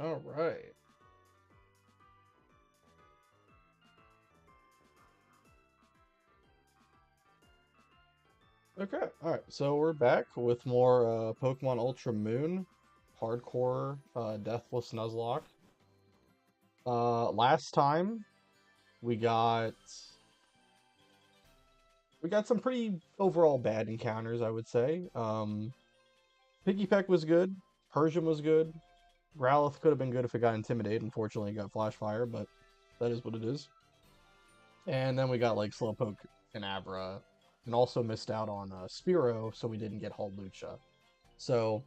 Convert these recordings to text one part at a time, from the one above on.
All right. Okay. All right. So we're back with more Pokemon Ultra Moon, hardcore Deathless Nuzlocke. Last time we got we got some pretty overall bad encounters, I would say. Piggypeck was good. Persian was good. Growlithe could have been good if it got Intimidate. Unfortunately, it got Flash Fire, but that is what it is. And then we got like Slowpoke and Abra, and also missed out on Spearow, so we didn't get Lucha. So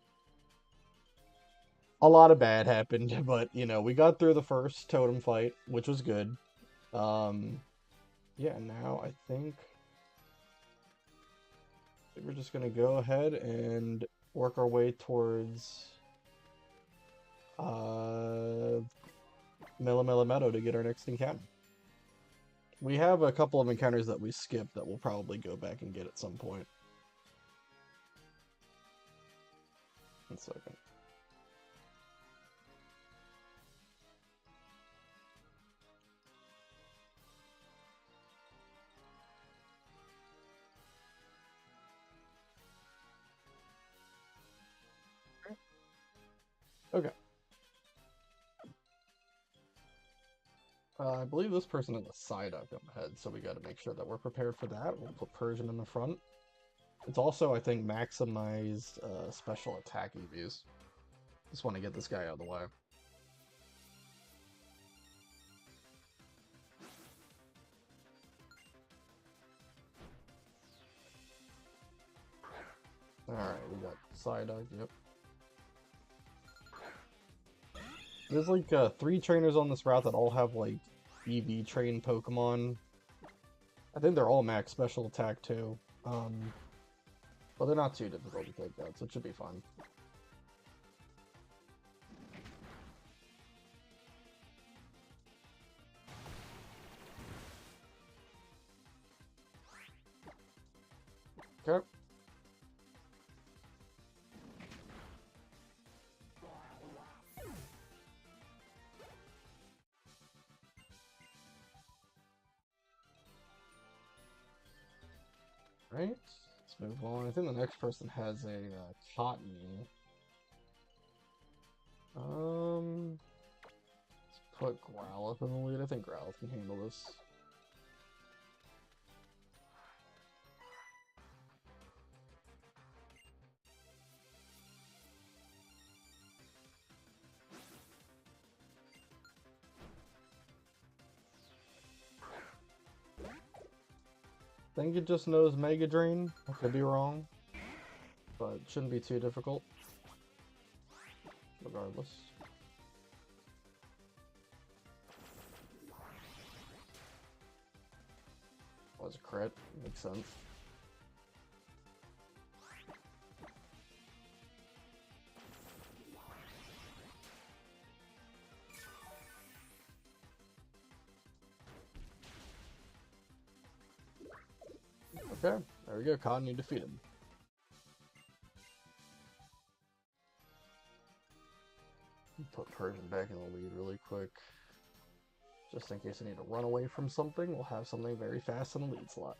a lot of bad happened, but we got through the first totem fight, which was good. Um, yeah, now I think we're just gonna go ahead and work our way towards uh Meadow to get our next encounter. We have a couple of encounters that we skipped that we'll probably go back and get at some point. 1 second. Okay. I believe this person has a Psyduck up ahead, so we got to make sure that we're prepared for that. We'll put Persian in the front. It's also, I think, maximized special attack EVs. Just want to get this guy out of the way. Alright, we got Psyduck, yep. There's like 3 trainers on this route that all have like EV trained Pokemon. I think they're all max special attack too. But they're not too difficult to take out, so it should be fun. Okay. Right, let's move on. I think the next person has a Cottonee. Let's put Growlithe in the lead. I think Growlithe can handle this. I think it just knows Mega Drain. I could be wrong, but it shouldn't be too difficult. Regardless. Was a crit. Makes sense. Okay, there we go. Cottonee defeated. Put Persian back in the lead really quick. Just in case I need to run away from something, we'll have something very fast in the lead slot.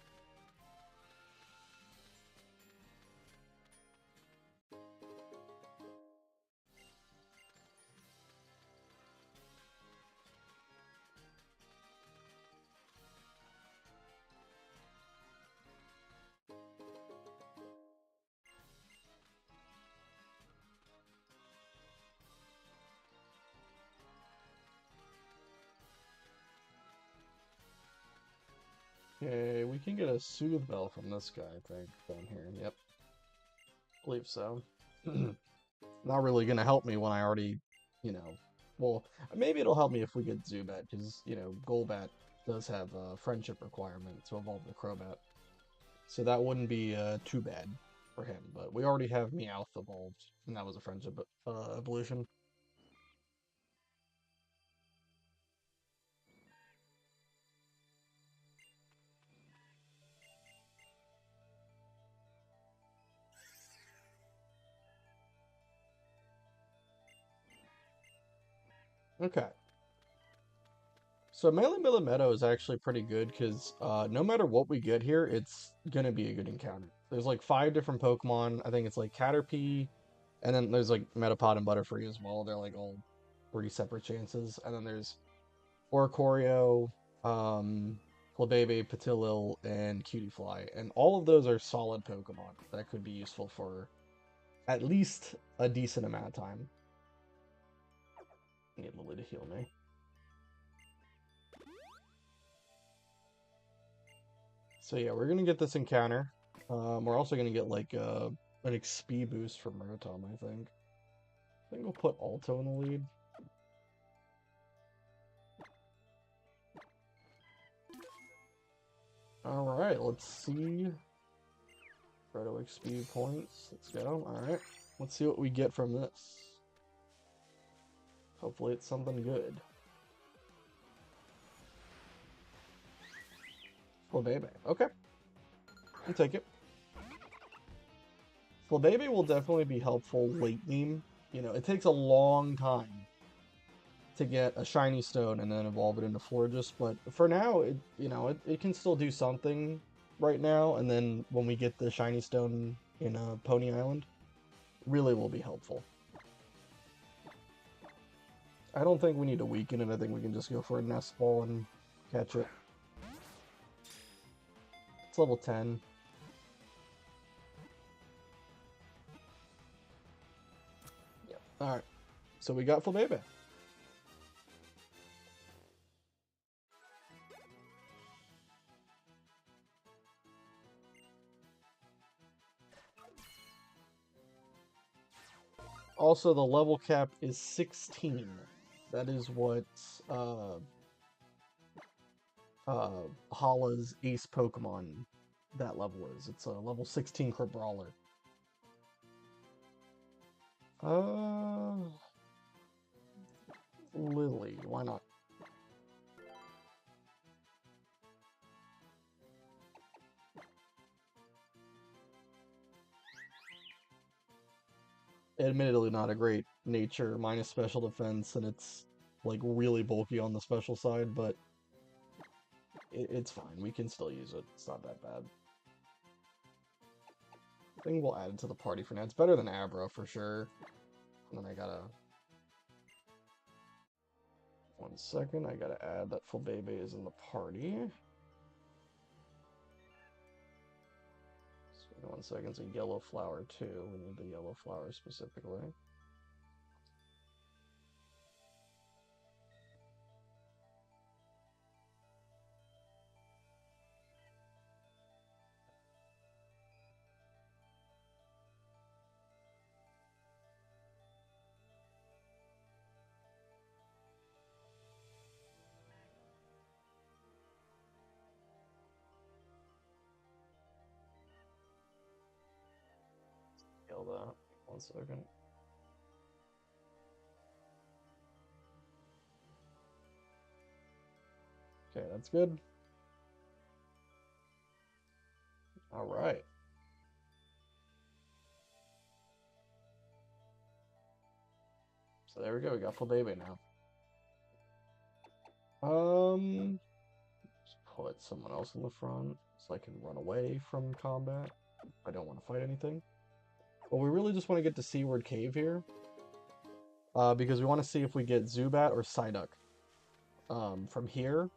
Okay, we can get a Soothe Bell from this guy, I think, down here. Yep. Believe so. Not really gonna help me when I already, well, maybe it'll help me if we get Zubat, because, Golbat does have a friendship requirement to evolve the Crobat. So that wouldn't be too bad for him, but we already have Meowth evolved, and that was a friendship evolution. Okay. So Melee Meadow is actually pretty good because no matter what we get here, it's gonna be a good encounter. There's like 5 different Pokemon. I think it's like Caterpie, and then there's like Metapod and Butterfree as well. They're like all 3 separate chances. And then there's Oricorio, Flabebe, Patilil, and Cutiefly. And all of those are solid Pokemon that could be useful for at least a decent amount of time. I need Lily to heal me. So yeah, we're gonna get this encounter. We're also gonna get like an XP boost from Rotom, I think. I think we'll put Alto in the lead. Alright, let's see. Roto XP points. Let's go. Alright. Let's see what we get from this. Hopefully it's something good. Flabebe. Okay. I'll take it. Flabebe will definitely be helpful late game. You know, it takes a long time to get a shiny stone and then evolve it into Florges, but for now, it can still do something right now, and then when we get the shiny stone in Pony Island, really will be helpful. I don't think we need to weaken it. I think we can just go for a Nest Ball and catch it. It's level 10. Yep. Alright. So we got Flabebe. Also, the level cap is 16. That is what Hala's ace Pokemon that level is. It's a level 16 Crabrawler. Lily, why not? Admittedly not a great nature, minus special defense, and it's like really bulky on the special side, but it's fine. We can still use it. It's not that bad. I think we'll add it to the party for now. It's better than Abra for sure. And then I gotta... 1 second, I gotta add that Flabebe is in the party. So 1 second, it's a yellow flower too. We need the yellow flower specifically. Kill that. 1 second. Okay, that's good. Alright. So there we go, we got Flabebe now. Just put someone else in the front so I can run away from combat. I don't want to fight anything. But we really just want to get to Seaward Cave here. Because we want to see if we get Zubat or Psyduck from here.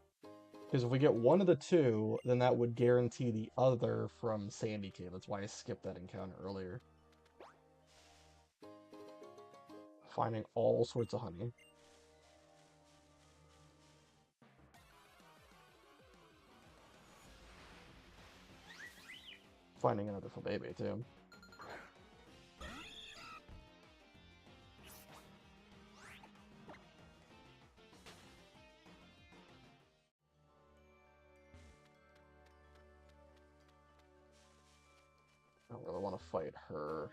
Because if we get one of the two, then that would guarantee the other from Sandy Cave. That's why I skipped that encounter earlier. Finding all sorts of honey. Finding another Flabebe too. I don't really want to fight her.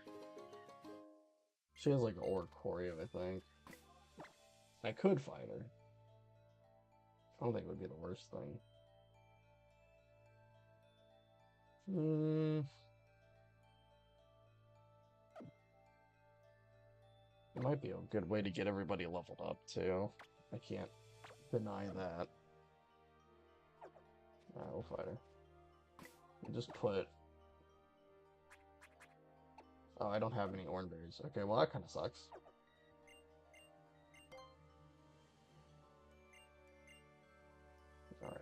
She has like Oricorio, I think. I could fight her. I don't think it would be the worst thing. It might be a good way to get everybody leveled up, too. I can't deny that. Alright, we'll fight her. We'll just put... Oh, I don't have any oranberries. Okay, well that kind of sucks. Alright.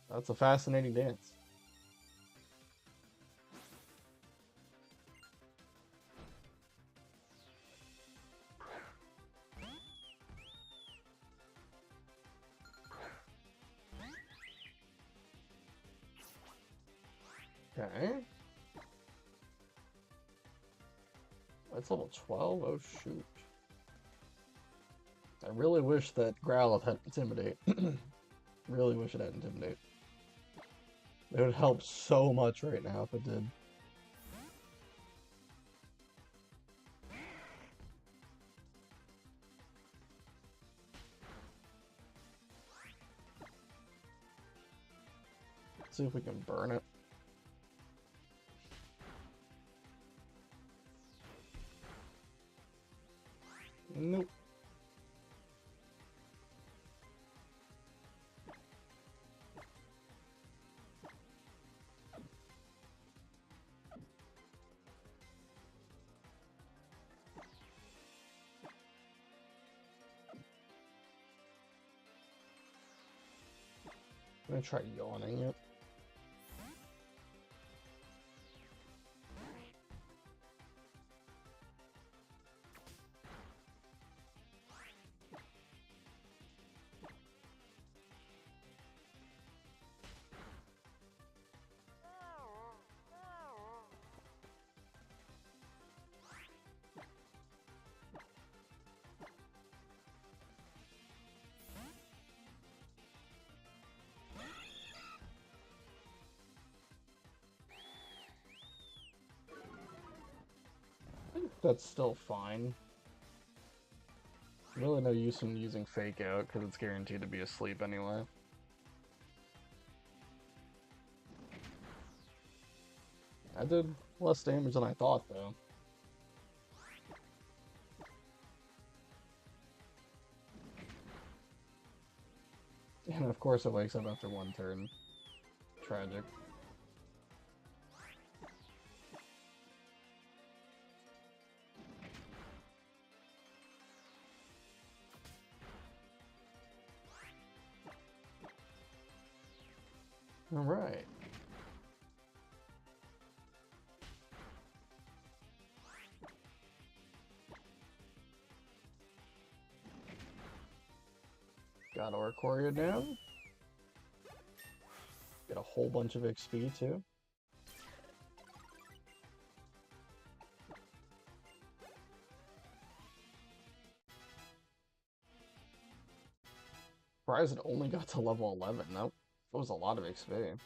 That's a fascinating dance. Okay. That's level 12? Oh, shoot. I really wish that Growlithe had Intimidate. Really wish it had Intimidate. It would help so much right now if it did. Let's see if we can burn it. Nope. I'm gonna try yawning it. That's still fine. Really no use in using Fake Out, because it's guaranteed to be asleep anyway. I did less damage than I thought, though. And of course it wakes up after one turn. Tragic. Alright. Got Oricorio down. Get a whole bunch of XP too. Surprised it only got to level 11. That was a lot of XP.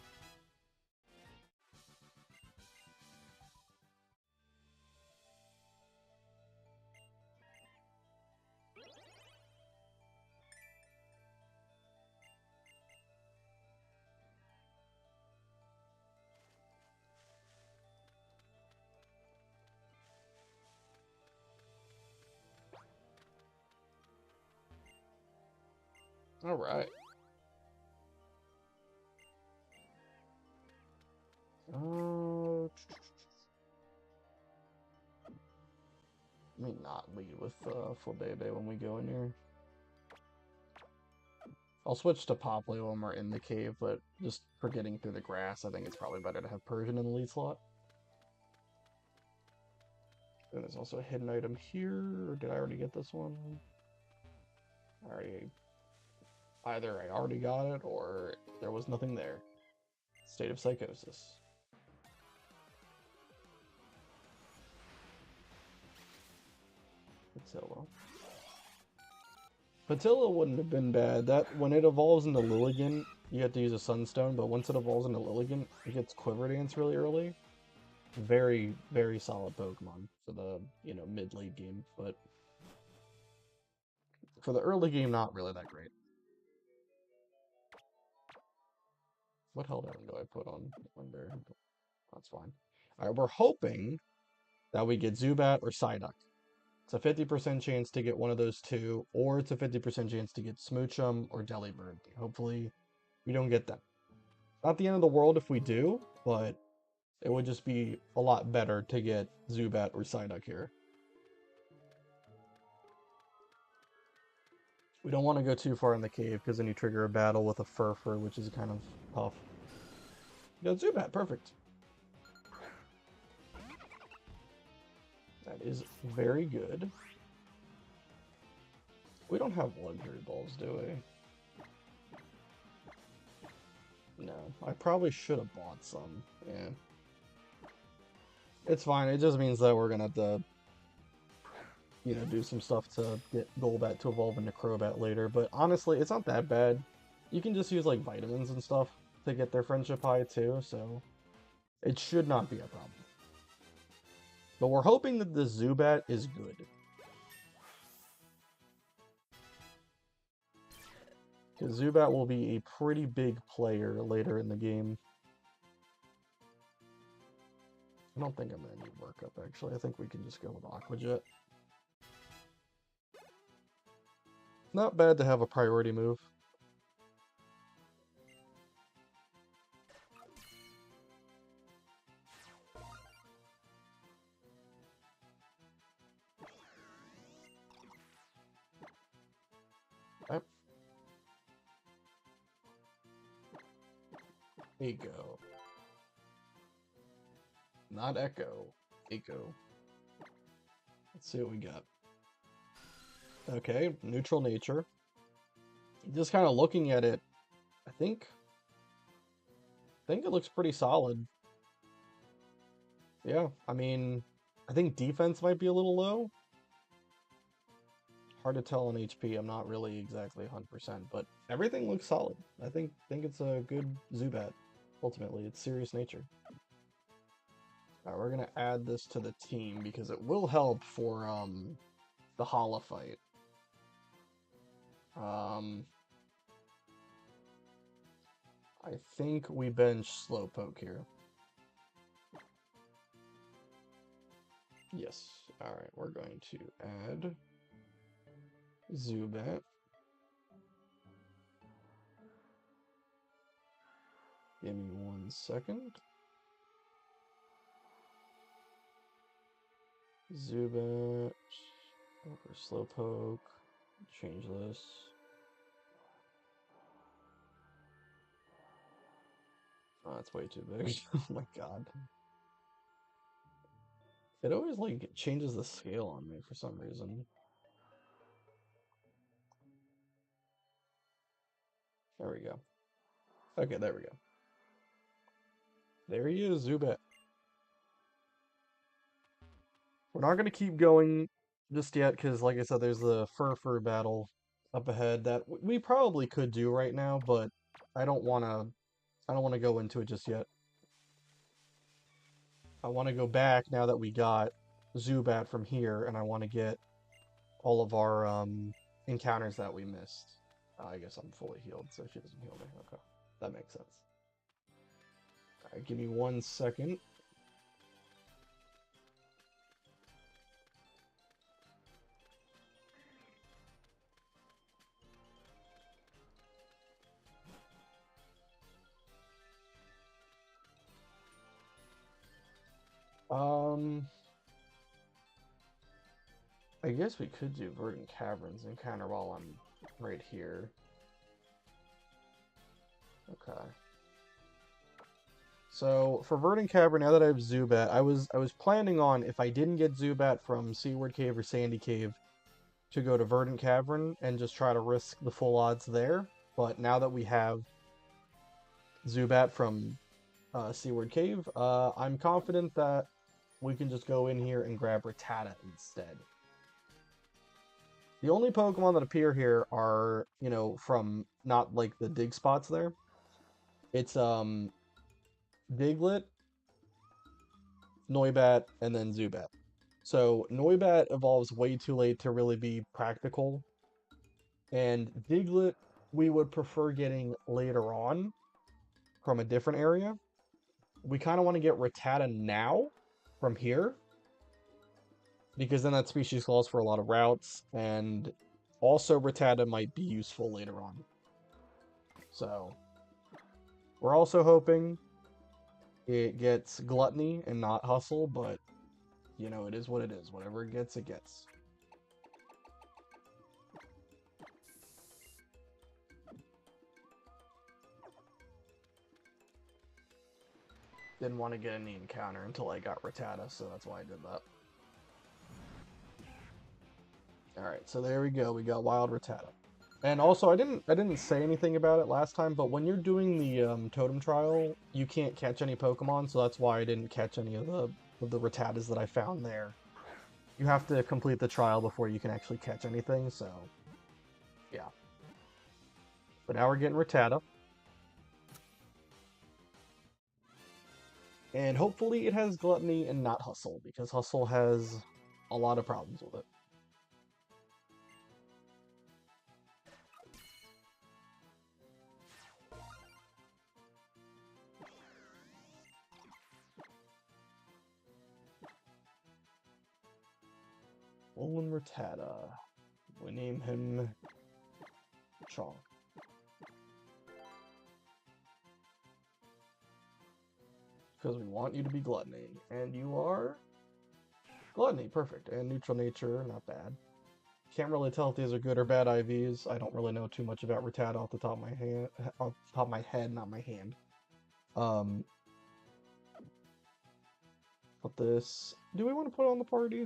Alright. Let me not lead with Flabebe when we go in here. I'll switch to Popplio when we're in the cave, but just for getting through the grass, I think it's probably better to have Persian in the lead slot. And there's also a hidden item here, or did I already get this one? Either I already got it, or there was nothing there. State of Psychosis. Patilla. Patilla wouldn't have been bad. That when it evolves into Lilligant, you have to use a Sunstone, but once it evolves into Lilligant, it gets Quiver Dance really early. Very, very solid Pokemon for the, mid-late game, but for the early game, not really that great. What hell item do I put on Wonder? That's fine. Alright, we're hoping that we get Zubat or Psyduck. It's a 50% chance to get one of those two, or it's a 50% chance to get Smoochum or Delibird. Hopefully, we don't get them. Not the end of the world if we do, but it would just be a lot better to get Zubat or Psyduck here. We don't want to go too far in the cave because then you trigger a battle with a Furfur, which is kind of tough. You got Zubat, perfect. That is very good. We don't have luxury balls, do we? No. I probably should have bought some. Yeah. It's fine. It just means that we're going to have to, you know, do some stuff to get Golbat to evolve into Crobat later. But honestly, it's not that bad. You can just use, like, vitamins and stuff to get their friendship high, too. So it should not be a problem. But we're hoping that the Zubat is good. Because Zubat will be a pretty big player later in the game. I don't think I'm going to need workup, actually. I think we can just go with Aqua Jet. Not bad to have a priority move. Yep. Echo. Not Echo. Echo. Let's see what we got. Okay, neutral nature. Just kind of looking at it, I think it looks pretty solid. Yeah, I mean, I think defense might be a little low. Hard to tell on HP. I'm not really exactly 100%, but everything looks solid. I think it's a good Zubat. Ultimately, it's serious nature. All right, we're gonna add this to the team because it will help for the Hala fight. I think we bench Slowpoke here. Yes. All right, we're going to add Zubat. Give me 1 second. Zubat over Slowpoke. Change this. Oh, that's way too big. Oh my god. It always like changes the scale on me for some reason. There we go. Okay, there we go. There he is, Zubat. We're not going to keep going just yet because, like I said, there's the Furfur battle up ahead that we probably could do right now, but I don't want to go into it just yet. I want to go back now that we got Zubat from here, and I want to get all of our encounters that we missed. I guess I'm fully healed, so she doesn't heal me. Okay, that makes sense. All right, give me 1 second. I guess we could do Verdant Caverns encounter while I'm right here. Okay. So for Verdant Cavern, now that I have Zubat, I was planning on, if I didn't get Zubat from Seaward Cave or Sandy Cave, to go to Verdant Cavern and just try to risk the full odds there. But now that we have Zubat from Seaward Cave, I'm confident that we can just go in here and grab Rattata instead. The only Pokemon that appear here are, you know, from not like the dig spots there. It's Diglett, Noibat, and then Zubat. So Noibat evolves way too late to really be practical. And Diglett we would prefer getting later on from a different area. We kind of want to get Rattata now from here. because then that species calls for a lot of routes, and also Rattata might be useful later on. So, we're also hoping it gets Gluttony and not Hustle, but, you know, it is what it is. Whatever it gets, it gets. Didn't want to get any encounter until I got Rattata, so that's why I did that. Alright, so there we go. We got Wild Rattata. And also, I didn't say anything about it last time, but when you're doing the Totem Trial, you can't catch any Pokemon, so that's why I didn't catch any of the Rattatas that I found there. You have to complete the trial before you can actually catch anything, so yeah. But now we're getting Rattata. And hopefully it has Gluttony and not Hustle, because Hustle has a lot of problems with it. Olin Rattata. We name him Chong. Because we want you to be Gluttony. And you are? Gluttony, perfect. And Neutral Nature, not bad. Can't really tell if these are good or bad IVs. I don't really know too much about Rattata off the top of my hand, off the top of my head, not my hand. Put this. Do we want to put it on the party?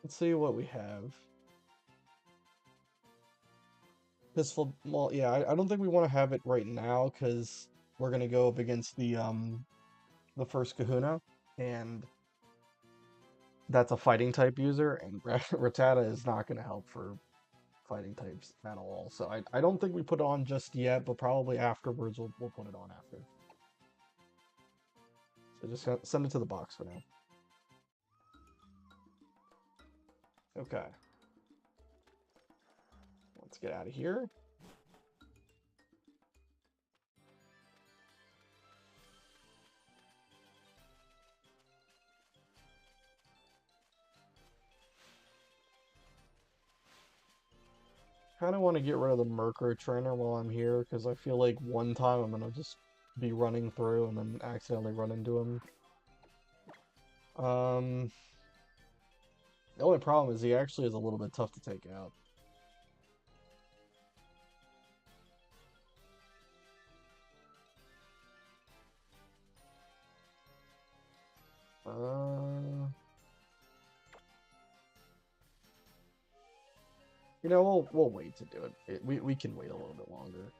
Let's see what we have. Pistol. Well, yeah, I don't think we want to have it right now because we're gonna go up against the first Kahuna, and that's a fighting type user, and Rattata is not gonna help for fighting types at all. So I don't think we put it on just yet, but probably afterwards we'll put it on after. So just send it to the box for now. Okay. Let's get out of here. Kind of want to get rid of the Mercury Trainer while I'm here, because I feel like one time I'm going to just be running through and then accidentally run into him. The only problem is he actually is a little bit tough to take out. You know, we'll wait to do it. We can wait a little bit longer.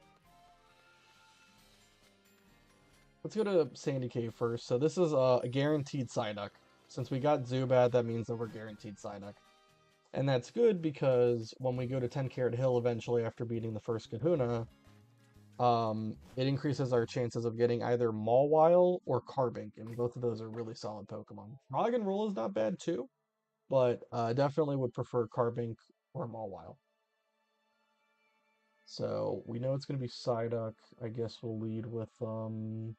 Let's go to Sandy Cave first. So this is a guaranteed Psyduck. Since we got Zubat, that means that we're guaranteed Psyduck. And that's good because when we go to 10 Carat Hill eventually after beating the first Kahuna, it increases our chances of getting either Mawile or Carbink, and both of those are really solid Pokemon. Rock and Roll is not bad too, but definitely would prefer Carbink or Mawile. So we know it's going to be Psyduck. I guess we'll lead with Fullbaby.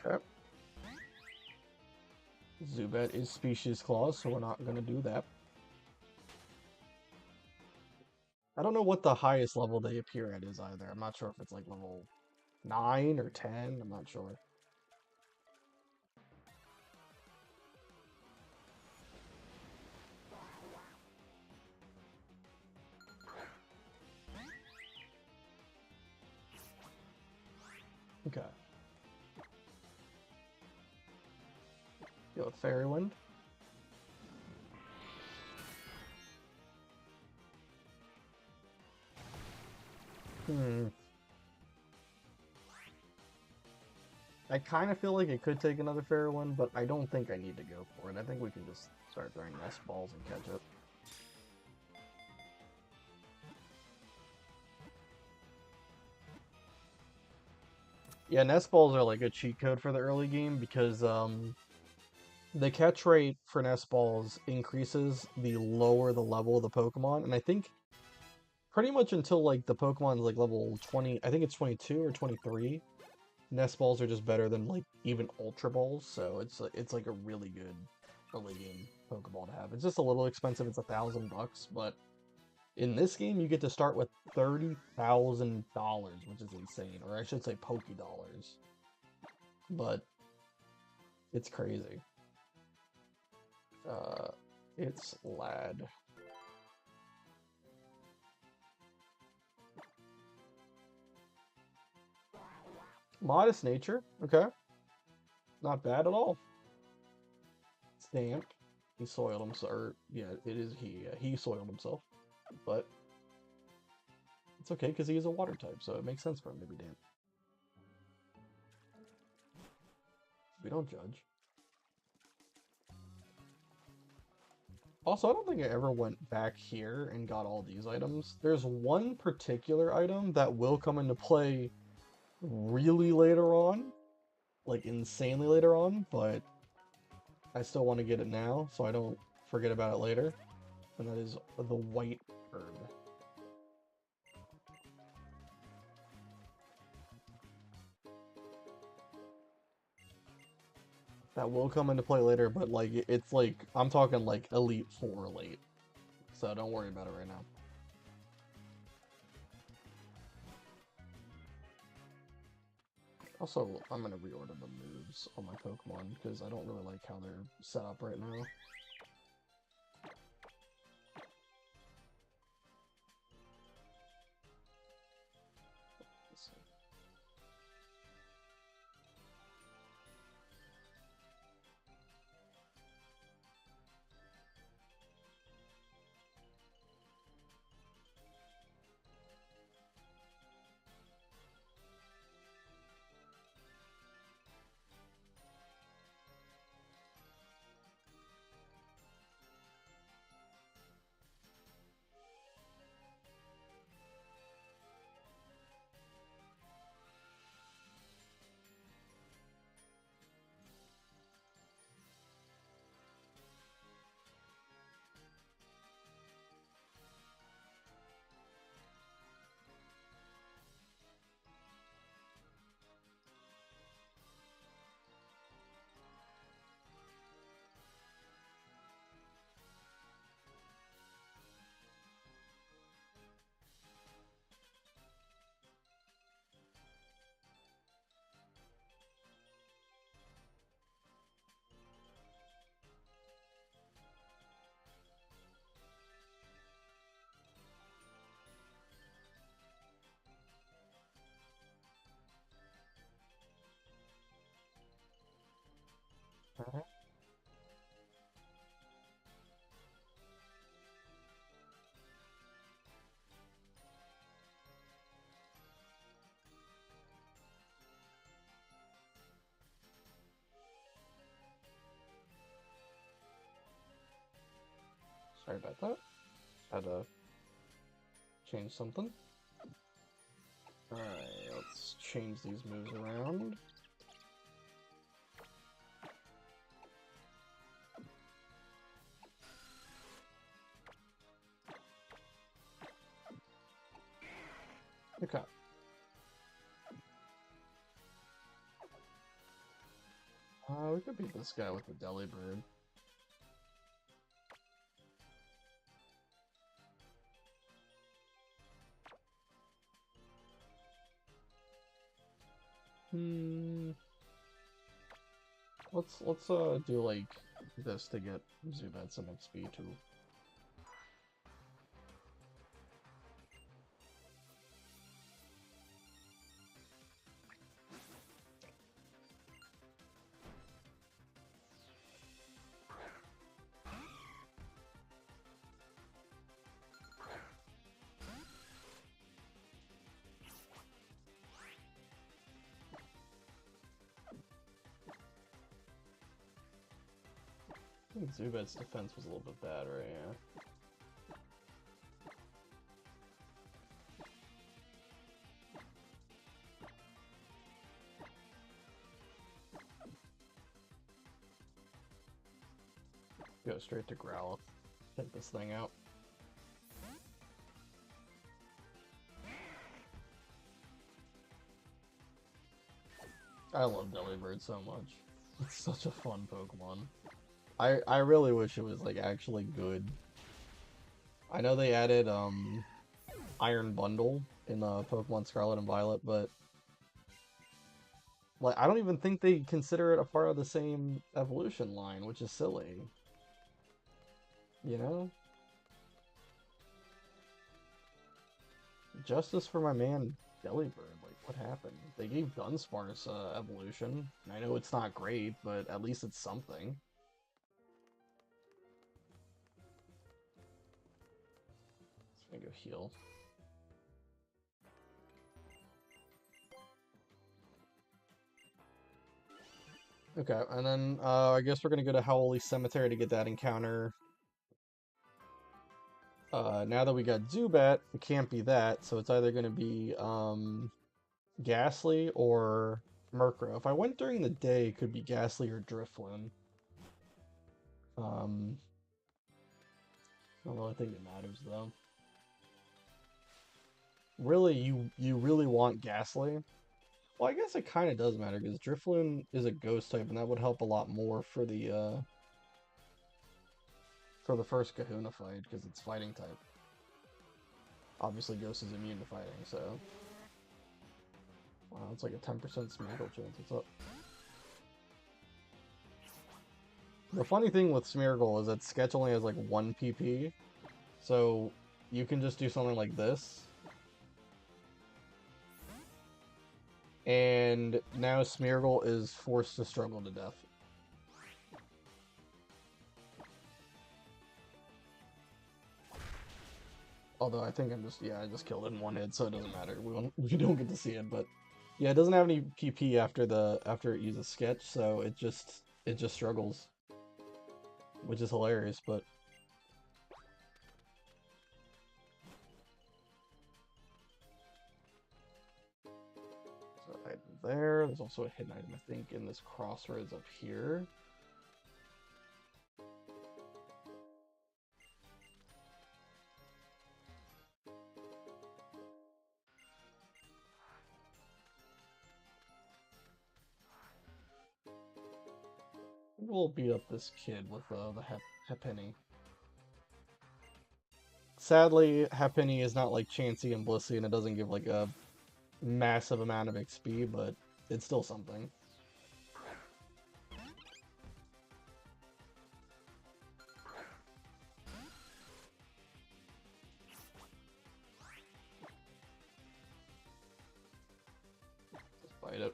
Okay. Zubat is Species Clause, so we're not going to do that. I don't know what the highest level they appear at is either. I'm not sure if it's like level 9 or 10. I'm not sure. Okay. Go with Fairy Wind. I kind of feel like it could take another Fairy Wind, but I don't think I need to go for it. I think we can just start throwing Nest Balls and catch it. Yeah, Nest Balls are like a cheat code for the early game because the catch rate for nest balls increases the lower the level of the Pokemon, and I think pretty much until like the Pokemon's like level 20, I think it's 22 or 23. Nest balls are just better than like even Ultra Balls, so it's like a really good early game Pokeball to have. It's just a little expensive. It's $1,000, but in this game you get to start with $30,000, which is insane, or I should say Poké Dollars. But it's crazy. It's lad. Modest nature, okay. Not bad at all. Stamp. He soiled himself. Or, yeah, it is he. Yeah, he soiled himself. But it's okay because he is a water type, so it makes sense for him to be damp. We don't judge. Also, I don't think I ever went back here and got all these items. There's one particular item that will come into play really later on, like insanely later on, but I still want to get it now so I don't forget about it later. And that is the white herb. That will come into play later, but like it's like I'm talking like Elite 4 late. So don't worry about it right now. Also, I'm gonna reorder the moves on my Pokemon because I don't really like how they're set up right now. Alright. Sorry about that. Had to change something. Alright, let's change these moves around. Okay. We could beat this guy with the Delibird. Let's do like this to get Zubat some XP too. I think Zubat's defense was a little bit bad, right? Yeah. Go straight to Growl. Take this thing out. I love Delibird so much. It's such a fun Pokemon. I really wish it was like actually good. I know they added Iron Bundle in Pokemon Scarlet and Violet, but like I don't even think they consider it a part of the same evolution line, which is silly. You know? Justice for my man Delibird. Like, what happened? They gave Dunsparce evolution. I know it's not great, but at least it's something. Let's gonna go heal. Okay, and then I guess we're gonna go to Howley Cemetery to get that encounter. Now that we got Zubat, it can't be that, so it's either gonna be Ghastly or Murkrow. If I went during the day, it could be Ghastly or Drifloon. I don't really think it matters though. Really, you really want Ghastly? Well, I guess it kind of does matter because Drifloon is a ghost type, and that would help a lot more for the first Kahuna fight because it's fighting type. Obviously, Ghost is immune to fighting, so. Wow, it's like a 10% Smeargle chance. What's up? The funny thing with Smeargle is that Sketch only has like 1 PP, so you can just do something like this. And now Smeargle is forced to struggle to death. Although I think I just killed it in 1 hit, so it doesn't matter. We don't get to see it, but yeah, it doesn't have any PP after it uses Sketch, so it just struggles, which is hilarious. But so right there. There's also a hidden item, I think, in this crossroads up here. We'll beat up this kid with the Happiny. Sadly, Happiny is not like Chansey and Blissey, and it doesn't give like a massive amount of XP, but it's still something. Just fight it.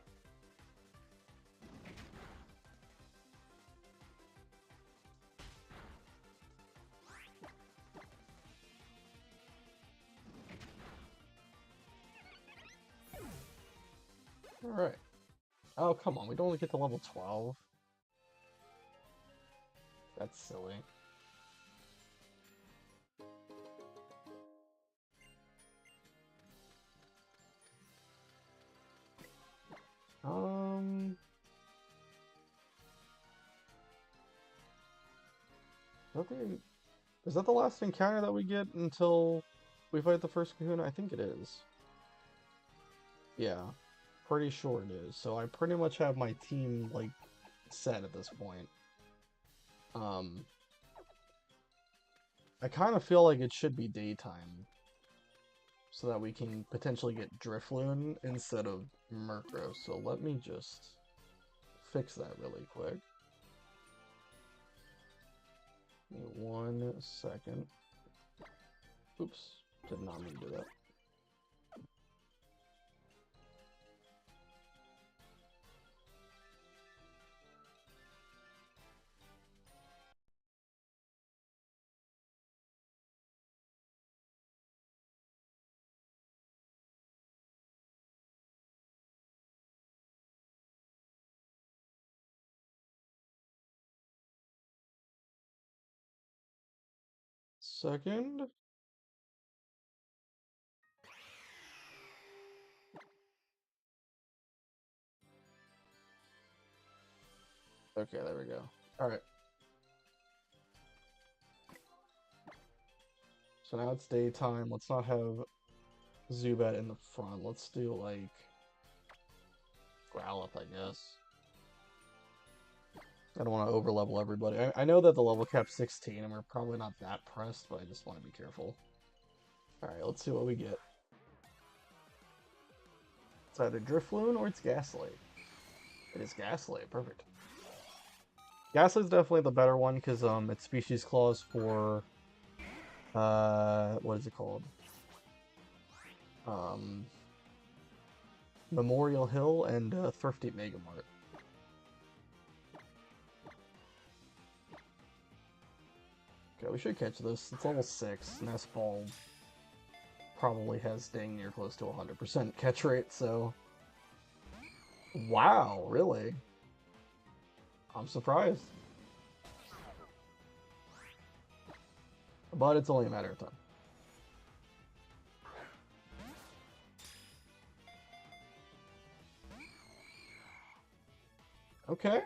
Alright. Oh, come on, we don't only get to level 12. That's silly. Is that the last encounter that we get until we fight the first Kahuna? I think it is. Yeah, pretty sure it is. So I pretty much have my team, like, set at this point. I kind of feel like it should be daytime, so that we can potentially get Drifloon instead of Murkrow. So let me just fix that really quick. Give me 1 second. Oops, did not mean to do that. Second. Okay, there we go. Alright. So now it's daytime. Let's not have Zubat in the front. Let's do, like, Growlithe, I guess. I don't want to overlevel everybody. I know that the level cap's 16, and we're probably not that pressed, but I just want to be careful. Alright, let's see what we get. It's either Drifloon or it's Gaslight. It is Gaslight, perfect. Gaslight's definitely the better one, because it's Species Clause for... what is it called? Memorial Hill and Thrifty Megamart. Okay, we should catch this. It's level 6. Nest Ball probably has dang near close to 100% catch rate, so... Wow, really? I'm surprised. But it's only a matter of time. Okay.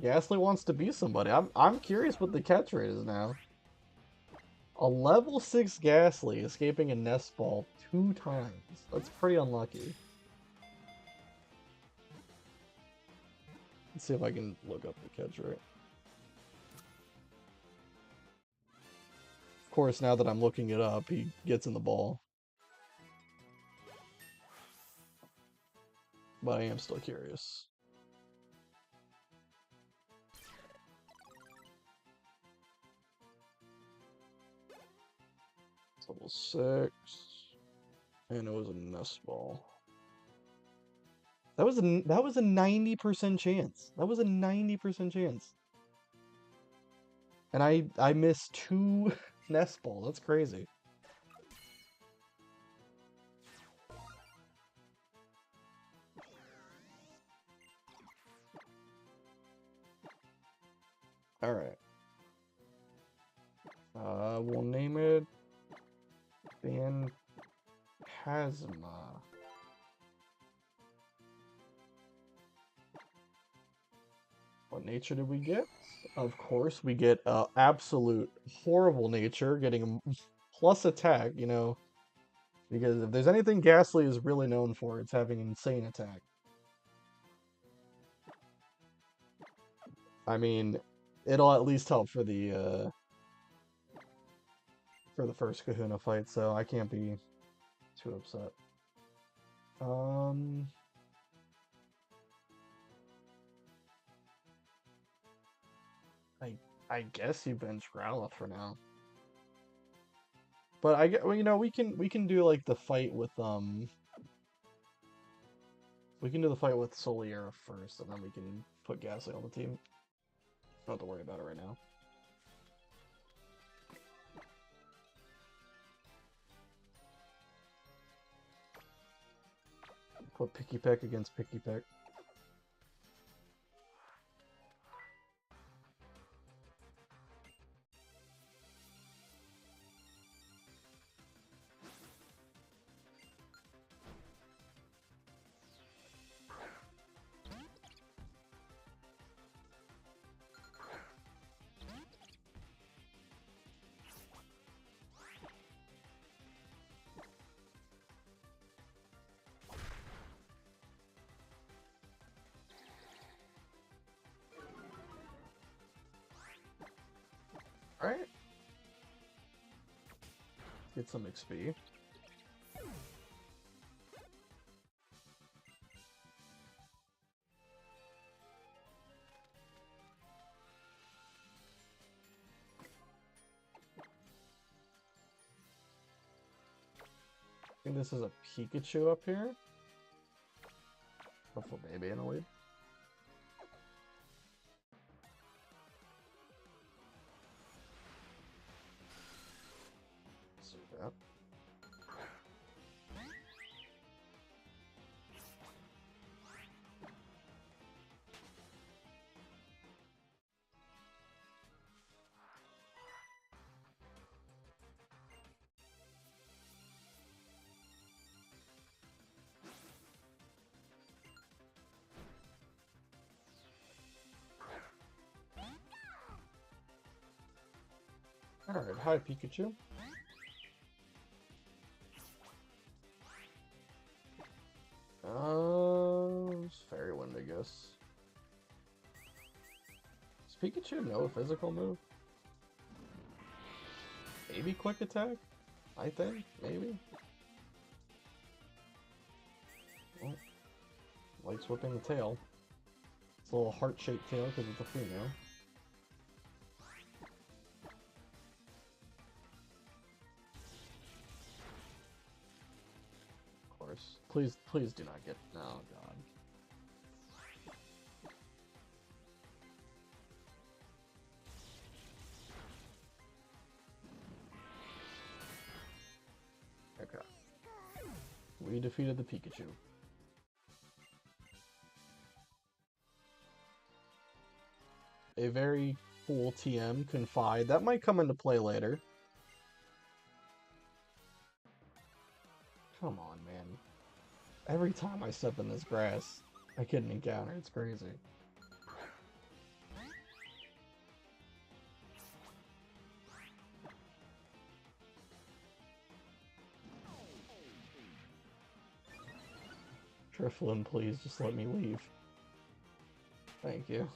Gasly wants to be somebody. I'm curious what the catch rate is now. A level 6 Gasly escaping a Nest Ball 2 times. That's pretty unlucky. Let's see if I can look up the catch rate. Of course, now that I'm looking it up, he gets in the ball. But I am still curious. It's level 6. And it was a Nest Ball. That was a 90% chance. That was a 90% chance. And I missed 2 Nest Balls. That's crazy. Alright. We'll name it Phantasma. What nature did we get? Of course, we get absolute horrible nature, getting a plus attack, you know. Because if there's anything Ghastly is really known for, it's having insane attack. I mean, it'll at least help for the first Kahuna fight, so I can't be too upset. I guess you bench Growlithe for now. But I get, well, you know, we can do like the fight with we can do the fight with Soliera first, and then we can put Gasly on the team. Don't have to worry about it right now. Put Picky Peck against Picky Peck. Alright. Get some XP. I think this is a Pikachu up here. Hopeful baby in a lead. Yep. Alright, hi Pikachu. Pikachu know a physical move? Maybe quick attack? I think, maybe. Oh, likes whipping the tail. It's a little heart-shaped tail because it's a female. Of course. Please do not get... Oh, God. Okay. We defeated the Pikachu. A very cool TM, Confide. That might come into play later. Come on, man. Every time I step in this grass, I get an encounter. It's crazy. Driflin, please just let me leave. Thank you.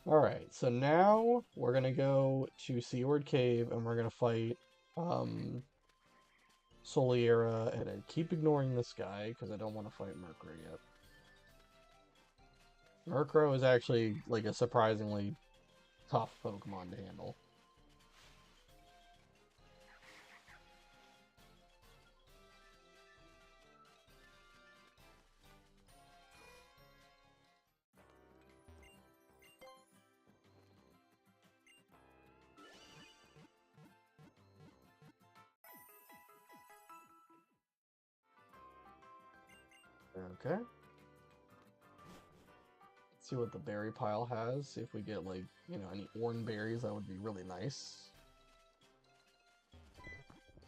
Alright, so now we're gonna go to Seaward Cave and we're gonna fight Soliera, and I keep ignoring this guy because I don't want to fight Murkrow yet. Murkrow is actually like a surprisingly tough Pokemon to handle. Okay. Let's see what the berry pile has. See if we get, like, you know, any orange berries. That would be really nice.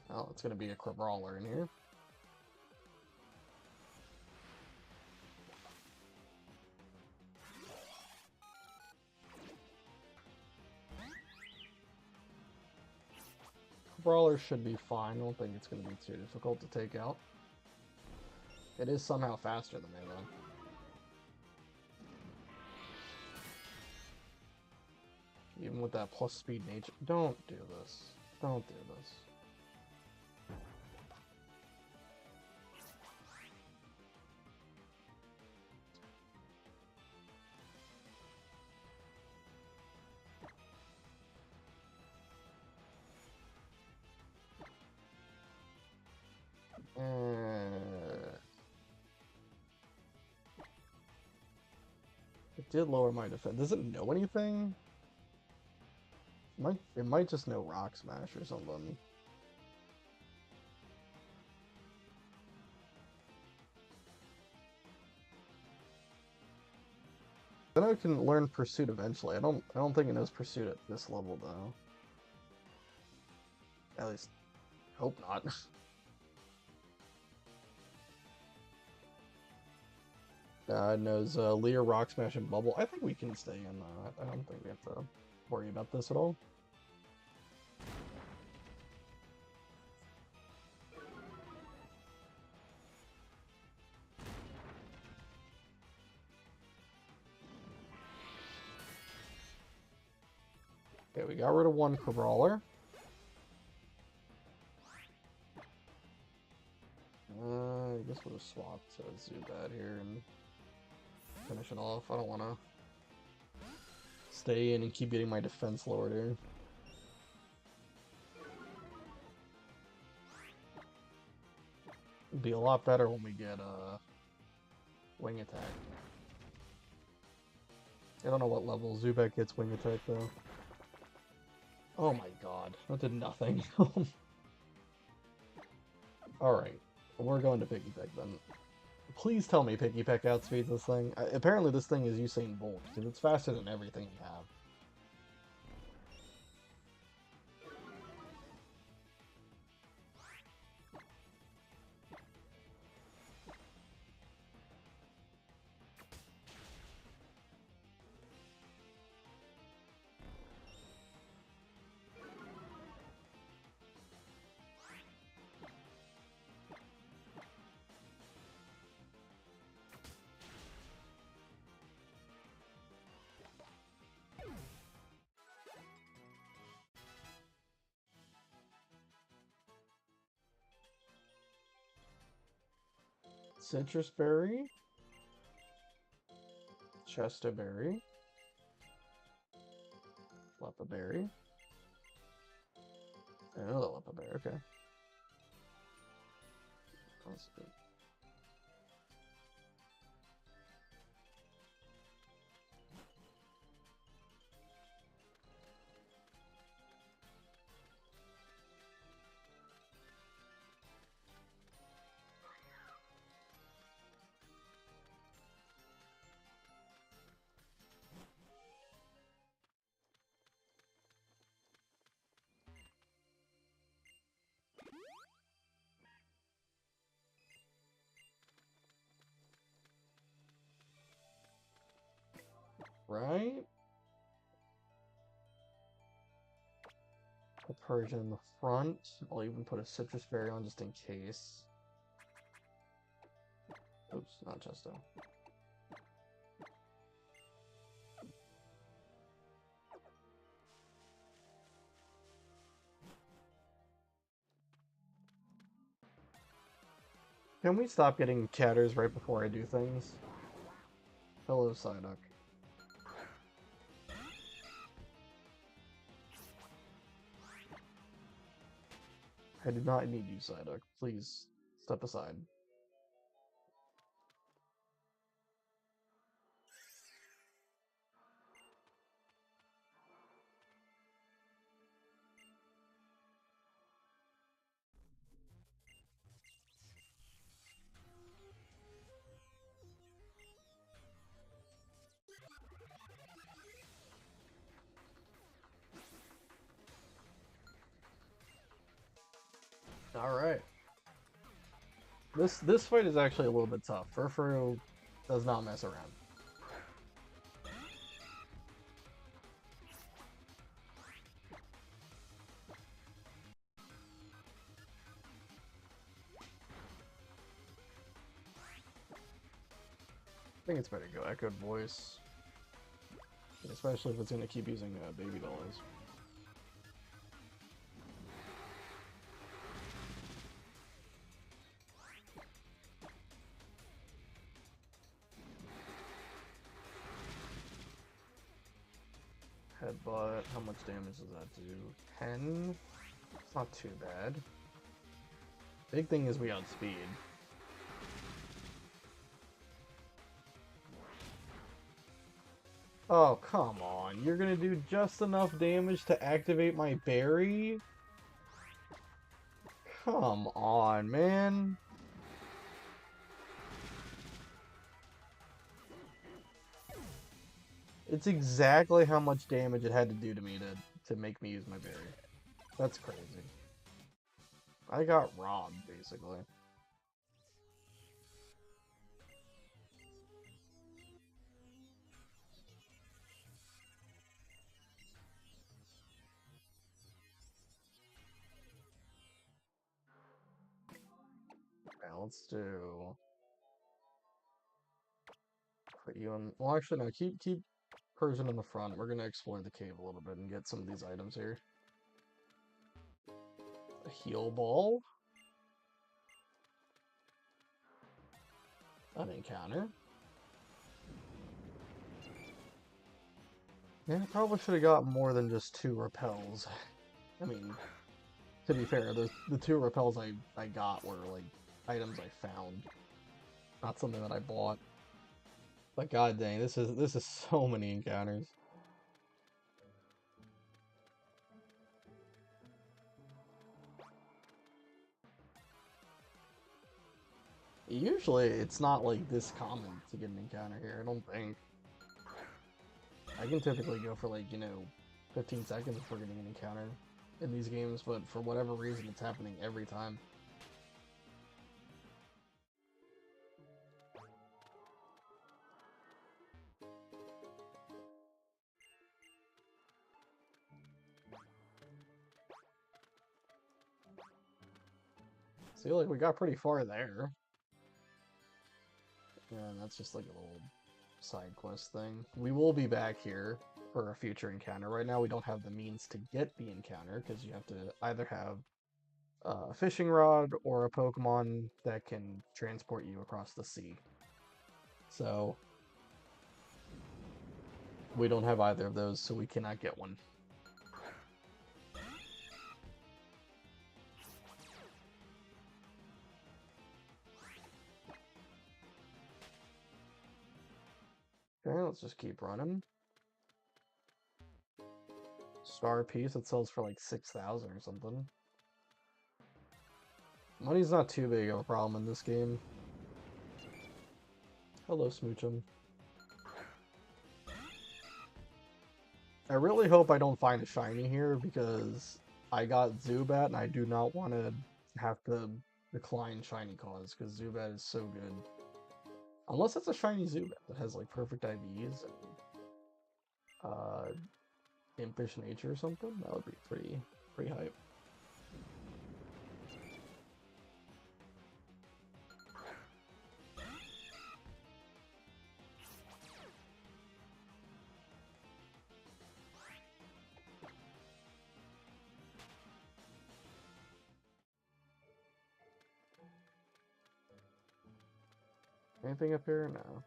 Oh, it's gonna be a Crabrawler in here. Crabrawler should be fine. I don't think it's gonna be too difficult to take out. It is somehow faster than me, though. Even with that plus speed nature. Don't do this. Don't do this. It did lower my defense. Does it know anything? It might just know Rock Smash or something. I know it can learn Pursuit eventually. I don't think it knows Pursuit at this level though. At least, hope not. It knows Leer, Rock Smash, and Bubble. I think we can stay in that. I don't think we have to worry about this at all. Okay, we got rid of one Crabrawler. I guess we'll just swap to Zubat here and finish it off. I don't want to stay in and keep getting my defense lowered here. It'd be a lot better when we get Wing Attack. I don't know what level Zubat gets Wing Attack though. Oh my god, that did nothing. Alright, we're going to Piggypeck then. Please tell me Piggypeck outspeeds this thing. Apparently this thing is Usain Bolt, because it's faster than everything you have. Citrus berry. Chesterberry. Lepaberry. Another lepaberry, okay. That's good. Right? Put Persian in the front. I'll even put a citrus berry on just in case. Oops, not Chesto. Can we stop getting chatters right before I do things? Hello, Psyduck. I do not need you, Psyduck. Please, step aside. Alright. This fight is actually a little bit tough. Furfuru does not mess around. I think it's better to go Echoed Voice. Especially if it's going to keep using Baby Dolls. Headbutt, how much damage does that do? 10? It's not too bad. Big thing is we outspeed. Oh, come on. You're gonna do just enough damage to activate my berry? Come on, man. It's exactly how much damage it had to do to me to make me use my berry. That's crazy. I got robbed, basically. Okay, let's do... Put you in... Well, actually, no. Keep Persian in the front. We're gonna explore the cave a little bit and get some of these items here. A heal ball. An encounter. Yeah, I probably should have got more than just 2 repels. I mean, to be fair, the 2 repels I got were, like, items I found. Not something that I bought. But god dang, this is so many encounters. Usually, it's not, like, this common to get an encounter here, I don't think. I can typically go for, like, 15 seconds before getting an encounter in these games, but for whatever reason, it's happening every time. See, like, we got pretty far there. Yeah, and that's just, like, a little side quest thing. We will be back here for a future encounter. Right now, we don't have the means to get the encounter, because you have to either have a fishing rod or a Pokemon that can transport you across the sea. So we don't have either of those, so we cannot get one. Okay, let's just keep running. Star piece, it sells for like 6,000 or something. Money's not too big of a problem in this game. Hello, Smoochum. I really hope I don't find a shiny here because I got Zubat and I do not want to have to decline shiny calls because Zubat is so good. Unless it's a shiny Zubat that has like perfect IVs and impish nature or something, that would be pretty hype. Anything up here? No.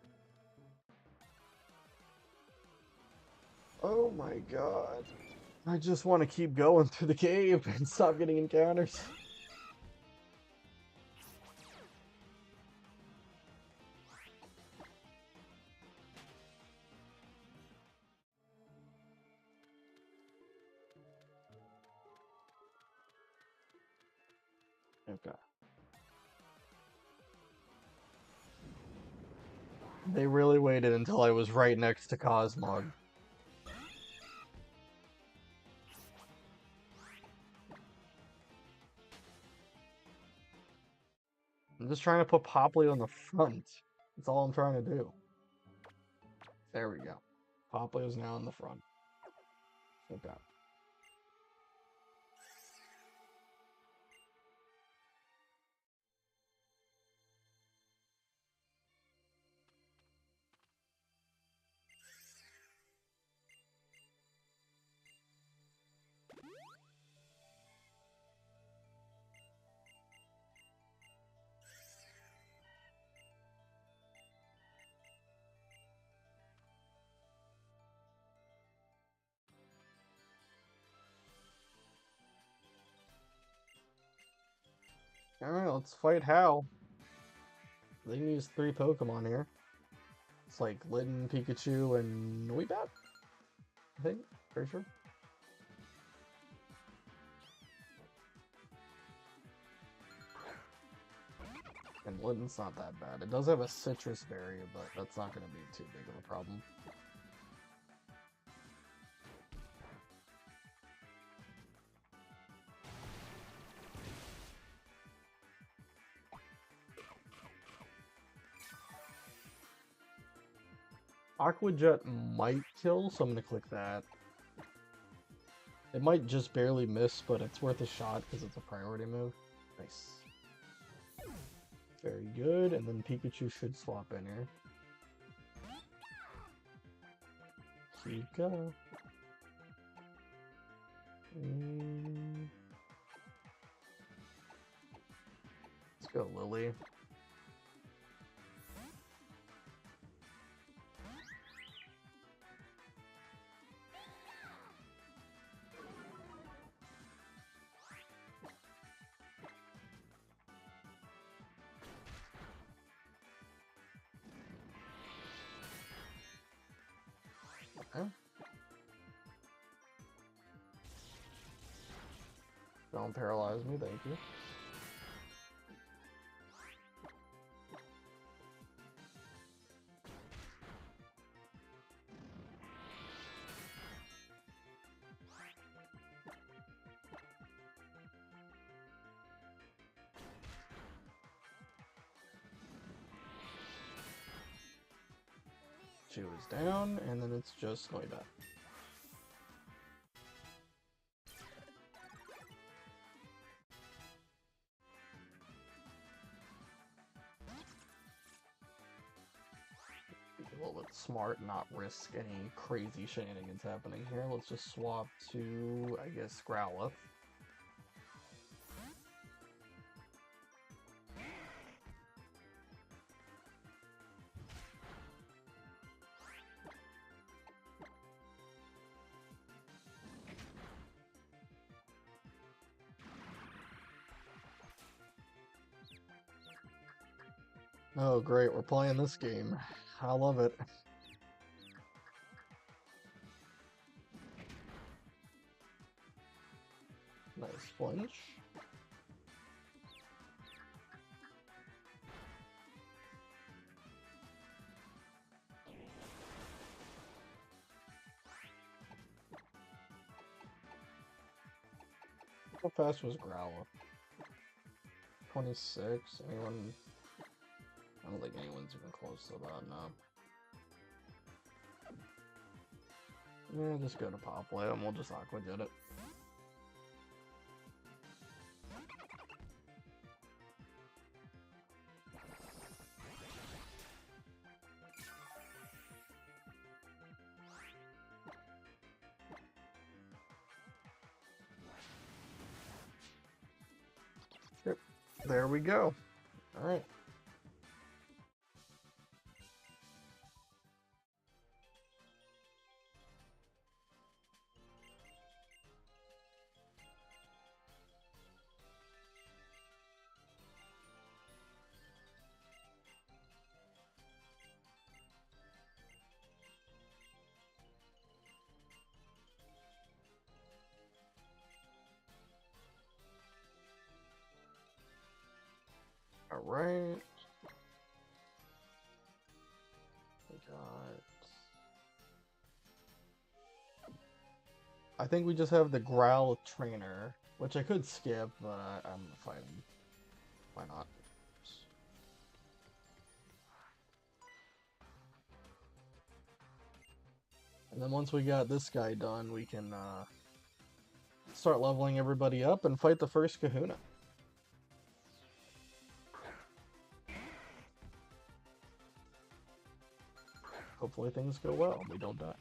Oh my god. I just want to keep going through the cave and stop getting encounters. Okay. They really waited until I was right next to Cosmog. I'm just trying to put Popley on the front. That's all I'm trying to do. There we go. Popley is now in the front. Okay. Alright, let's fight Hal. They can use 3 Pokemon here. It's like Litten, Pikachu, and Weebat? I think. Pretty sure. And Litten's not that bad. It does have a Citrus Berry, but that's not going to be too big of a problem. Aqua Jet might kill, so I'm going to click that. It might just barely miss, but it's worth a shot because it's a priority move. Nice. Very good, and then Pikachu should swap in here. Pika. Let's go Lily. Okay. Don't paralyze me, thank you. She was down, and then it's just Noibat. Be a little bit smart, not risk any crazy shenanigans happening here. Let's just swap to, I guess, Growlithe. Oh, great, we're playing this game. I love it. Nice flinch. How fast was Growler? 26? Anyone? I don't think anyone's even close to that, no. Yeah, just go to Pop Play and we'll just Aqua Jet it. Yep. There we go. Alright. Alright. We got... I think we just have the Growl Trainer, which I could skip, but I'm fighting. Why not? And then once we got this guy done, we can start leveling everybody up and fight the first Kahuna. Hopefully things go well, we don't die.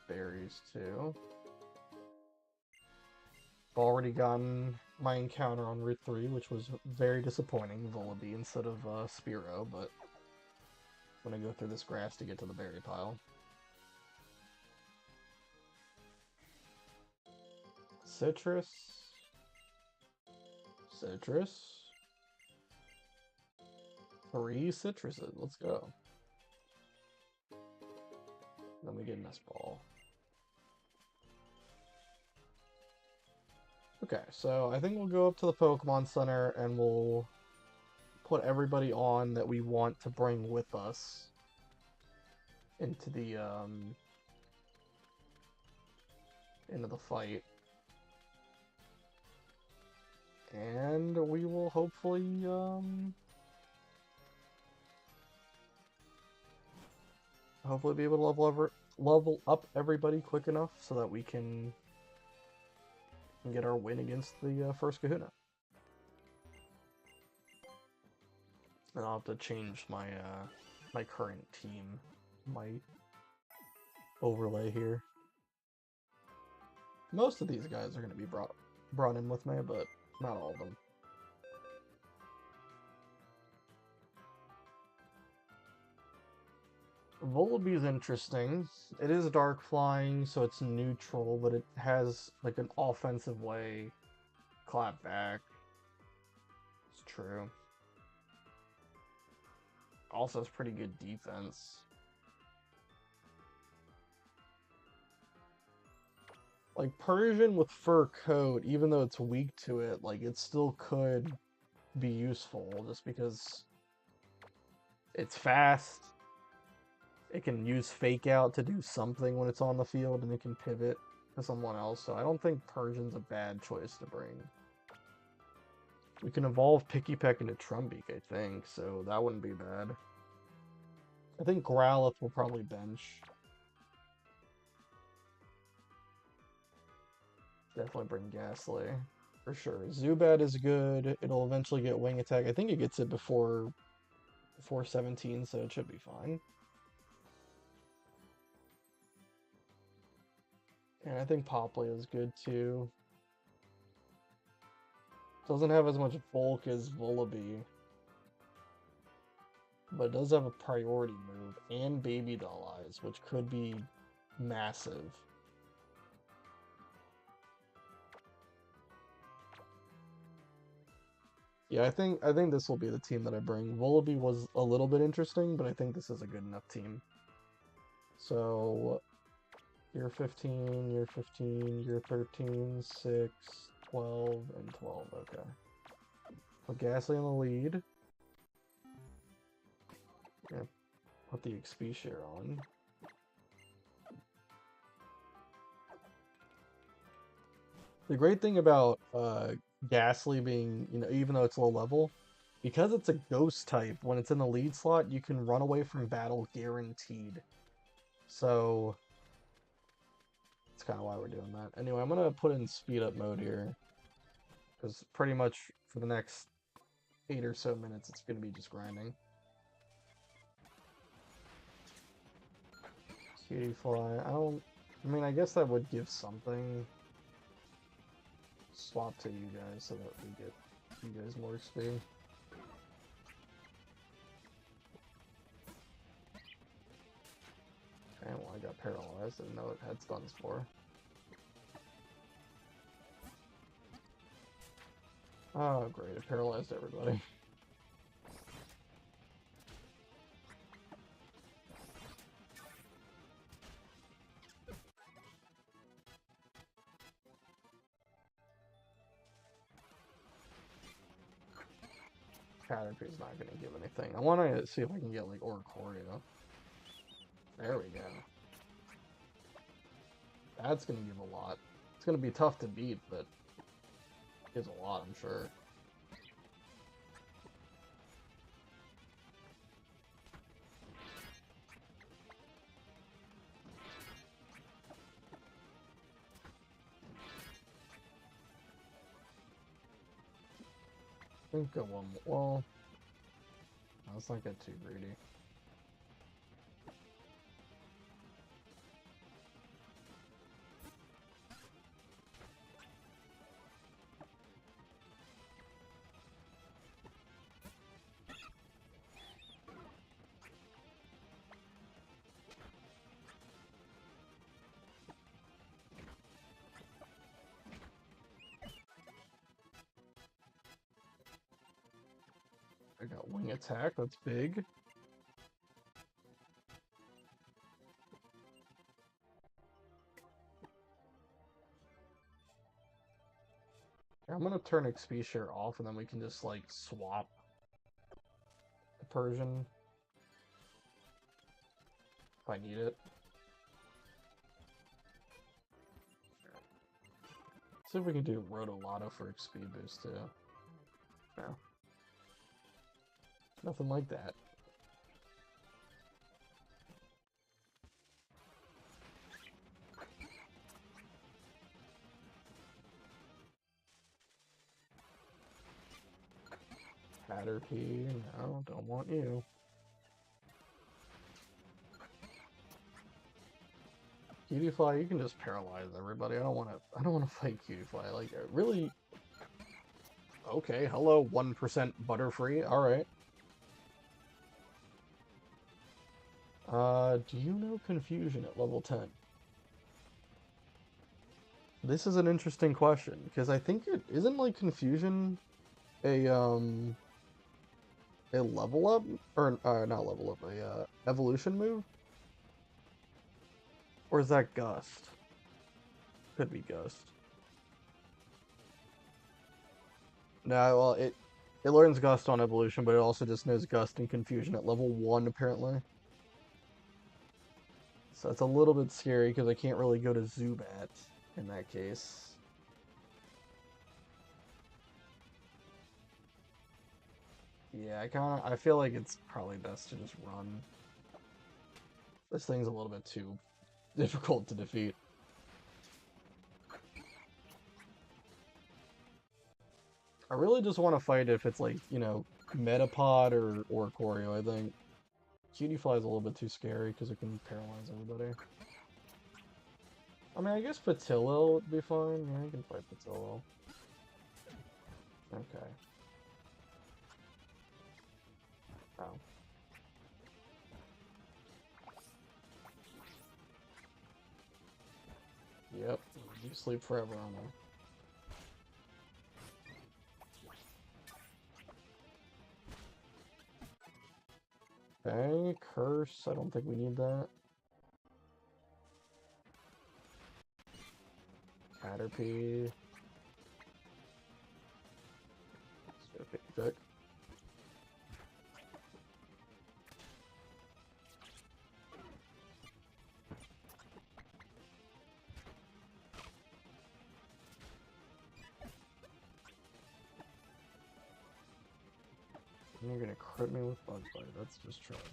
Berries too. I've already gotten my encounter on Route 3, which was very disappointing, Volibee instead of Spearow, but I'm gonna go through this grass to get to the berry pile. Citrus. Citrus. 3 citruses, let's go. Then we get Nest Ball. Okay, so I think we'll go up to the Pokemon Center and we'll put everybody on that we want to bring with us into the fight. And we will hopefully be able to level up everybody quick enough so that we can get our win against the first Kahuna. And I'll have to change my my current team, my overlay here. Most of these guys are going to be brought in with me, but not all of them. Volibee's interesting. It is dark flying, so it's neutral, but it has like an offensive way. Clap back. It's true. Also has pretty good defense. Like Persian with fur coat, even though it's weak to it, like it still could be useful just because it's fast. It can use Fake Out to do something when it's on the field, and it can pivot to someone else, so I don't think Persian's a bad choice to bring. We can evolve Picky Peck into Trumbeak, I think, so that wouldn't be bad. I think Growlithe will probably bench. Definitely bring Ghastly. For sure. Zubat is good. It'll eventually get Wing Attack. I think it gets it before 17, so it should be fine. And I think Poppley is good too. Doesn't have as much bulk as Vullaby, but it does have a priority move and Baby Doll Eyes, which could be massive. Yeah, I think this will be the team that I bring. Vullaby was a little bit interesting, but I think this is a good enough team. So, year 15, year 15, year 13, 6, 12, and 12. Okay. Put Ghastly in the lead. Yeah, put the XP share on. The great thing about Ghastly being, even though it's low level, because it's a ghost type, when it's in the lead slot, you can run away from battle guaranteed. So, that's kind of why we're doing that. Anyway, I'm going to put in speed up mode here, because pretty much for the next 8 or so minutes, it's going to be just grinding. Cutie Fly, I mean, I guess that would give something. Swap to you guys so that we get you guys more XP. Okay, well I got paralyzed, I didn't know it had stuns for. Oh great, it paralyzed everybody. Caterpie's not gonna give anything. I wanna see if I can get like Oricorio. There we go. That's gonna give a lot. It's gonna be tough to beat, but it gives a lot, I'm sure. I think go one more. Well, let's not get too greedy. I got Wing Attack, that's big. I'm gonna turn XP share off and then we can just like swap the Persian if I need it. See if we can do Rotolotto for XP boost too. No. Nothing like that. Caterpie, no, don't want you. Cutie Fly, you can just paralyze everybody. I don't wanna fight Cutie Fly. Like really. Okay, hello, 1% Butterfree. Alright. Do you know Confusion at level 10? This is an interesting question, because I think it isn't like Confusion a level up, or not level up, a evolution move? Or is that Gust? Could be Gust. No, well, it learns Gust on evolution, but it also just knows Gust and Confusion at level 1, apparently. So it's a little bit scary, because I can't really go to Zubat in that case. Yeah, I feel like it's probably best to just run. This thing's a little bit too difficult to defeat. I really just want to fight if it's like, you know, Metapod or Choreo, I think. Cutie Fly is a little bit too scary because it can paralyze everybody. I mean, I guess Patillo would be fine. Yeah, I can fight Patillo. Okay. Oh. Yep. You sleep forever on there. Okay, Curse. I don't think we need that. Caterpie. Pick. And you're gonna crit me with Bug Bite. That's just tragic.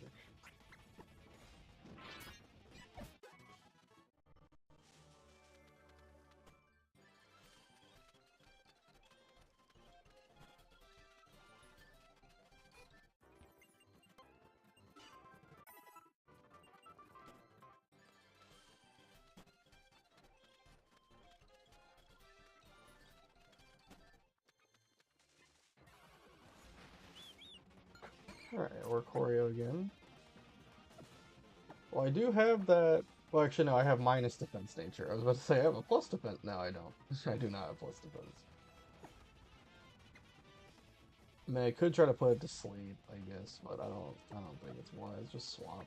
Alright, or Choreo again. Well, I do have that. Well, actually, no, I have minus defense nature. I was about to say I have a plus defense. No, I don't. I do not have plus defense. I mean, I could try to put it to sleep, I guess, but I don't think it's wise. Just swap.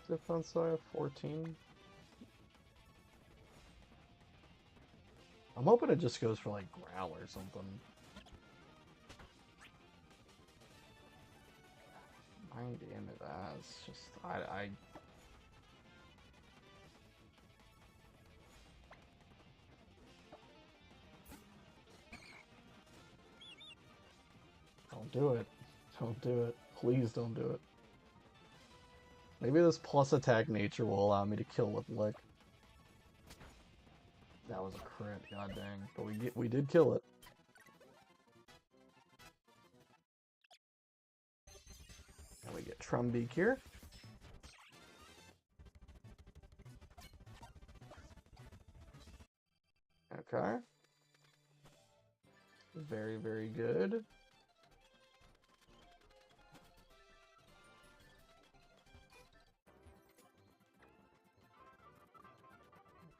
Defense I have 14. I'm hoping it just goes for like Growl or something. 9 damage. That's just I don't do it. Don't do it. Please don't do it. Maybe this plus attack nature will allow me to kill with Lick. That was a crit, god dang. But we did kill it. And we get Trumbeak here. Okay. Very, very good.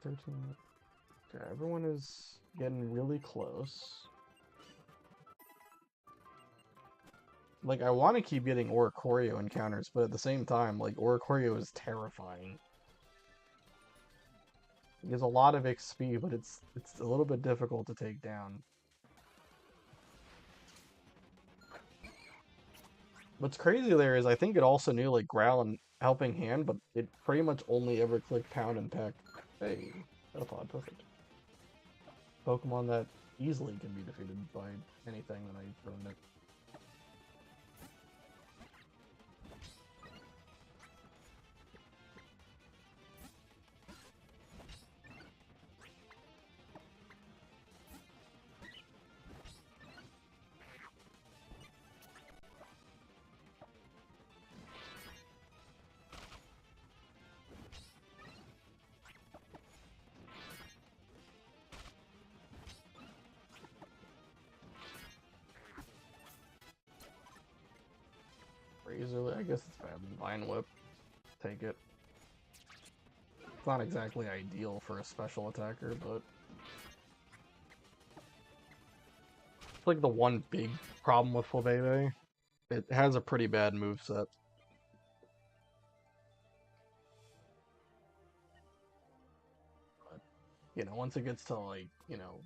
Okay, everyone is getting really close. Like, I want to keep getting Oricorio encounters, but at the same time, like, Oricorio is terrifying. He has a lot of XP, but it's a little bit difficult to take down. What's crazy there is I think it also knew, like, Growl and Helping Hand, but it pretty much only ever clicked Pound and Peck. Hey, Metapod, perfect. Pokemon that easily can be defeated by anything that I throw in it. Razor, I guess it's bad. Vine Whip. Take it. It's not exactly ideal for a special attacker, but it's like the one big problem with Flabebe. It has a pretty bad moveset. You know, once it gets to like, you know,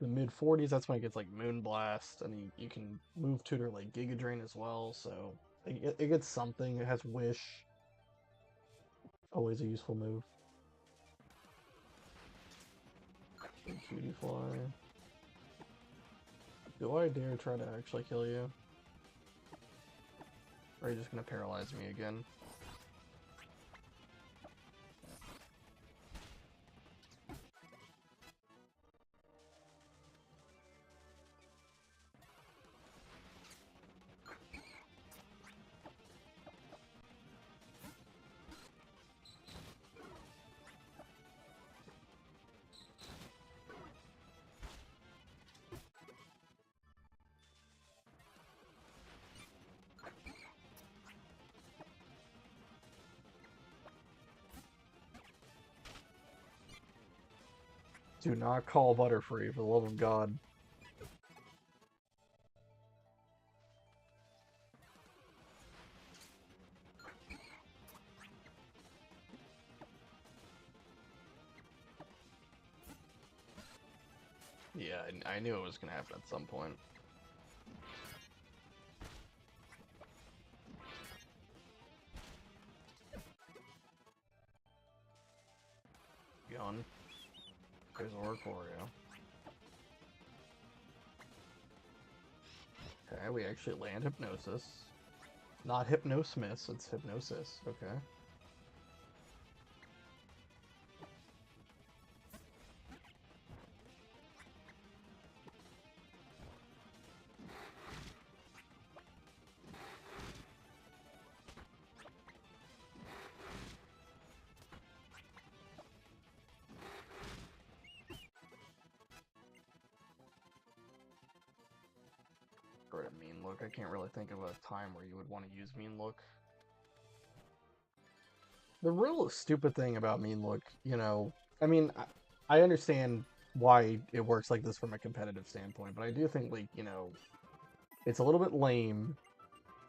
the mid 40s, that's when it gets like Moonblast, and you can move tutor like Giga Drain as well, so it gets something. It has Wish, always a useful move. Cutie Fly. Do I dare try to actually kill you? Or are you just gonna paralyze me again? Do not call Butterfree, for the love of God. Yeah, I knew it was gonna happen at some point. Yawn. There's Oricorio. Okay, we actually land Hypnosis. Not Hypnosmith, it's Hypnosis. Okay. For a Mean Look, I can't really think of a time where you would want to use Mean Look. The real stupid thing about Mean Look, you know, I mean, I understand why it works like this from a competitive standpoint, but I do think, like, you know, it's a little bit lame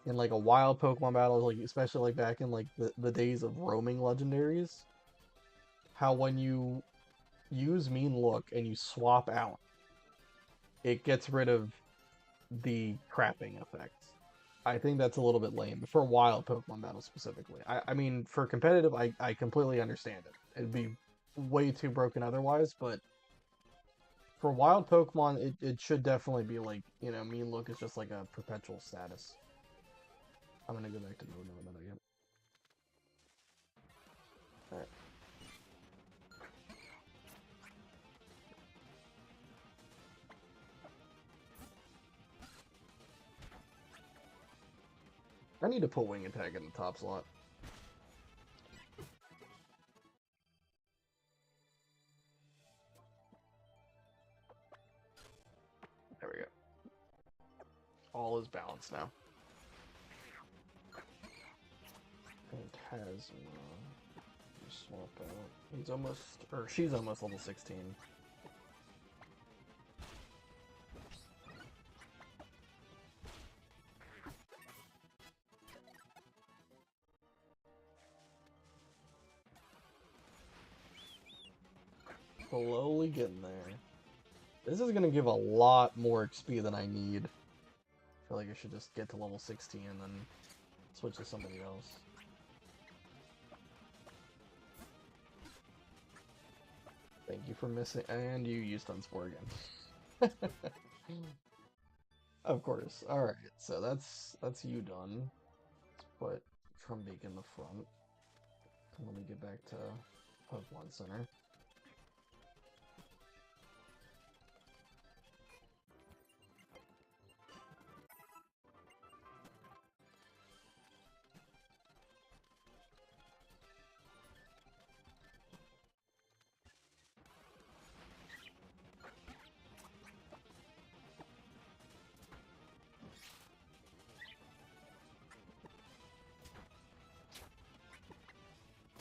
in, like, a wild Pokemon battle, like, especially, like, back in, like, the days of roaming legendaries, how when you use Mean Look and you swap out, it gets rid of the crapping effect. I think that's a little bit lame for wild Pokemon battles specifically. I mean, for competitive, I completely understand it. It'd be way too broken otherwise, but for wild Pokemon, it should definitely be like, you know, Mean Look is just like a perpetual status. I'm gonna go back to no meta again. Alright. I need to put Wing Attack in the top slot. There we go. All is balanced now. Phantasma. Swap out. He's almost, or she's almost level 16. Slowly getting there. This is going to give a lot more XP than I need. I feel like I should just get to level 16 and then switch to somebody else. Thank you for missing, and you used Unspore again. Of course. Alright, so that's you done. Let's put Trumbeak in the front. And let me get back to Pokemon Center.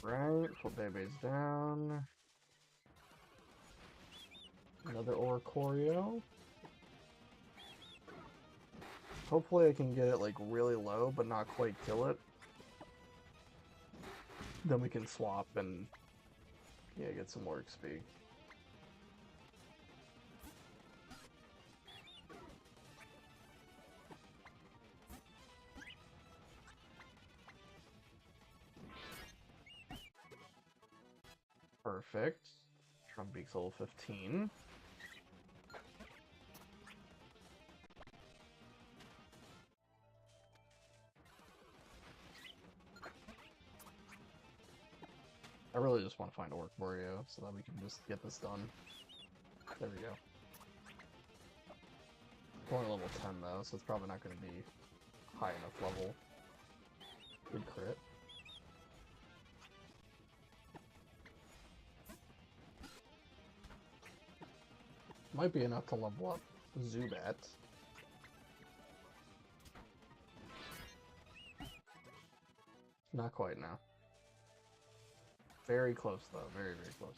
Right, put Bebe's down. Another Oricorio. Hopefully I can get it like really low, but not quite kill it. Then we can swap and yeah, get some more XP. Perfect. Trumbeak's level 15. I really just want to find a work Wario so that we can just get this done. There we go. It's only level 10 though, so it's probably not going to be high enough level. Good crit. Might be enough to level up Zubat. Not quite now. Very close though, very, very close.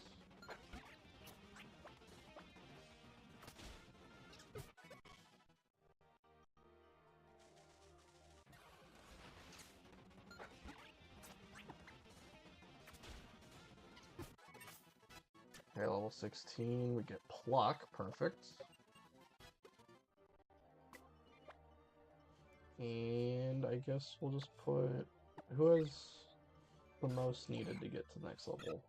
Okay, level 16, we get Pluck, perfect. And I guess we'll just put... Who has the most needed to get to the next level?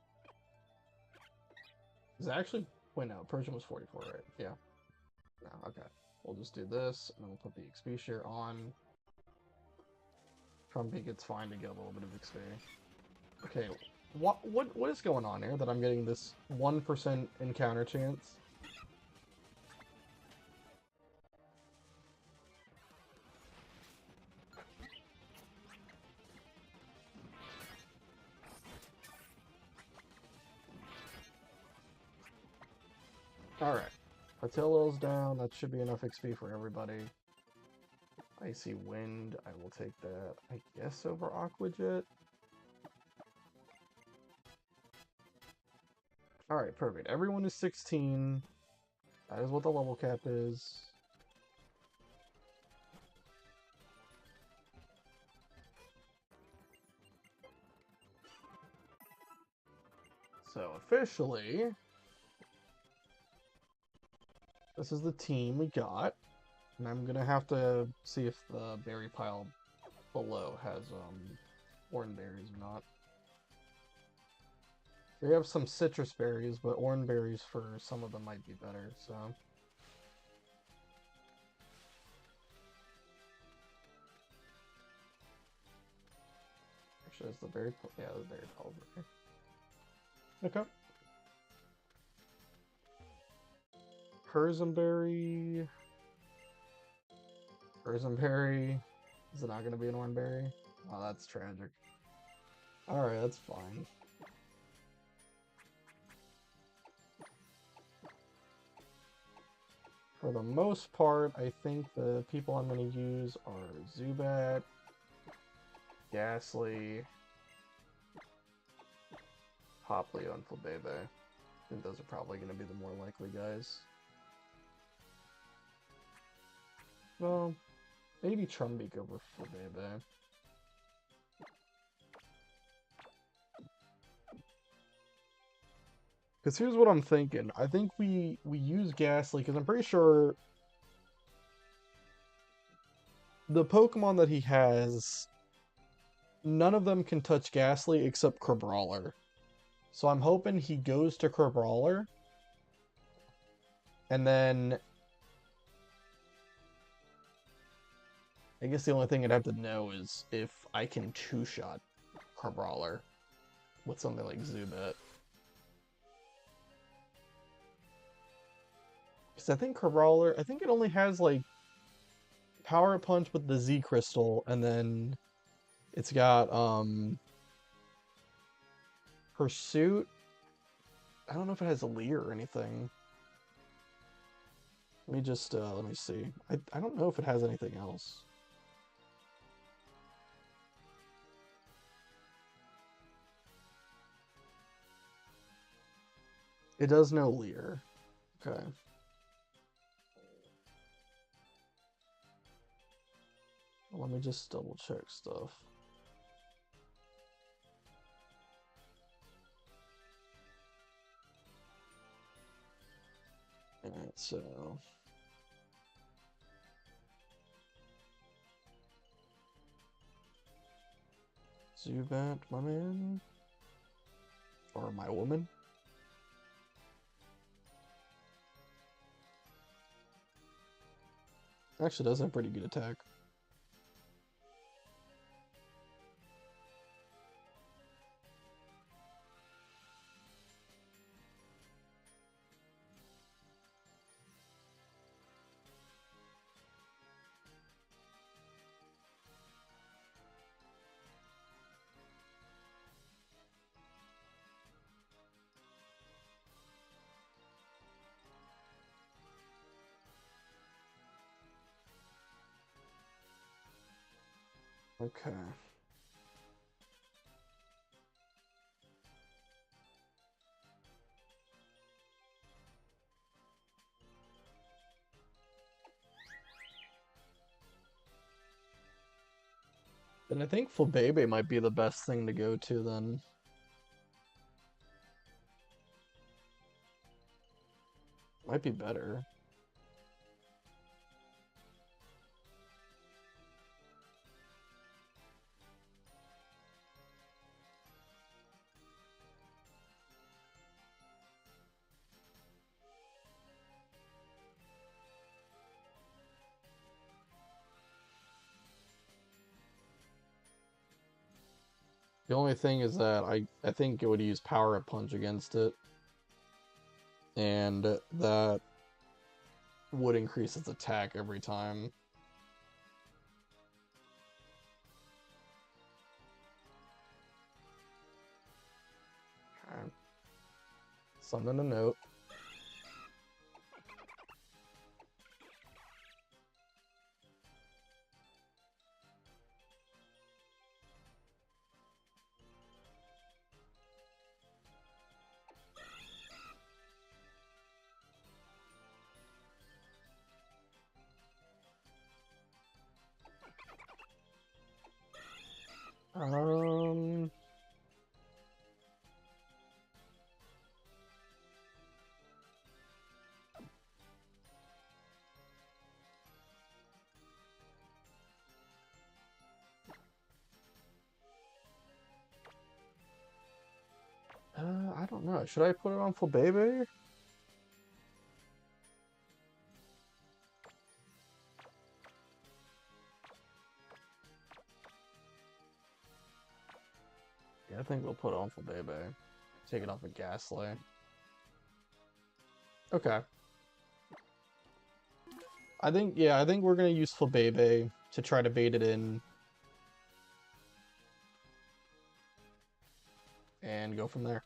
Is it actually... Wait, no, Persian was 44, right? Yeah. No, okay. We'll just do this, and then we'll put the XP share on. Trumbeak, it's fine to get a little bit of XP. Okay, what is going on here that I'm getting this 1% encounter chance? Alright. Patillo's down, that should be enough XP for everybody. Icy Wind, I will take that, I guess, over Aqua Jet. Alright, perfect. Everyone is 16. That is what the level cap is. So, officially, this is the team we got. And I'm gonna have to see if the berry pile below has, orange berries or not. They have some citrus berries, but orange berries for some of them might be better, so... Actually, is the berry... Yeah, the berry pile over here. Okay. Herzenberry... Herzenberry... Is it not going to be an orange berry? Oh, that's tragic. Alright, that's fine. For the most part, I think the people I'm going to use are Zubat, Ghastly, Hoplio, and Flabebe. I think those are probably going to be the more likely guys. Well, maybe Trumbeak over Flabebe. Because here's what I'm thinking. I think we use Ghastly, because I'm pretty sure the Pokemon that he has, none of them can touch Ghastly except Crabrawler. So I'm hoping he goes to Crabrawler, and then I guess the only thing I'd have to know is if I can two-shot Crabrawler with something like Zubat. Because I think Crabrawler, I think it only has, like, Power Punch with the Z Crystal, and then it's got, Pursuit. I don't know if it has a Leer or anything. Let me just, let me see. I don't know if it has anything else. It does know Leer. Okay. Let me just double check stuff. Alright, so... Zubat, my man. Or my woman. Actually does have pretty good attack. Okay. Then I think Flabebe might be the best thing to go to then. Might be better. The only thing is that I think it would use Power Up Punch against it. And that would increase its attack every time. Okay. Something to note. Um, I don't know. Should I put it on Flabebe? Yeah, I think we'll put it on Flabebe. Take it off of Gaslight. Okay. I think we're gonna use Flabebe to try to bait it in. And go from there.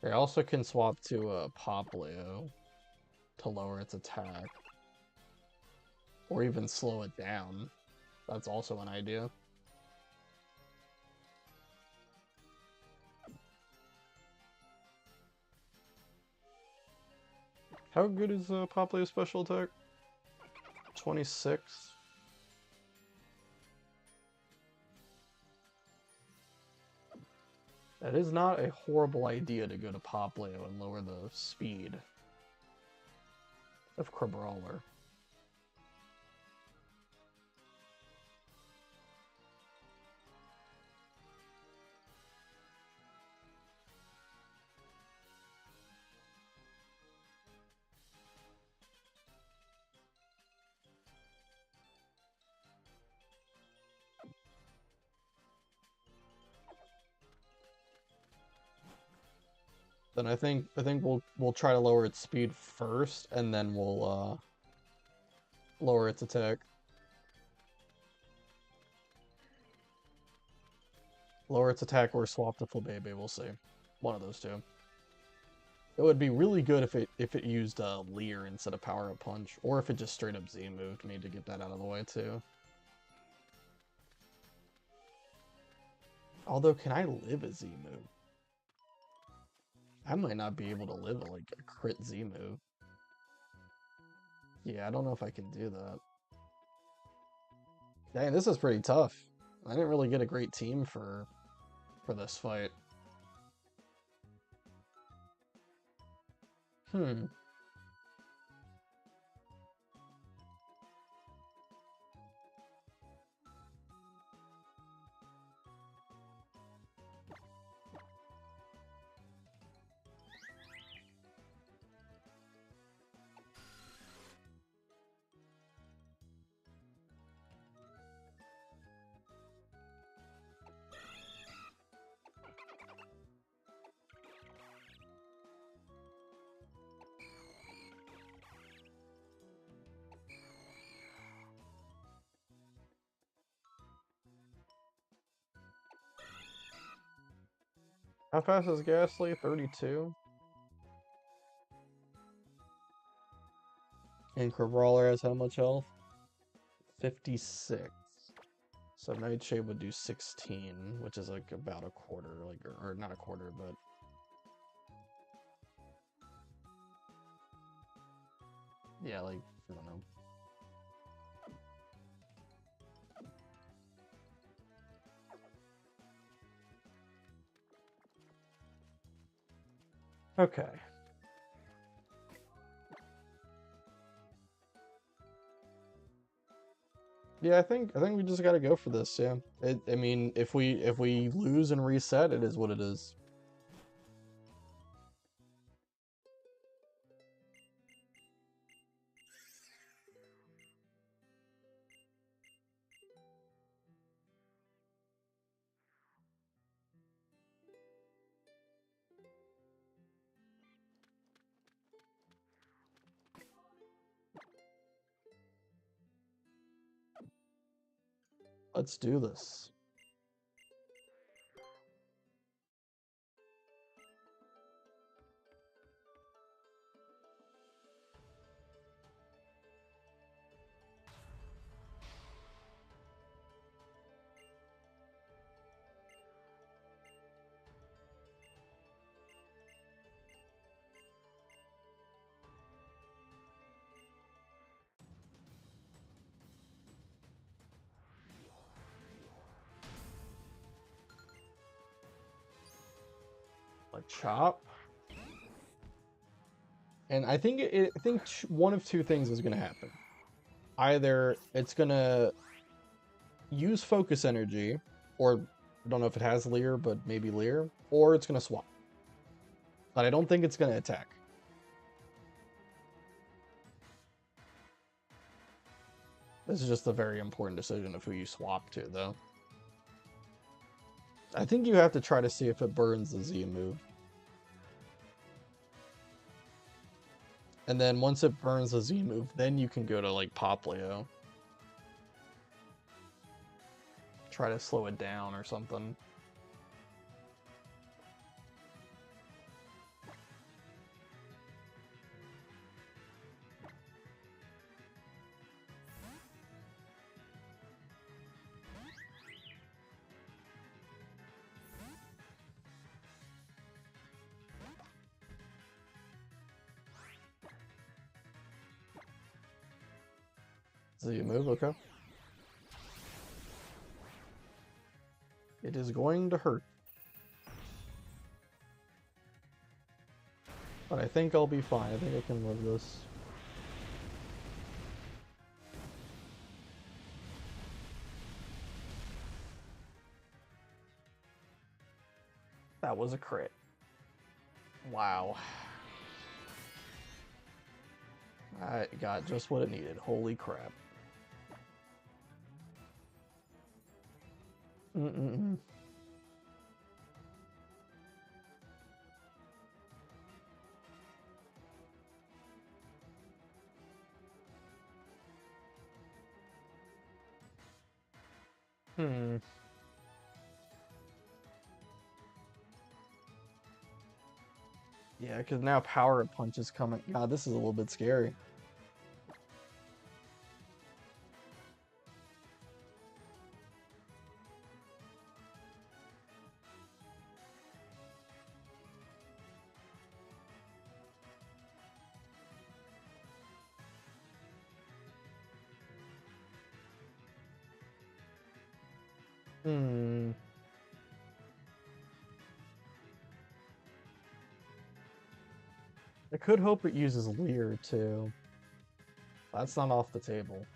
I also can swap to Poplio to lower its attack. Or even slow it down. That's also an idea. How good is Poplio's special attack? 26. That is not a horrible idea to go to Poplio and lower the speed of Crabrawler. Then I think we'll try to lower its speed first, and then we'll lower its attack. Lower its attack or swap to Flabebe, we'll see. One of those two. It would be really good if it used Leer instead of Power Up Punch, or if it just straight up Z moved me to get that out of the way too. Although, can I live a Z move? I might not be able to live like a crit Z move. Yeah, I don't know if I can do that. Dang, this is pretty tough. I didn't really get a great team for this fight. Hmm. How fast is Ghastly? 32. And Crabrawler has how much health? 56. So Nightshade would do 16, which is like about a quarter, like or not a quarter, but yeah, like I don't know. Okay. Yeah, I think we just gotta go for this. Yeah. I mean, if we lose and reset, it is what it is. Let's do this. A chop. And I think one of two things is gonna happen. Either it's gonna use focus energy, or I don't know if it has Leer, but maybe Leer, or it's gonna swap. But I don't think it's gonna attack. This is just a very important decision of who you swap to, though. I think you have to try to see if it burns the Z move. And then once it burns the Z move, then you can go to like Poplio. Try to slow it down or something. Z move, okay. It is going to hurt. But I think I'll be fine. I think I can live this. That was a crit. Wow. I got just what it needed. Holy crap. Mm-mm-mm. Hmm. Yeah, because now Power Punch is coming. God, this is a little bit scary. Hmm. I could hope it uses Leer too. That's not off the table.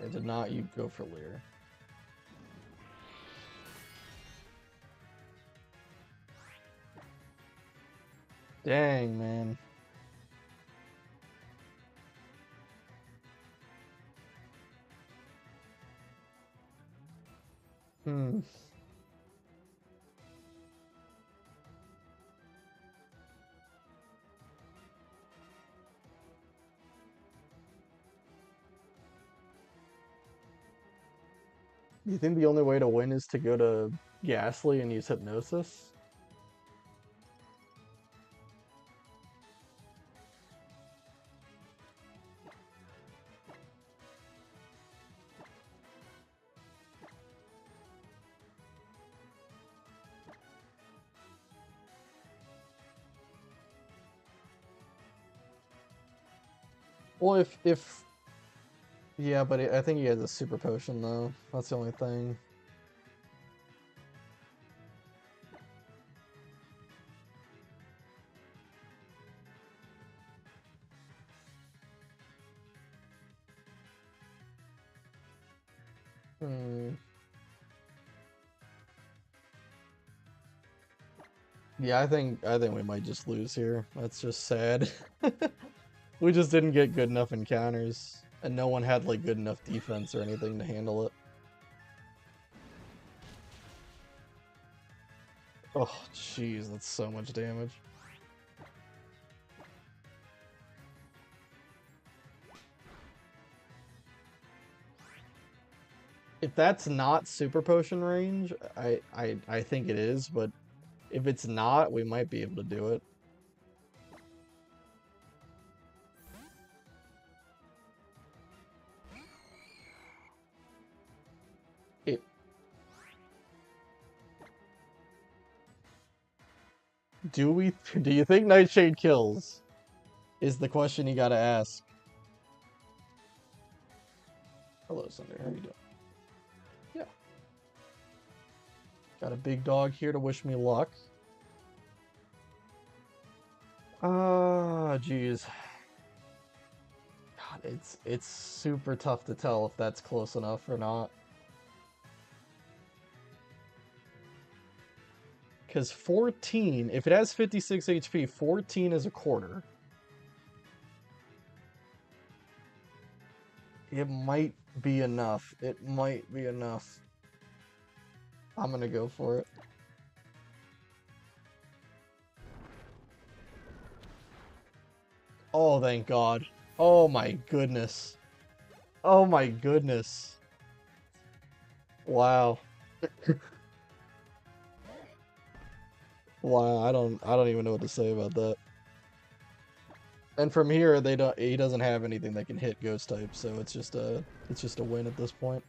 It did not. You go for Leer. Dang, man. Hmm. You think the only way to win is to go to Ghastly and use Hypnosis? Well, if yeah, but I think he has a super potion though. That's the only thing. Hmm. Yeah, I think we might just lose here. That's just sad. We just didn't get good enough encounters, and no one had like good enough defense or anything to handle it. Oh, jeez, that's so much damage. If that's not super potion range, I think it is, but if it's not, we might be able to do it. It do you think Nightshade kills? Is the question you gotta ask. Hello, Sunday. How you doing? Yeah. Got a big dog here to wish me luck. Ah, jeez. God, it's super tough to tell if that's close enough or not. Because 14, if it has 56 HP, 14 is a quarter. It might be enough. It might be enough. I'm gonna go for it. Oh, thank God. Oh my goodness. Oh my goodness. Wow. Wow, I don't even know what to say about that. And from here, he doesn't have anything that can hit ghost type, so it's just a win at this point.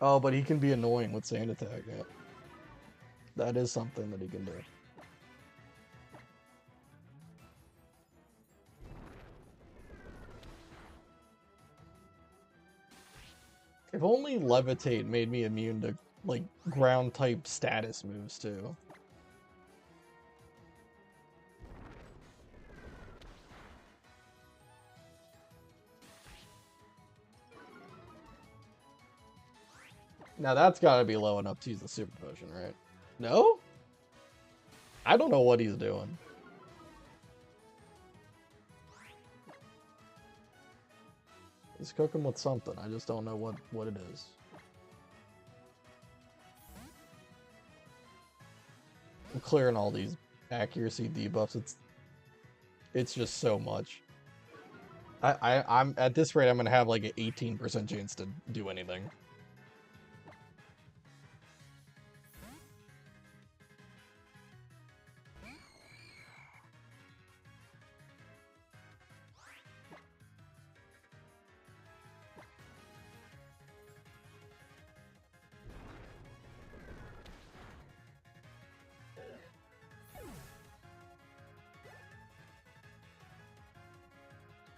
Oh, but he can be annoying with sand attack. Yeah. That is something that he can do. If only levitate made me immune to like ground type status moves too. Now that's gotta be low enough to use the super potion, right? No? I don't know what he's doing. He's cooking with something. I just don't know what it is. I'm clearing all these accuracy debuffs. It's just so much. I'm at this rate I'm gonna have like an 18% chance to do anything.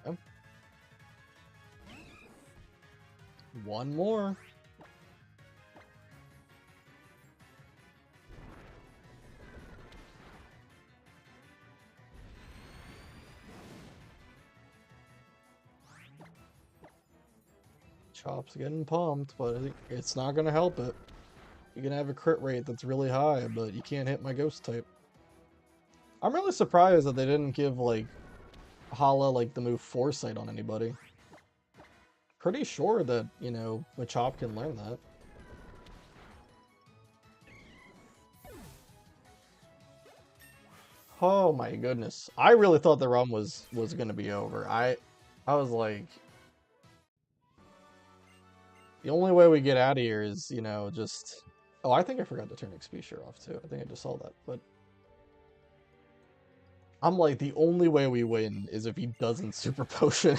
Yep. One more. Chop's getting pumped, but it's not gonna help it. You can have a crit rate that's really high, but you can't hit my ghost type. I'm really surprised that they didn't give like Hala like the move Foresight on anybody. Pretty sure that, Machop can learn that. Oh my goodness. I really thought the run was gonna be over. I was like, The only way we get out of here is, you know, just... Oh, I think I forgot to turn XP share off, too. I think I just saw that, but... I'm like, the only way we win is if he doesn't Super Potion.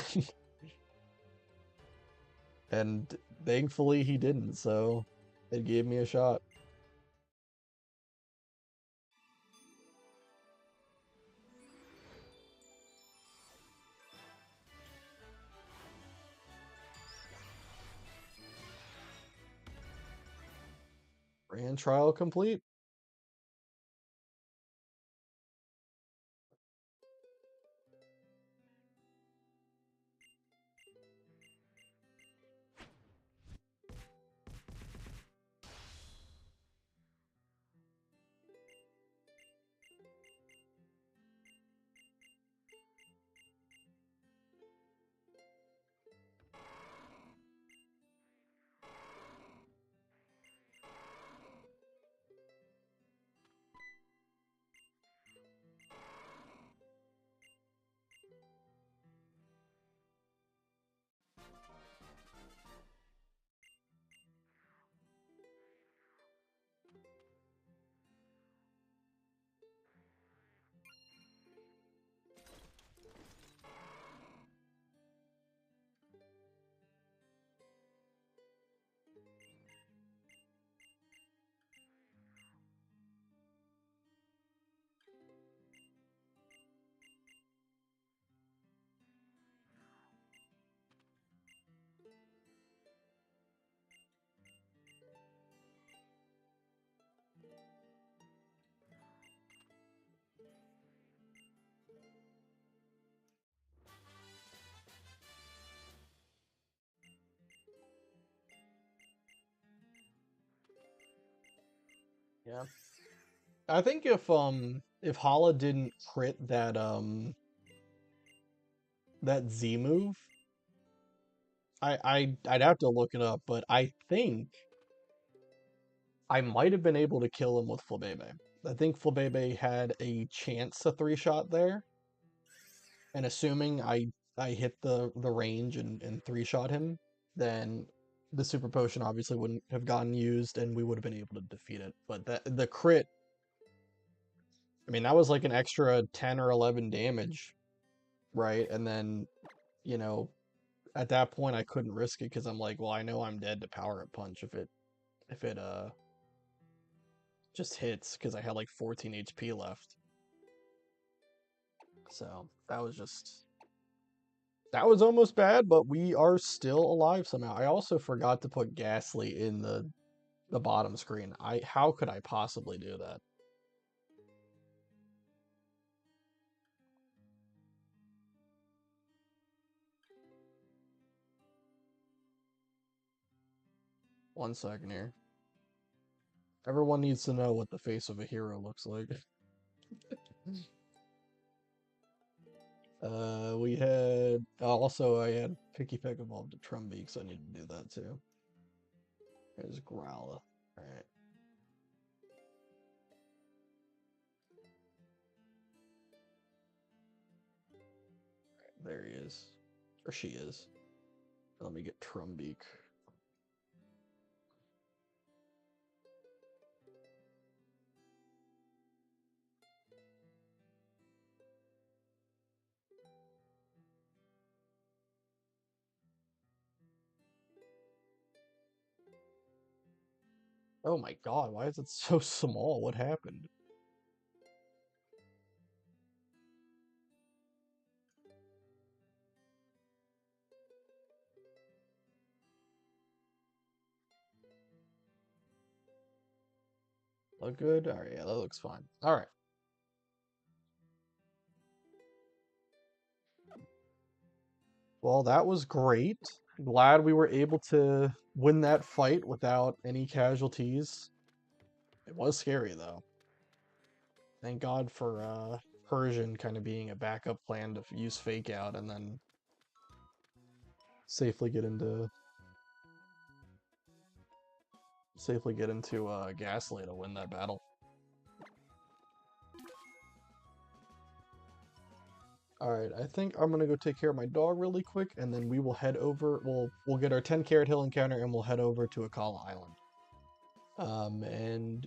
And thankfully he didn't, so it gave me a shot. Grand trial complete. Yeah. I think if Hala didn't crit that Z move, I'd have to look it up, but I think I might have been able to kill him with Flabebe. I think Flabebe had a chance to three-shot there, and assuming I hit the range and three-shot him, then the super potion obviously wouldn't have gotten used and we would have been able to defeat it. But the crit, I mean, that was like an extra 10 or 11 damage, right? And then, you know, at that point I couldn't risk it because I'm like, well, I know I'm dead to power up punch if it just hits because I had like 14 HP left. So that was almost bad, but we are still alive somehow. I also forgot to put Ghastly in the bottom screen. How could I possibly do that? One second here. Everyone needs to know what the face of a hero looks like. We had also I had Picky Peck evolved to Trumbeak, so I need to do that too. There's Growla. Alright. There he is. Or she is. Let me get Trumbeak. Oh my god, why is it so small? What happened? Look good? Alright, yeah, that looks fine. Alright. Well, that was great. Glad we were able to win that fight without any casualties. It was scary though. Thank God for Persian kind of being a backup plan to use fake out and then safely get into Gasly to win that battle. Alright, I think I'm gonna go take care of my dog really quick, and then we will head over. We'll get our 10 Carrot Hill encounter, and we'll head over to Akala Island. And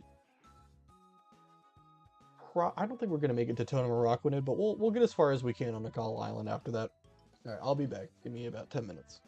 I don't think we're gonna make it to Totem Araquanid, but we'll get as far as we can on Akala Island after that. Alright, I'll be back. Give me about 10 minutes.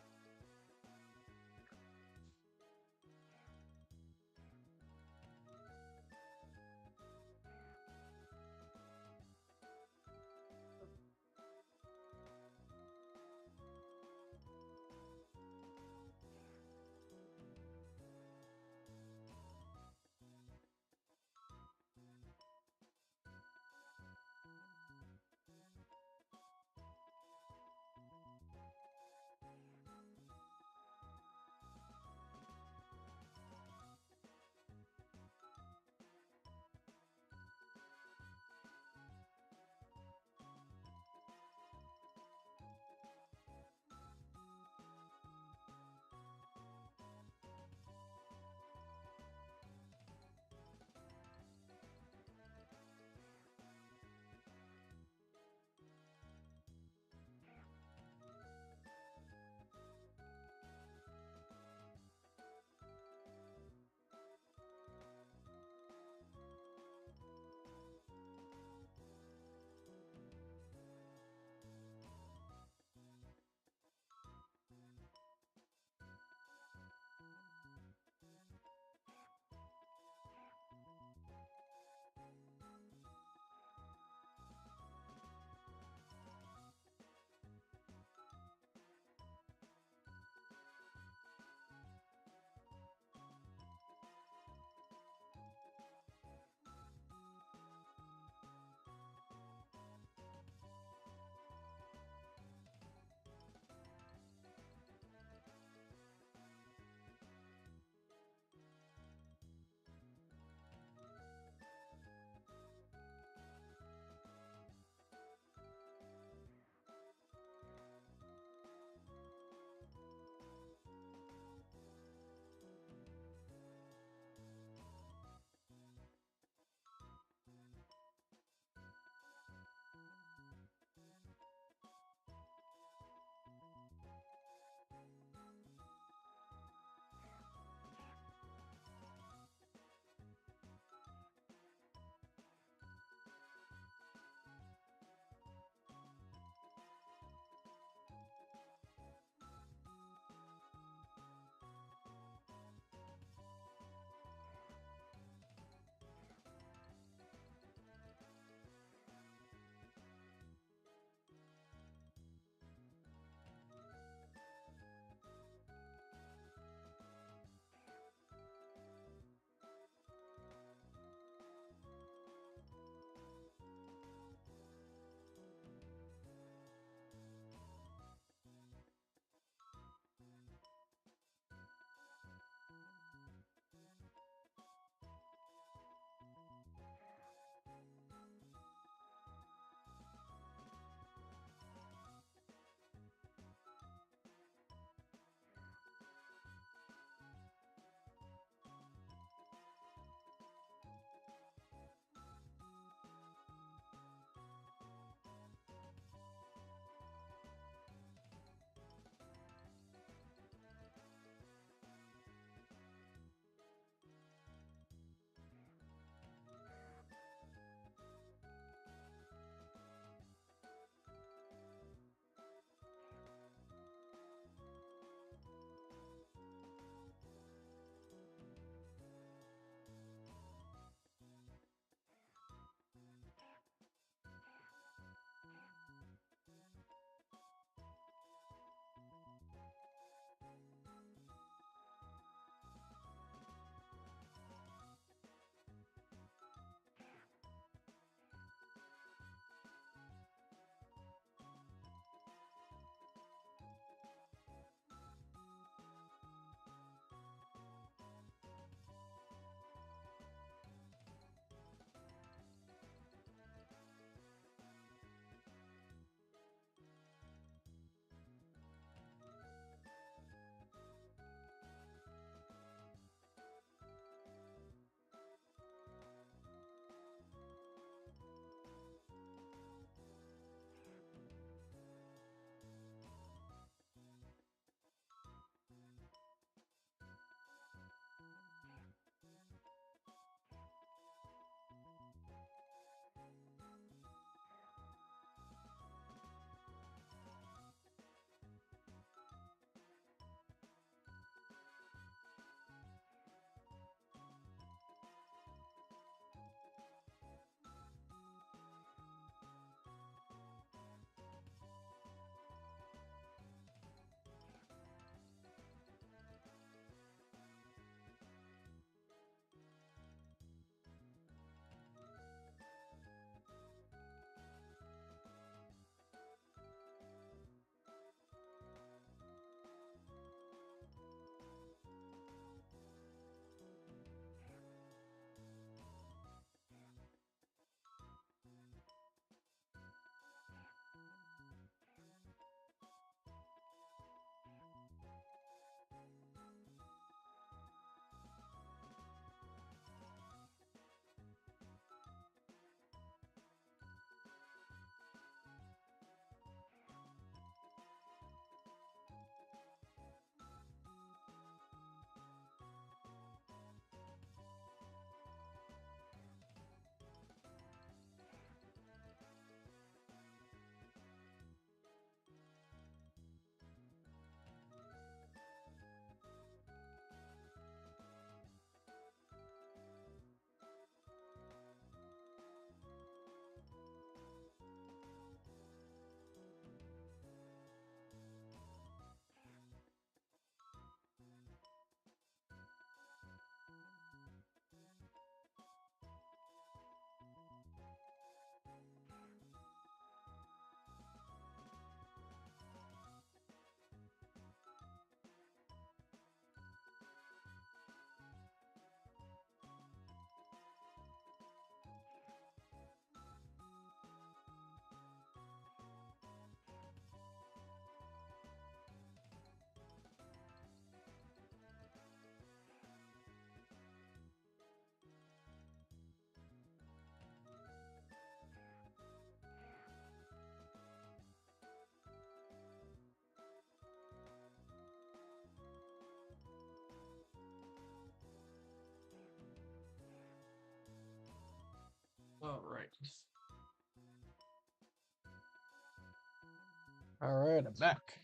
Alright, I'm back.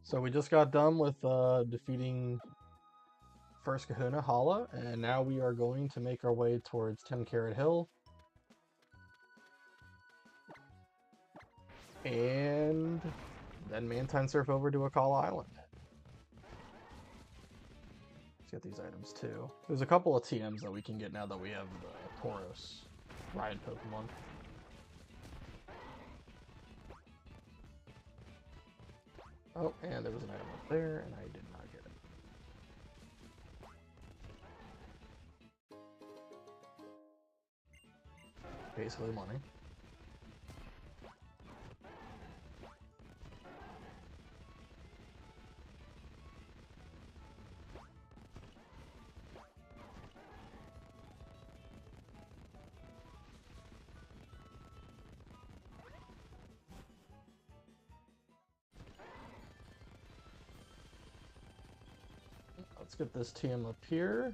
So we just got done with defeating first Kahuna, Hala, and now we are going to make our way towards 10 Carat Hill. And then Mantine surf over to Akala Island. Let's get these items too. There's a couple of TMs that we can get now that we have the Tauros ride Pokemon. Oh, and there was an item up there, and I did not get it. Basically money. Let's get this TM up here.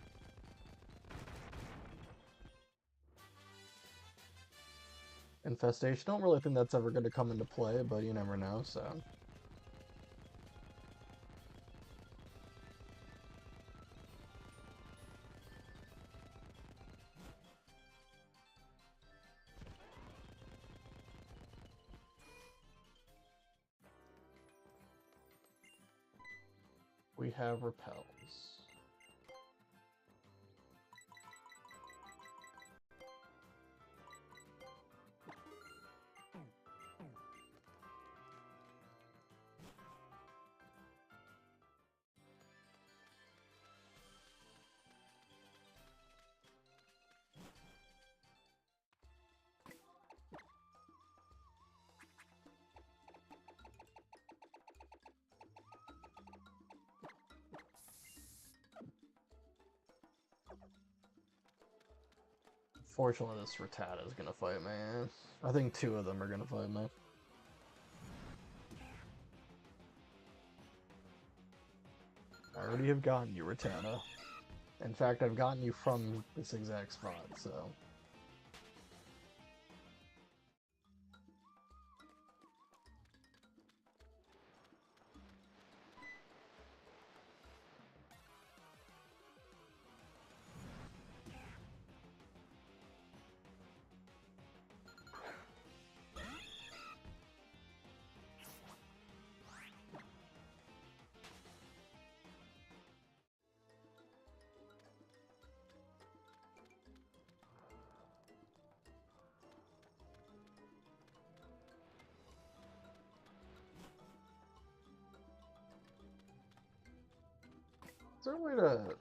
Infestation. Don't really think that's ever going to come into play, but you never know, so. We have repels. Fortunately, this Rattata is gonna fight me. I think two of them are gonna fight me. I already have gotten you, Rattata. In fact, I've gotten you from this exact spot, so.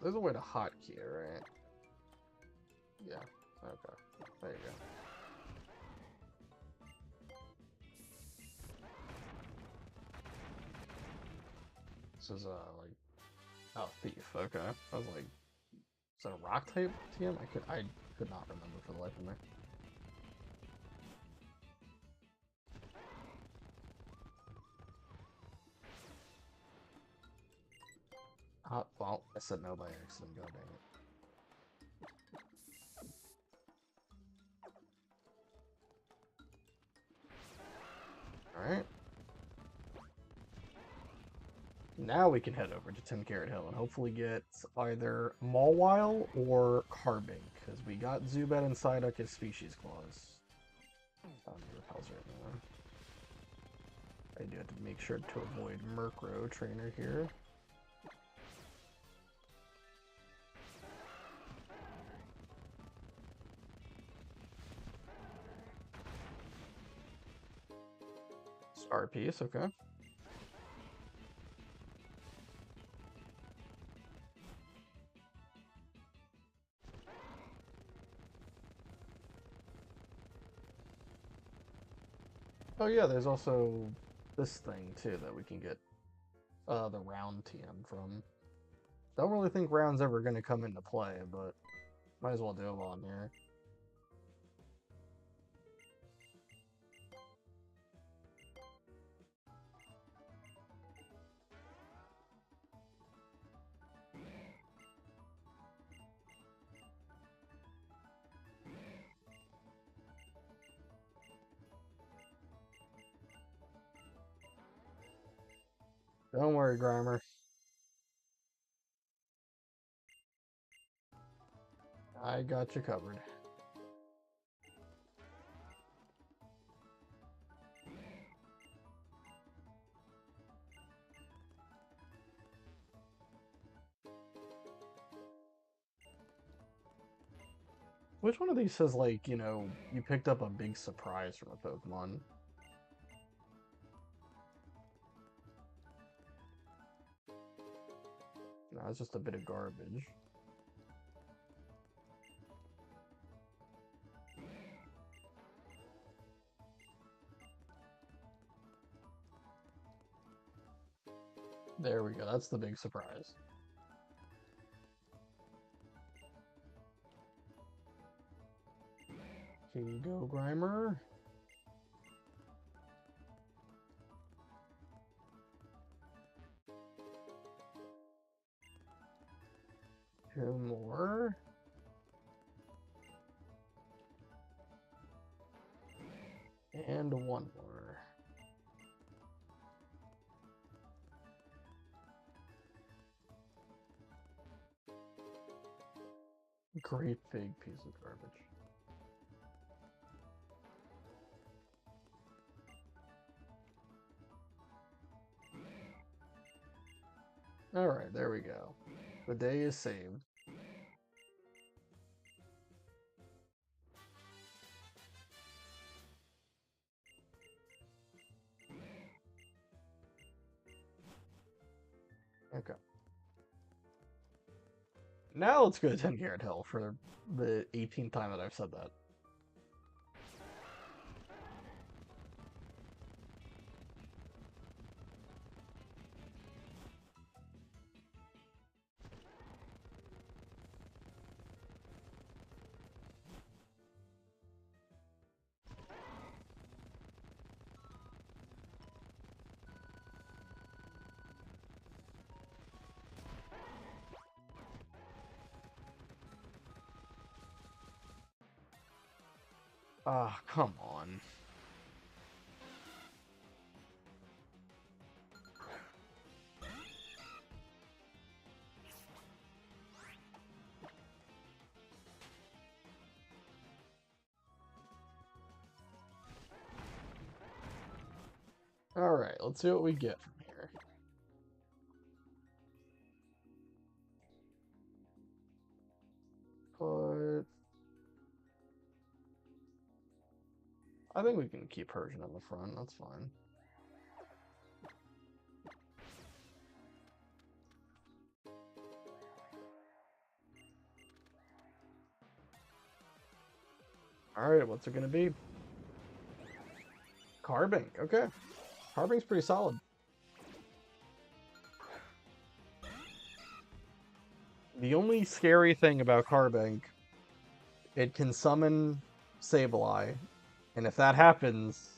There's a way to hotkey it, right? Yeah, okay. There you go. This is, like... Oh, Thief, okay. I was like... Is that a rock type TM? I could not remember for the life of me. Well, I said no by accident, god dang it. Alright. Now we can head over to 10 Carat Hill and hopefully get either Mawile or Carbink, because we got Zubat and Psyduck as Species Clause. Repels right now. I do have to make sure to avoid Murkrow Trainer here. Star Piece, okay. Oh yeah, there's also this thing too that we can get the round TM from. Don't really think round's ever going to come into play, but might as well do it while I'm here. Don't worry, Grimer. I got you covered. Which one of these says, like, you know, you picked up a big surprise from a Pokemon? No, it's just a bit of garbage. There we go, that's the big surprise. Here you go, Grimer. Two more. And one more. Great big piece of garbage. Alright, there we go. The day is saved. Okay. Now let's go to 10 Carat Hill for the 18th time that I've said that. Ah, come on. Alright, let's see what we get from here. But I think we can keep Persian on the front, that's fine. Alright, what's it gonna be? Carbink, okay. Carbink's pretty solid. The only scary thing about Carbink, it can summon Sableye, and if that happens,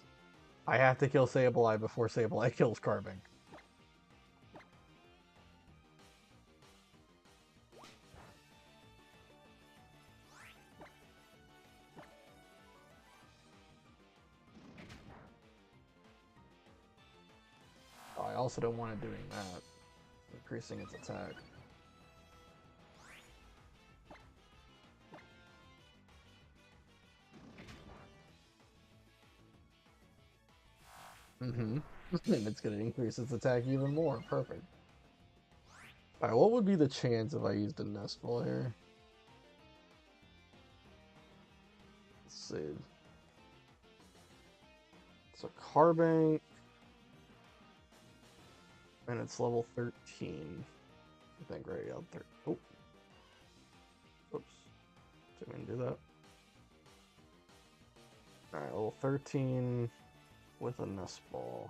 I have to kill Sableye before Sableye kills Carbink. I also don't want it doing that, increasing its attack. Mm-hmm. And it's going to increase its attack even more. Perfect. Alright, what would be the chance if I used a Nest Ball here? Let's see. So Carbink. And it's level 13. I think, right? Yeah, oh. Oops. Didn't mean to do that. Alright, level 13 with a Nest Ball.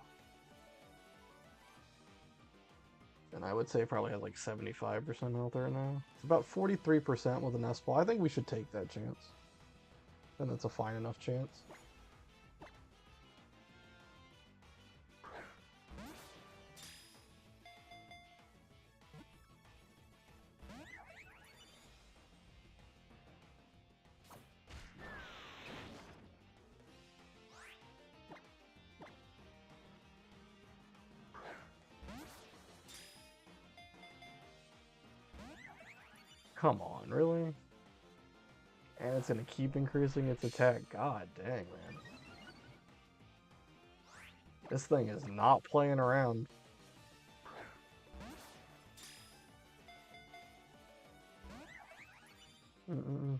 And I would say it probably has like 75% health right now. It's about 43% with a Nest Ball. I think we should take that chance. And that's a fine enough chance. Come on, really? And it's gonna keep increasing its attack. God dang, man. This thing is not playing around. Mm-mm.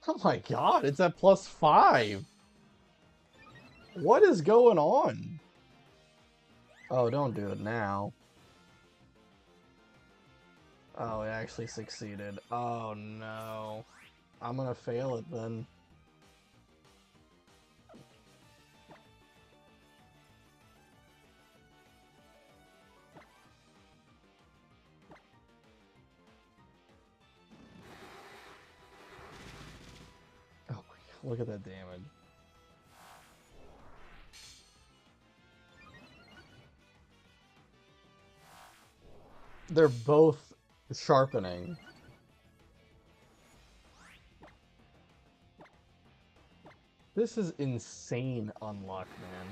Oh my god, it's at +5. What is going on? Oh, don't do it now. Oh, it actually succeeded. Oh no. I'm gonna fail it then. Oh my god, look at that damage. They're both sharpening. This is insane unluck, man.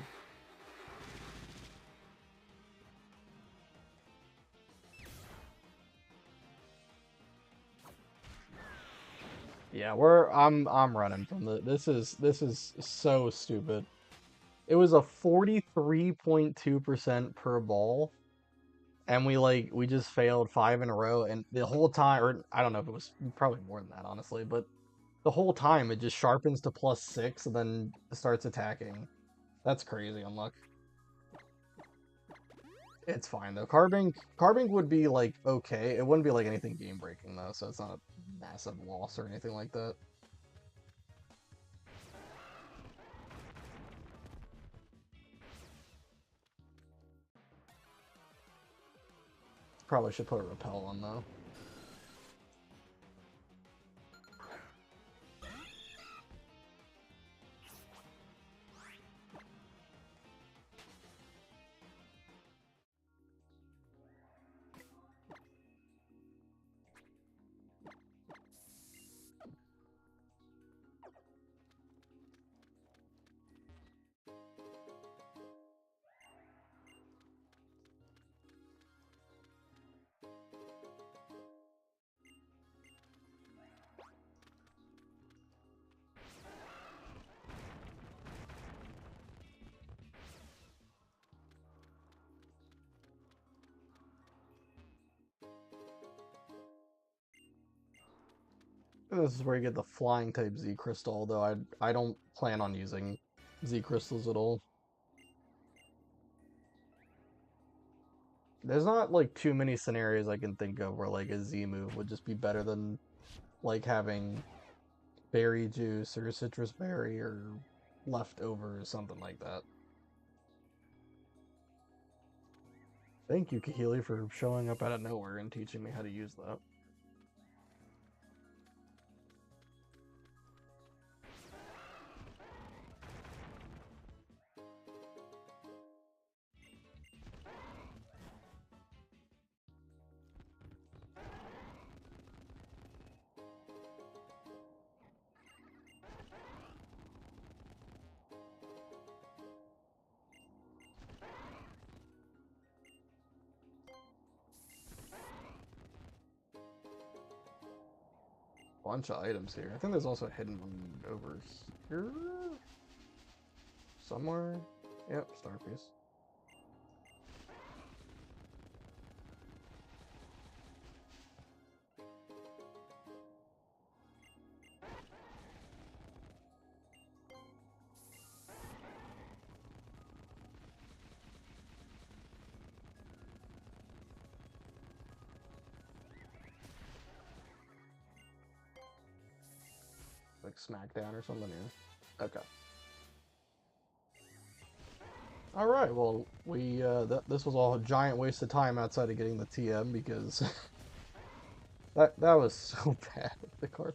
Yeah, I'm running from this is so stupid. It was a 43.2% per ball, and we just failed 5 in a row, and the whole time, or I don't know if it was probably more than that, honestly, but the whole time it just sharpens to +6 and then starts attacking. That's crazy unluck. It's fine though. Carbink would be like okay. It wouldn't be like anything game breaking though, so it's not a massive loss or anything like that. Probably should put a repel on though. This is where you get the flying type Z crystal, although I don't plan on using Z crystals at all. There's not like too many scenarios I can think of where like a Z move would just be better than like having berry juice or citrus berry or leftover or something like that. Thank you, Kahili, for showing up out of nowhere and teaching me how to use that. Bunch of items here. I think there's also a hidden one over here somewhere. Yep, star piece. Like Smackdown or something. Yeah. Okay. All right. Well, this was all a giant waste of time outside of getting the TM because that was so bad with the card.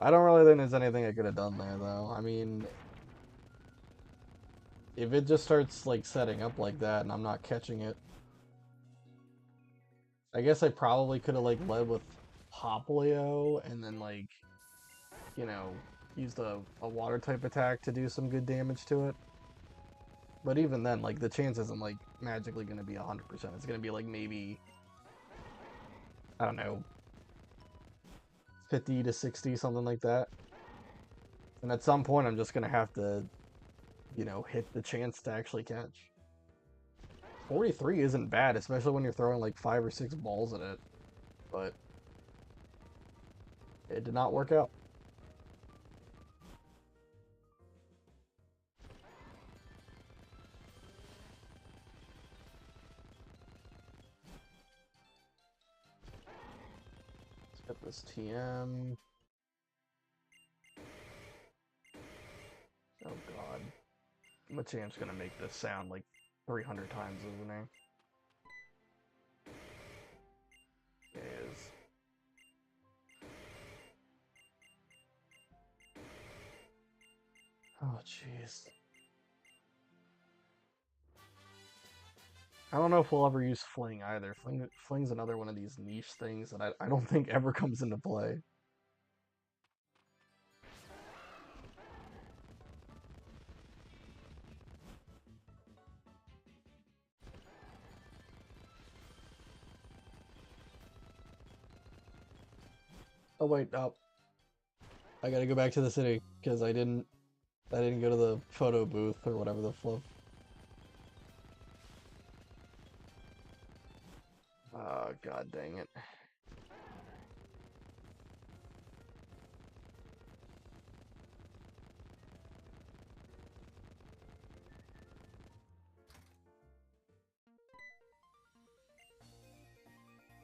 I don't really think there's anything I could have done there, though. I mean, if it just starts, like, setting up like that and I'm not catching it, I guess I probably could have, like, led with Poplio and then, like, you know, used a water type attack to do some good damage to it. But even then, like, the chance isn't, like, magically going to be 100%. It's going to be, like, maybe, I don't know, 50 to 60, something like that. And at some point, I'm just going to have to, hit the chance to actually catch. 43 isn't bad, especially when you're throwing, like, 5 or 6 balls at it. But it did not work out. Let's get this TM. Oh, God. Machamp's gonna make this sound like 300 times, isn't he? It is. Oh, jeez. I don't know if we'll ever use Fling either. Fling's another one of these niche things that I don't think ever comes into play. Oh wait, oh. I gotta go back to the city, because I didn't go to the photo booth or whatever the fluff. God dang it.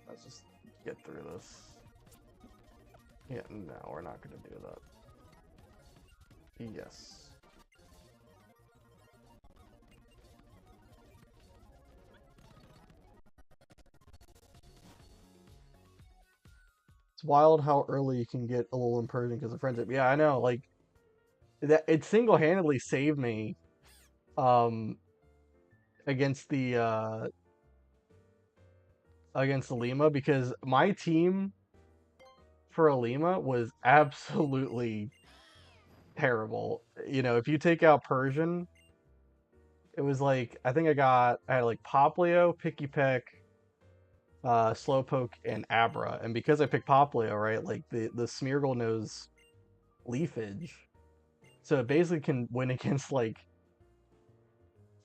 Let's just get through this. Yeah, no, we're not gonna do that. Yes. It's wild how early you can get a little impersion because of friendship. Yeah, I know, like, that it single-handedly saved me um against the Lima, because my team for Alima was absolutely terrible. If you take out Persian, it was like I think I had like Poplio, Picky Peck, Slowpoke, and Abra. And because I picked Poplio, right, like the Smeargle knows Leafage. So it basically can win against like,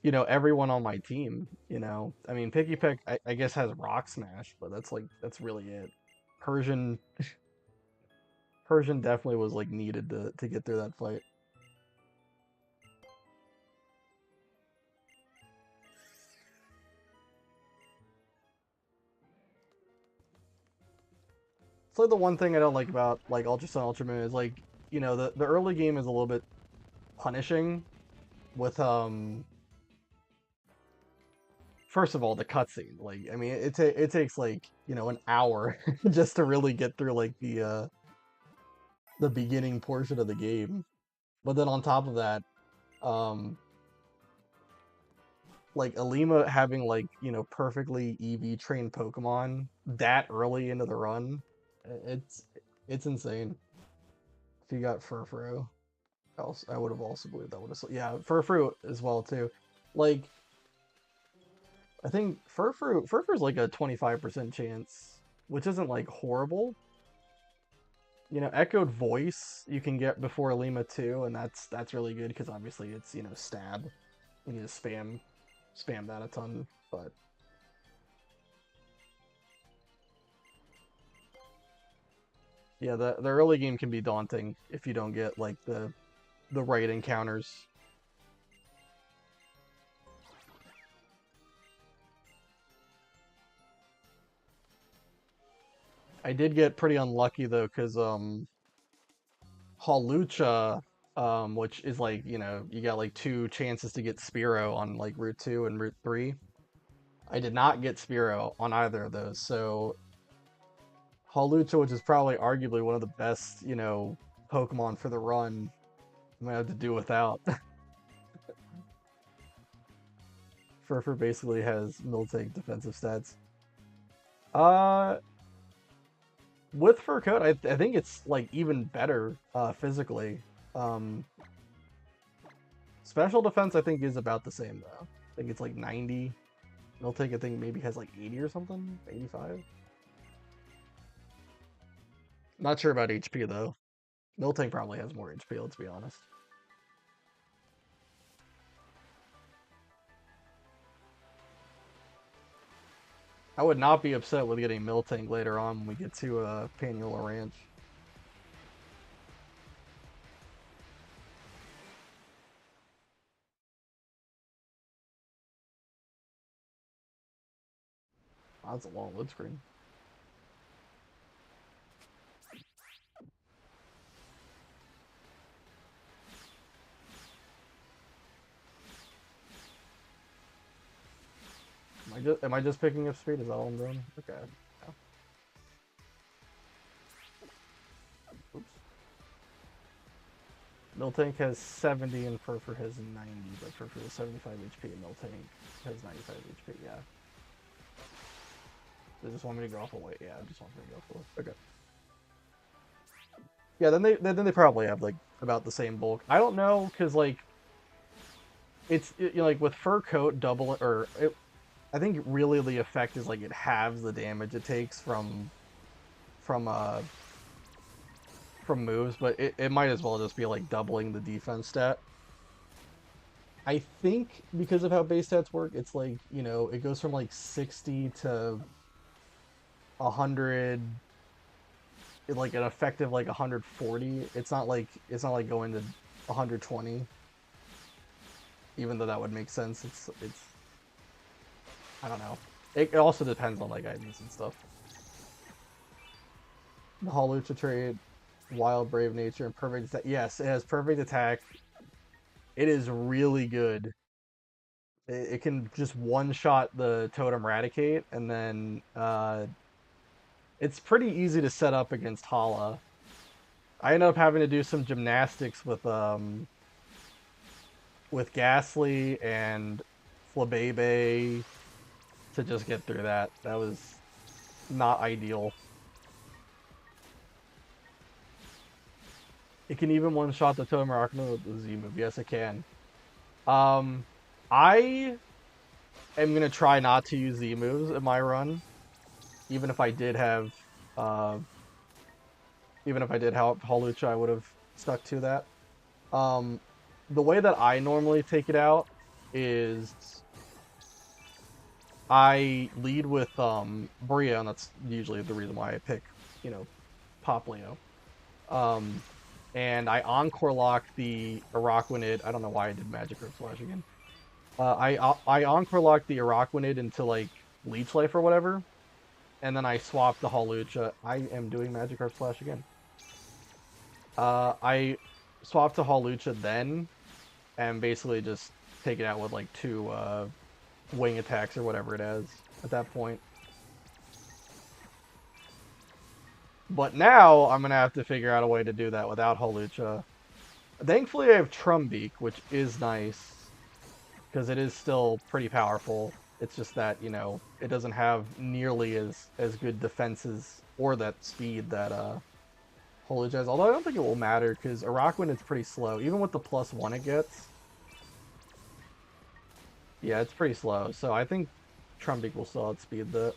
everyone on my team, I mean, Picky Peck, I guess, has Rock Smash, but that's really it. Persian Persian definitely was like needed to get through that fight. It's like the one thing I don't like about like Ultra Sun Ultra Moon is like, the early game is a little bit punishing with first of all, the cutscene. Like, I mean, it takes like, an hour just to really get through like the beginning portion of the game. But then on top of that, um like Alima having like, perfectly EV trained Pokemon that early into the run, it's insane. If you got Furfrou, else I would have also believed that would have, yeah, Furfrou as well too. Like, I think Furfru's like a 25% chance, which isn't like horrible. Echoed Voice you can get before Lima too, and that's really good because obviously it's, stab. You need to spam that a ton, but yeah, the early game can be daunting if you don't get like the right encounters. I did get pretty unlucky though, because Hawlucha, which is like, you got like 2 chances to get Spearow on like Route 2 and Route 3. I did not get Spearow on either of those, so Hawlucha, which is probably arguably one of the best, Pokemon for the run, I'm gonna have to do without. Furfur basically has Miltank defensive stats. Uh, with Fur Coat, I think it's like even better physically. Um, Special defense I think is about the same though. I think it's like 90. Miltank I think maybe has like 80 or something, 85. Not sure about HP though. Miltank probably has more HP, let's be honest. I would not be upset with getting Miltank later on when we get to Panula Ranch. Oh, that's a long load screen. Am I just picking up speed? Is that all I'm doing? Okay. Yeah. Oops. Miltank has 70 and Furfur has 90, but Furfur has 75 HP and Miltank has 95 HP, yeah. They just want me to go off a weight. Yeah, I just want me to go off a weight. Okay. Yeah, then they probably have like about the same bulk. I don't know because like you know, like with Fur Coat I think really the effect is like it halves the damage it takes from uh from moves, but it might as well just be like doubling the defense stat. I think because of how base stats work, it's like, you know, it goes from like 60 to 100, like an effective like 140. It's not like going to 120. Even though that would make sense. It's I don't know. It also depends on like items and stuff. The Hawlucha trait, Wild Brave Nature, and Perfect Attack. Yes, it has Perfect Attack. It is really good. It can just one-shot the Totem Raticate, and then it's pretty easy to set up against Hala. I ended up having to do some gymnastics with Ghastly and Flabebe to just get through that. That was not ideal. It can even one-shot the Totem Rockman with the Z move. Yes, it can. I am gonna try not to use Z moves in my run, even if I did have, uh, even if I did have Hawlucha, I would have stuck to that. Um, the way that I normally take it out is I lead with Brio, and that's usually the reason why I pick, you know, Poplio. Um, and I Encore Lock the Araquanid. I don't know why I did Magic Grip Slash again. I Encore Lock the Araquanid into like Leech Life or whatever, and then I swap the Hawlucha. I am doing Magic Grip Slash again. I swap to Hawlucha then, and basically just take it out with like two wing attacks or whatever it is at that point. But now I'm gonna have to figure out a way to do that without Hawlucha. Thankfully, I have Trumbeak, which is nice because it is still pretty powerful. It's just that, you know, it doesn't have nearly as good defenses or that speed that Hawlucha has. Although I don't think it will matter because Araquanid is pretty slow, even with the +1 it gets. Yeah, it's pretty slow. So I think Trumbeak will still outspeed that.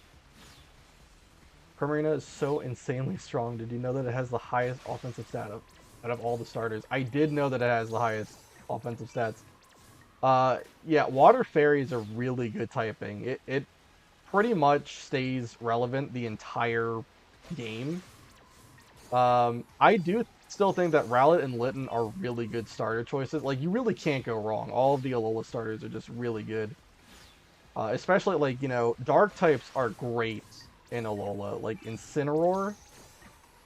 Primarina is so insanely strong. Did you know that it has the highest offensive stat out of all the starters? I did know that it has the highest offensive stats. Yeah, Water Fairy is a really good typing. It pretty much stays relevant the entire game. I do still think that Rowlet and Litten are really good starter choices. Like, you really can't go wrong. All of the Alola starters are just really good. Especially, like, you know, Dark types are great in Alola. Like, Incineroar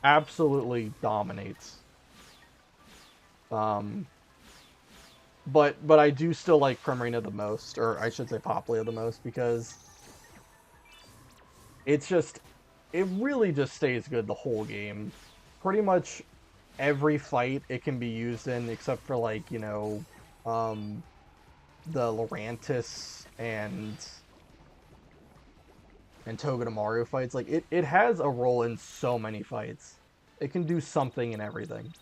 absolutely dominates. But I do still like Primarina the most, or I should say Popplio the most, because it's just, it really just stays good the whole game. Pretty much every fight it can be used in, except for like, um, the Lurantis and Togedemaru fights. Like it has a role in so many fights. It can do something in everything.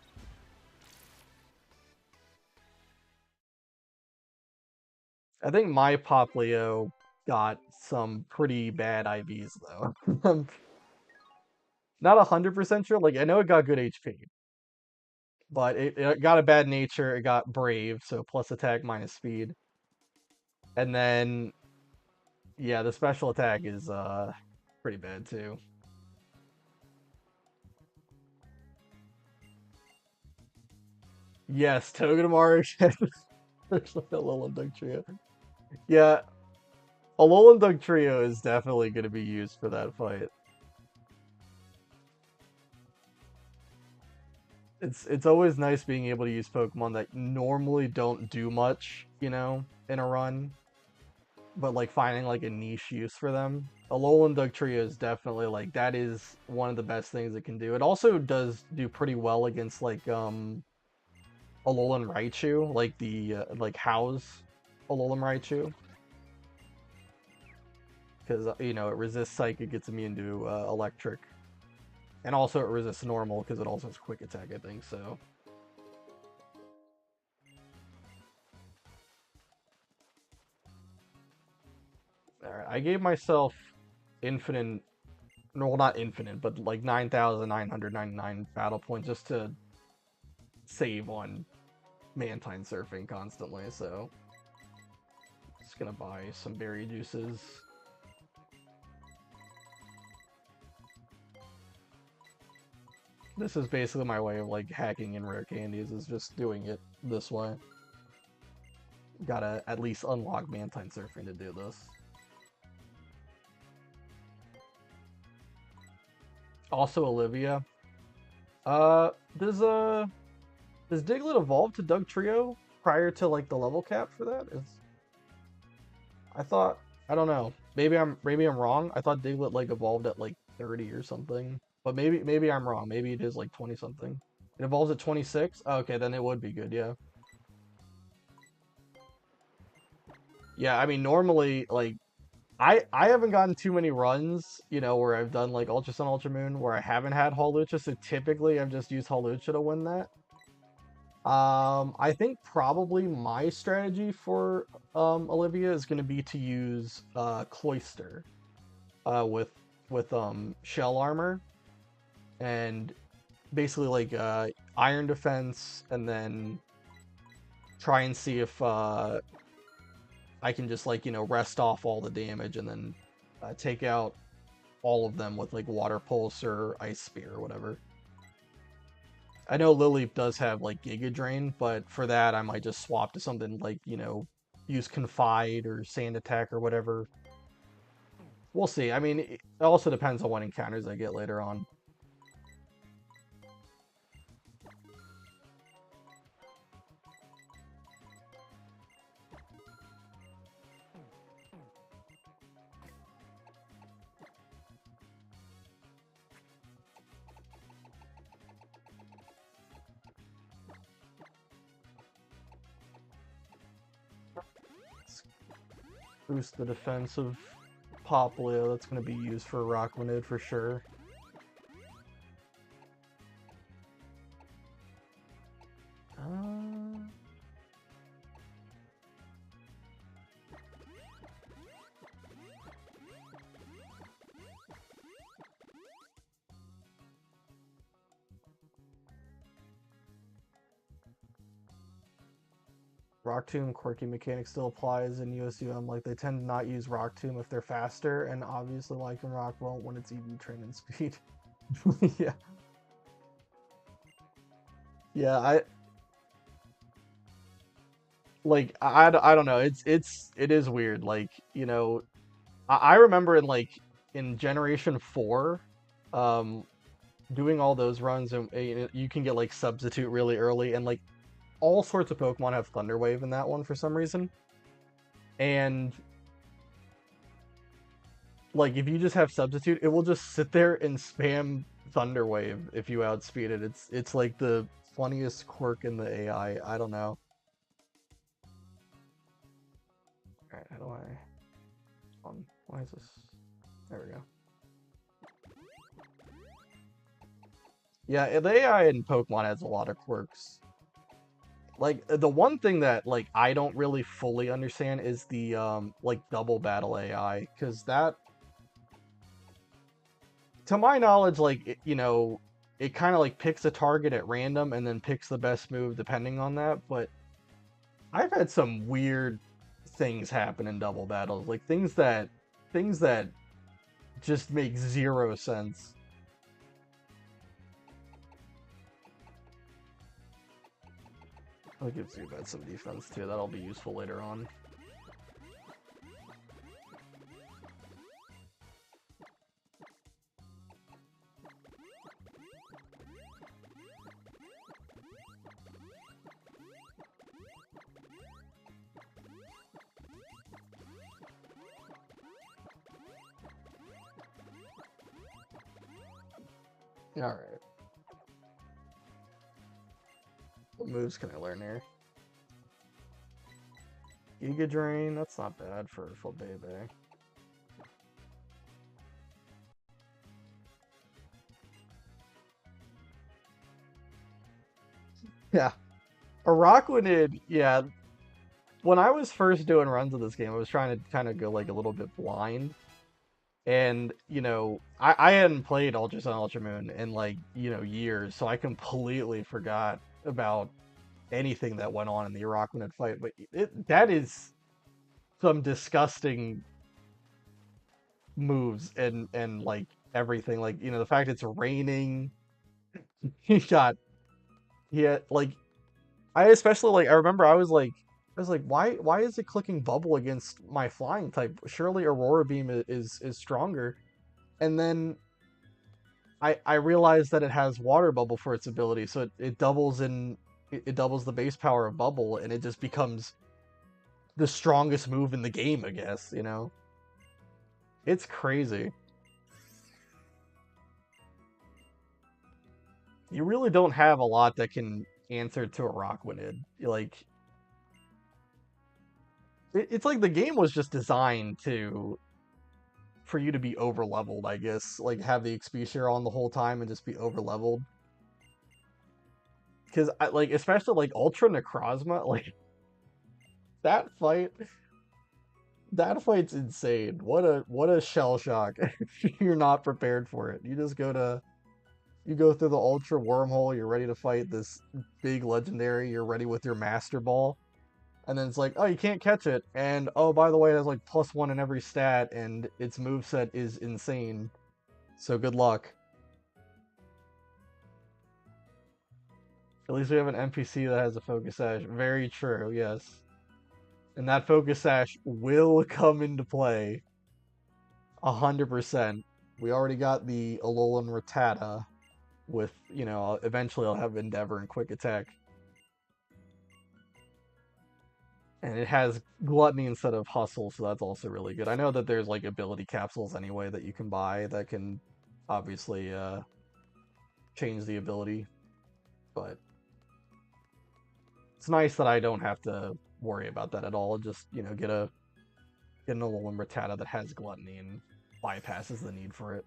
I think my Poplio got some pretty bad IVs though. I'm not 100% sure. Like I know it got good HP, but it got a bad nature. It got brave, so plus attack minus speed, and then yeah, the special attack is pretty bad too. Yes, Togedemaru. There's like a Alolan Dugtrio. Yeah, Alolan Dugtrio is definitely going to be used for that fight. It's always nice being able to use Pokemon that normally don't do much, in a run, but like finding like a niche use for them. Alolan Dugtrio is definitely like that is one of the best things it can do. It also does do pretty well against like Alolan Raichu, like the like How's Alolan Raichu, because it resists Psychic, gets immune to Electric, and also it resists Normal because it also has Quick Attack, I think. So all right, I gave myself infinite, well not infinite, but like 9,999 battle points just to save on Mantine surfing constantly. So just gonna buy some berry juices. This is basically my way of like hacking in rare candies, is just doing it this way. Gotta at least unlock Mantine surfing to do this. Also Olivia. Uh does uh does Diglett evolve to Dugtrio prior to like the level cap for that? I thought, I don't know. Maybe I'm wrong. I thought Diglett like evolved at like 30 or something. But maybe I'm wrong. Maybe it is like 20 something. It evolves at 26? Oh, okay, then it would be good, yeah. Yeah, I mean normally like I haven't gotten too many runs, where I've done like Ultra Sun, Ultra Moon, where I haven't had Hawlucha, so typically I've just used Hawlucha to win that. I think probably my strategy for Olivia is gonna be to use Cloyster with shell armor and basically like iron defense, and then try and see if I can just like rest off all the damage and then take out all of them with like water pulse or ice spear or whatever. I know Lily does have like Giga Drain, but for that I might just swap to something like use Confide or Sand Attack or whatever. We'll see. I mean, it also depends on what encounters I get later on. Boost the defense of Popplio. That's going to be used for Rockmanid for sure. Uh... Rock Tomb quirky mechanic still applies in USUM. Like they tend to not use Rock Tomb if they're faster, and obviously Lycan Rock won't when it's EV training speed. Yeah, yeah. I don't know. It is weird. Like I remember in Generation 4, um, doing all those runs, and you can get like Substitute really early, and like all sorts of Pokemon have Thunder Wave in that one for some reason. And like if you just have Substitute, it will just sit there and spam Thunder Wave if you outspeed it. It's like the funniest quirk in the AI. I don't know. Alright, how do I... Why is this... There we go. Yeah, the AI in Pokemon has a lot of quirks. Like, the one thing that, like, I don't really fully understand is the, like, double battle AI. Because that... To my knowledge, like, it kind of, like, picks a target at random and then picks the best move depending on that. But I've had some weird things happen in double battles. Like, things that just make zero sense. I'll give Zubat some defense too, that'll be useful later on. Alright. What moves can I learn here? Giga Drain, that's not bad for Bebe. Yeah. Araquanid, yeah. When I was first doing runs of this game, I was trying to kind of go like a little bit blind. And, I hadn't played Ultra Sun, Ultra Moon in like, years, so I completely forgot about anything that went on in the Araquanid fight. But that is some disgusting moves and like everything. Like, the fact it's raining. He got like I especially like I remember I was like, why is it clicking bubble against my flying type? Surely Aurora Beam is stronger. And then I realized that it has water bubble for its ability, so it doubles it doubles the base power of bubble, and it just becomes the strongest move in the game, I guess. It's crazy. You really don't have a lot that can answer to a Rockwanid. Like, it's like the game was just designed for you to be over leveled, I guess. Like, have the XP share on the whole time and just be over leveled. Because like, especially like Ultra Necrozma, like that fight, that fight's insane. What a shell shock. You're not prepared for it. You go through the Ultra wormhole. You're ready to fight this big legendary. You're ready with your Master Ball. And then it's like, oh, you can't catch it. And, oh, by the way, it has like +1 in every stat, and its moveset is insane. So good luck. At least we have an NPC that has a Focus Sash. Very true, yes. And that Focus Sash will come into play. 100%. We already got the Alolan Rattata with, eventually I'll have Endeavor and Quick Attack. And it has Gluttony instead of Hustle, so that's also really good. I know that there's like ability capsules anyway that you can buy that can obviously change the ability, but it's nice that I don't have to worry about that at all. Just, get an Alolan Rattata that has Gluttony and bypasses the need for it.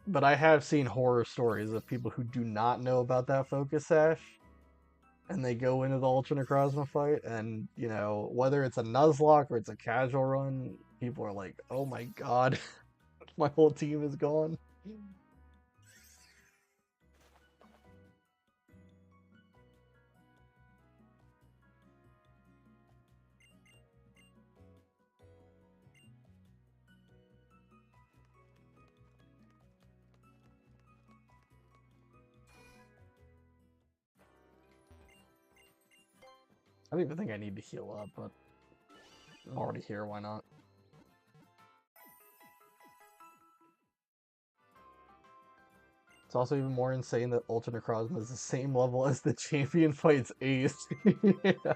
But I have seen horror stories of people who do not know about that Focus Sash, and they go into the Ultra Necrozma fight, and, whether it's a Nuzlocke or it's a casual run, people are like, oh my god, my whole team is gone. I don't even think I need to heal up, but I'm already here, why not? It's also even more insane that Ultra Necrozma is the same level as the champion fights Ace. Yeah.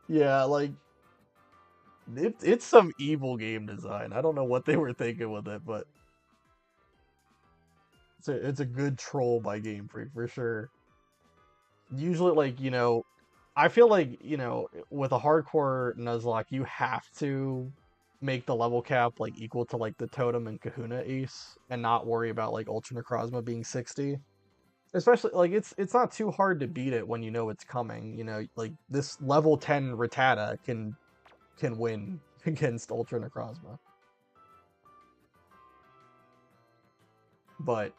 Yeah, like it's some evil game design. I don't know what they were thinking with it, but it's a good troll by Game Freak for sure. Usually, like I feel like with a hardcore Nuzlocke, you have to make the level cap like equal to like the Totem and Kahuna Ace, and not worry about like Ultra Necrozma being 60. Especially like it's not too hard to beat it when you know it's coming. Like this level 10 Rattata can win against Ultra Necrozma, but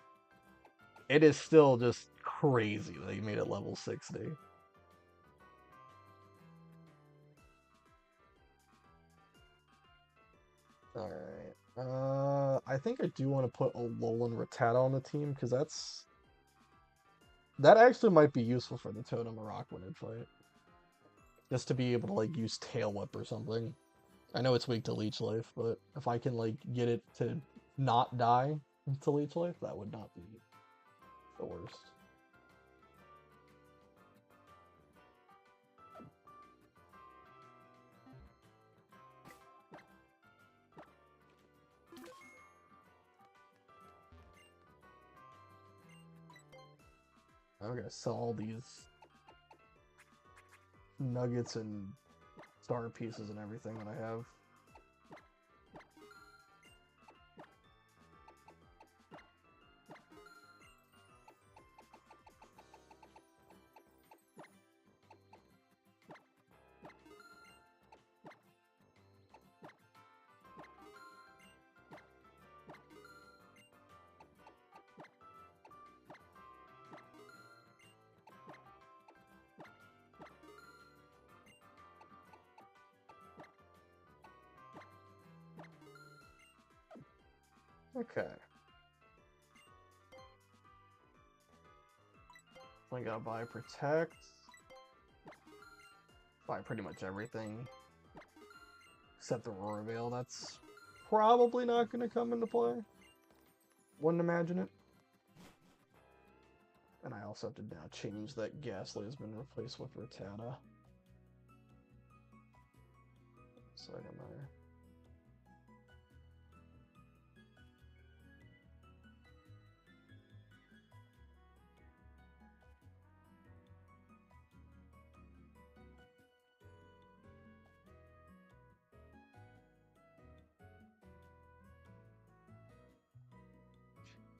it is still just crazy that you made it level 60. All right. I think I do want to put a Alolan Rattata on the team because that actually might be useful for the Totem Araquanid fight. Just to be able to like use Tail Whip or something. I know it's weak to Leech Life, but if I can like get it to not die to Leech Life, that would not be the worst. I'm gonna sell all these nuggets and star pieces and everything that I have. Okay. I gotta buy Protect. Buy pretty much everything. Except the Aurora Veil. That's probably not gonna come into play. Wouldn't imagine it. And I also have to now change that Ghastly has been replaced with Rattata. So I got my...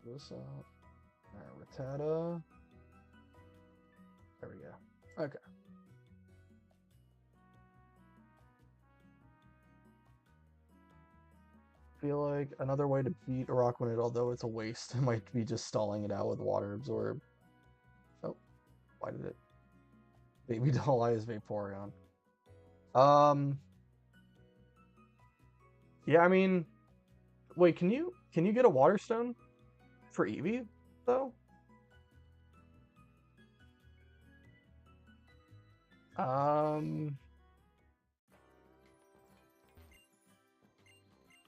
this out. Alright, Rattata. There we go. Okay. Feel like another way to beat Araquanid, although it's a waste, might be just stalling it out with Water Absorb. Oh, why did it? Baby Doll Eye is Vaporeon. Um, yeah, I mean, wait, can you get a Water Stone for Eevee though? Um,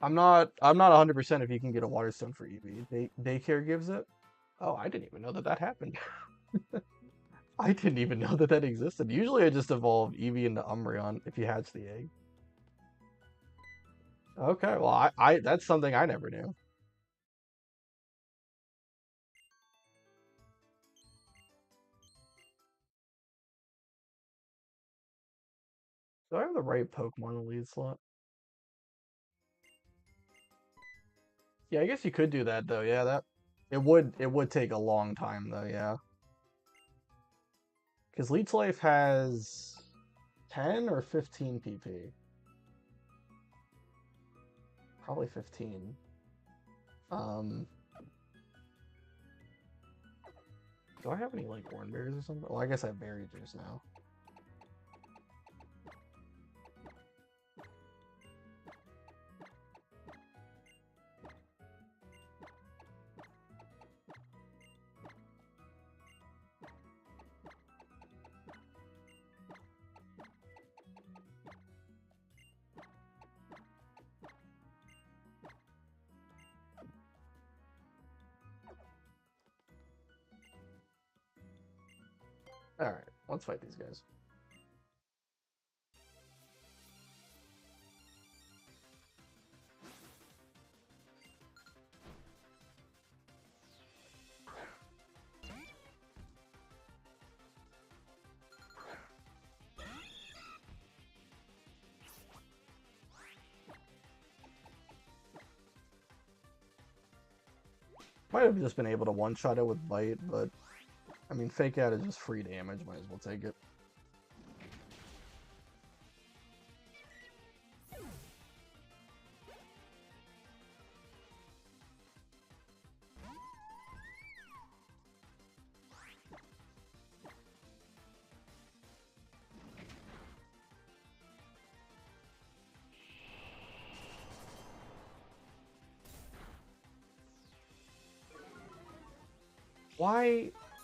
I'm not 100% if you can get a Water Stone for Eevee. Daycare gives it. Oh, I didn't even know that happened. I didn't even know that existed. Usually I just evolve Eevee into Umbreon if you hatch the egg. Okay, well I that's something I never knew. Do I have the right Pokemon in the lead slot? Yeah, I guess you could do that though. Yeah, that it would take a long time though, yeah. Because Leech Life has 10 or 15 PP. Probably 15. Um, do I have any like Oran Berries or something? Well, I guess I have Berry Juice now. All right, let's fight these guys. Might have just been able to one-shot it with Bite, but I mean, Fake Out is just free damage. Might as well take it.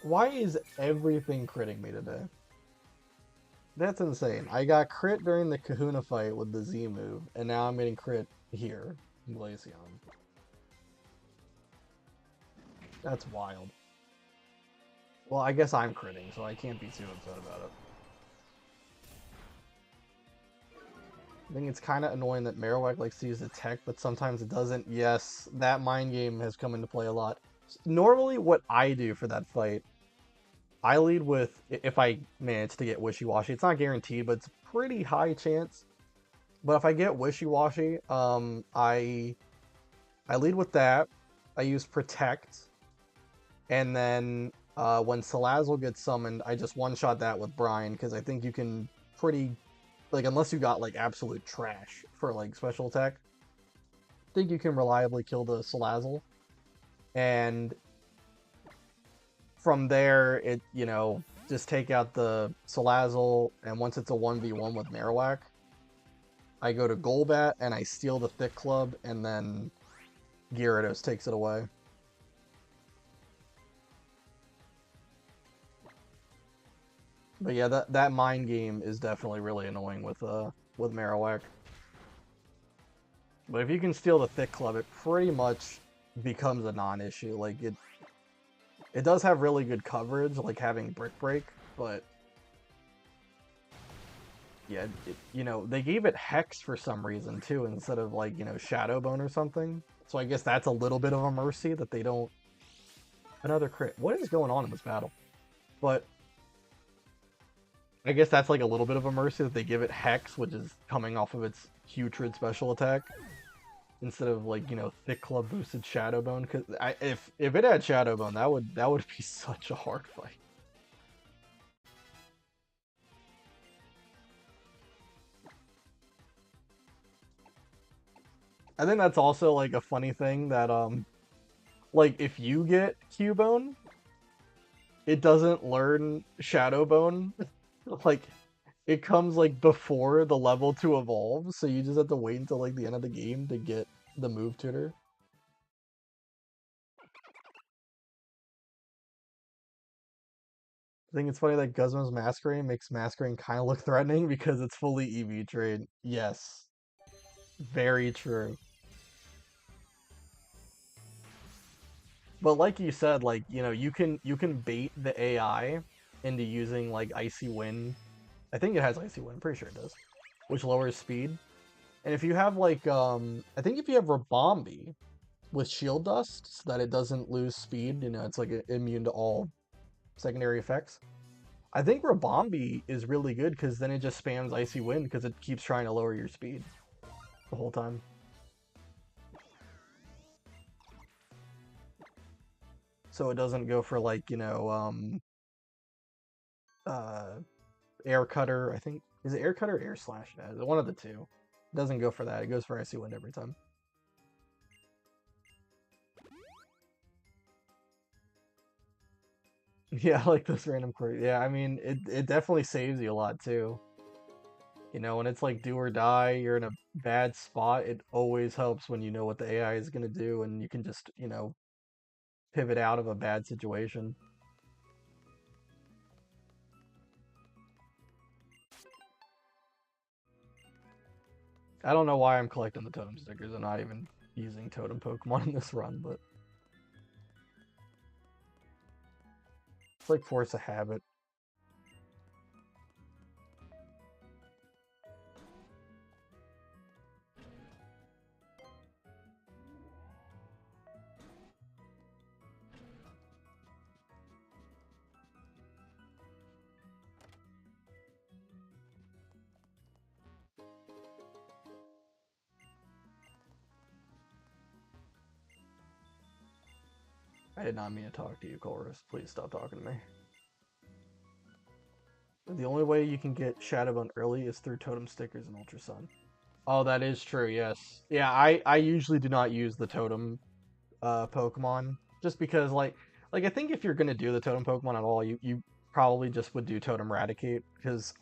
Why is everything critting me today? That's insane. I got crit during the Kahuna fight with the Z move, and now I'm getting crit here in Glaceon. That's wild. Well, I guess I'm critting, so I can't be too upset about it. I think it's kind of annoying that Marowak likes to use the tech, but sometimes it doesn't. Yes, that mind game has come into play a lot. Normally, what I do for that fight, I lead with, if I manage to get Wishy-Washy, it's not guaranteed, but it's a pretty high chance. But if I get Wishy-Washy, I lead with that. I use Protect, and then when Salazzle gets summoned, I just one-shot that with Brian, because I think you can pretty, like, unless you got, like, absolute trash for, like, special attack, I think you can reliably kill the Salazzle. And from there, it, you know, just take out the Salazzle, and once it's a 1v1 with Marowak, I go to Golbat, and I steal the Thick Club, and then Gyarados takes it away. But yeah, that mind game is definitely really annoying with Marowak. But if you can steal the Thick Club, it pretty much becomes a non-issue. Like it does have really good coverage, like having Brick Break, but yeah, you know, they gave it Hex for some reason too, instead of, like, you know, Shadow Bone or something. So I guess that's a little bit of a mercy that they don't. Another crit. What is going on in this battle? But I guess that's like a little bit of a mercy that they give it Hex, which is coming off of its Putrid special attack, instead of, like, you know, Thick Club boosted Shadow Bone. Because if it had Shadow Bone, that would be such a hard fight. I think that's also, like, a funny thing that like, if you get Cubone, it doesn't learn Shadow Bone. Like, it comes, like, before the level to evolve, so you just have to wait until, like, the end of the game to get the move tutor. I think it's funny that Guzma's Masquerain makes Masquerain kind of look threatening because it's fully EV trade. Yes, very true. But like you said, like, you know, you can bait the AI into using, like, Icy Wind. I think it has Icy Wind. I'm pretty sure it does, which lowers speed. And if you have, like, I think if you have Rabombi with Shield Dust, so that it doesn't lose speed, you know, it's like immune to all secondary effects. I think Rabombi is really good because then it just spams Icy Wind because it keeps trying to lower your speed the whole time. So it doesn't go for, like, you know, uh, Air Cutter. I think, is it Air Cutter or Air Slash? One of the two. It doesn't go for that. It goes for Icy Wind every time. Yeah, like this random query. Yeah, I mean, it definitely saves you a lot too. You know, when it's like do or die, you're in a bad spot, it always helps when you know what the AI is going to do and you can just, you know, pivot out of a bad situation. I don't know why I'm collecting the totem stickers and not even using totem Pokemon in this run, but it's like force a habit. I did not mean to talk to you, Chorus. Please stop talking to me. The only way you can get Shadowbone early is through totem stickers and Ultra Sun. Oh, that is true, yes. Yeah, I usually do not use the totem Pokemon just because like I think if you're gonna do the totem Pokemon at all, you probably just would do Totem Eradicate because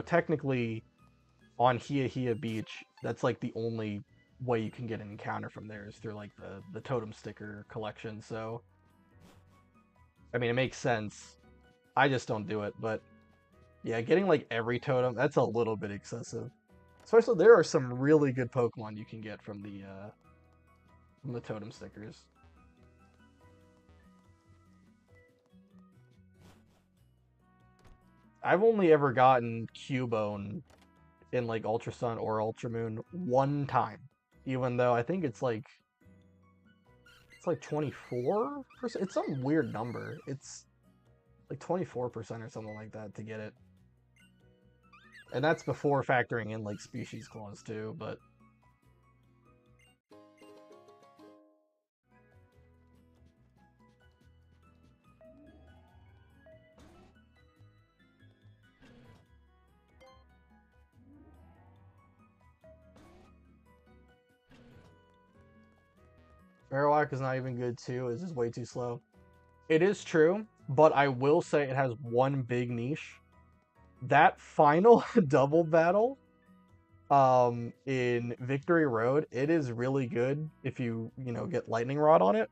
technically on Hia Beach, that's like the only way you can get an encounter from there is through like the totem sticker collection. So I mean, it makes sense. I just don't do it, but yeah, getting like every totem, that's a little bit excessive. Especially there are some really good Pokemon you can get from the totem stickers. I've only ever gotten Cubone in like Ultra Sun or Ultra Moon one time, even though I think it's like 24%. It's some weird number. It's like 24% or something like that to get it. And that's before factoring in like species clause too, but Marowak is not even good too. It's just way too slow. It is true, but I will say it has one big niche. That final double battle in Victory Road, it is really good if you get Lightning Rod on it.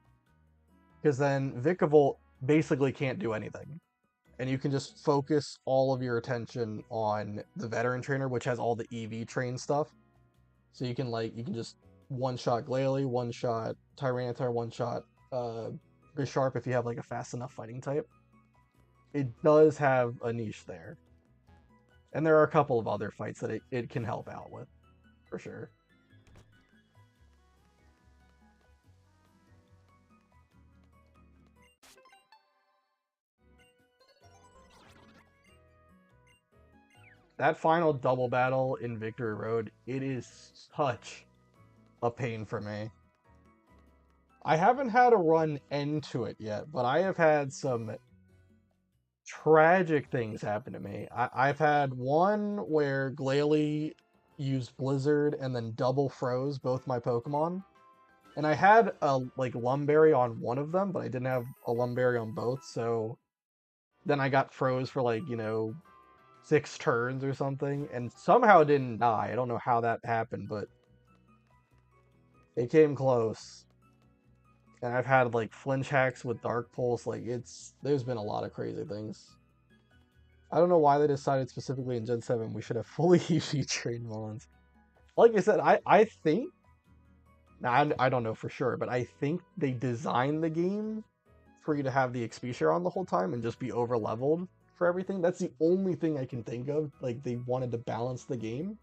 Because then Vikavolt basically can't do anything. And you can just focus all of your attention on the veteran trainer, which has all the EV train stuff. So you can just one shot Glalie, one shot Tyranitar, one shot Bisharp if you have like a fast enough fighting type. It does have a niche there. And there are a couple of other fights that it can help out with, for sure. That final double battle in Victory Road, it is such a pain for me. I haven't had a run into it yet, but I have had some tragic things happen to me. I've had one where Glalie used Blizzard and then double froze both my Pokemon. And I had a like Lumberry on one of them, but I didn't have a Lumberry on both, so then I got froze for like, 6 turns or something, and somehow didn't die. I don't know how that happened, but it came close. And I've had like flinch hacks with Dark Pulse. Like there's been a lot of crazy things. I don't know why they decided specifically in Gen 7 we should have fully EV trained Mons. Like I said, I think now I don't know for sure, but I think they designed the game for you to have the XP share on the whole time and just be over leveled for everything. That's the only thing I can think of. Like they wanted to balance the game.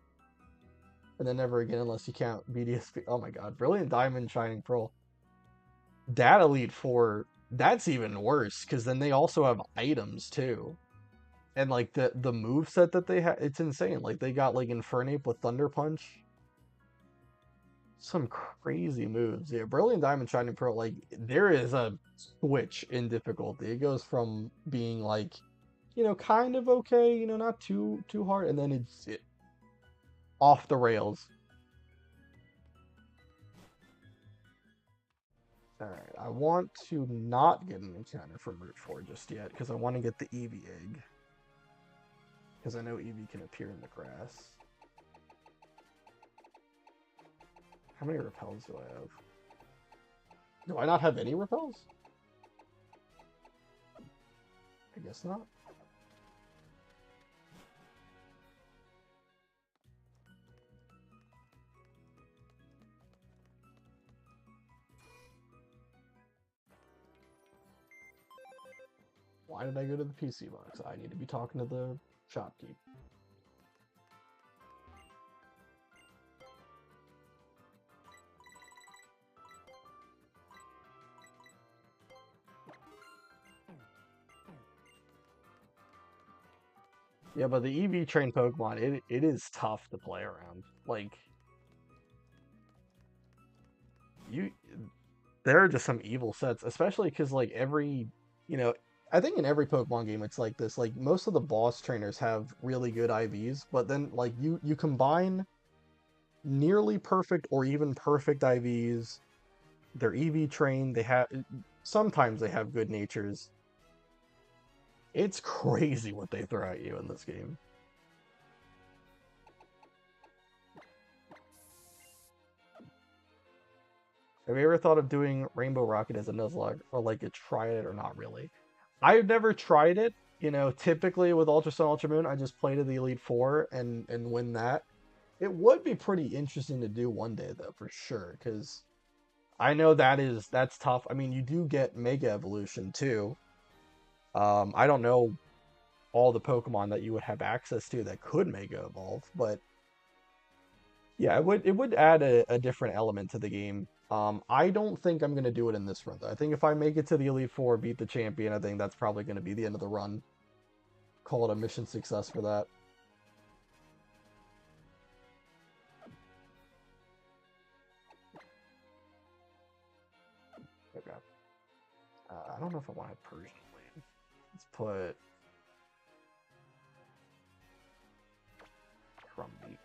And then never again unless you count BDSP. Oh my god, Brilliant Diamond, Shining Pearl. That Elite Four, that's even worse, because then they also have items too. And like the move set that they have, it's insane. Like they got like Infernape with Thunder Punch. Some crazy moves. Yeah, Brilliant Diamond, Shining Pearl, like there is a switch in difficulty. It goes from being like, kind of okay, not too hard, and then it's off the rails. Alright, I want to not get an encounter from Route 4 just yet, because I want to get the Eevee egg. Because I know Eevee can appear in the grass. How many repels do I have? Do I not have any repels? I guess not. Why did I go to the PC box? I need to be talking to the shopkeep. Yeah, but the EV trained Pokemon, it is tough to play around. Like you there are just some evil sets, especially because like every, you know, I think in every Pokemon game it's like this. Like most of the boss trainers have really good IVs, but then like you combine nearly perfect or even perfect IVs. They're EV trained. They have sometimes they have good natures. It's crazy what they throw at you in this game. Have you ever thought of doing Rainbow Rocket as a Nuzlocke, or like you tried it or not really? I've never tried it. You know, typically with Ultra Sun, Ultra Moon, I just play to the Elite Four and win that. It would be pretty interesting to do one day though, for sure, because I know that's tough. I mean, you do get Mega Evolution too. I don't know all the Pokemon that you would have access to that could Mega Evolve, but yeah, it would add a different element to the game. I don't think I'm gonna do it in this run though. I think if I make it to the Elite Four, beat the champion, I think that's probably gonna be the end of the run. Call it a mission success for that. Okay. I don't know if I want to Persian Blade. Let's put Drumbeak.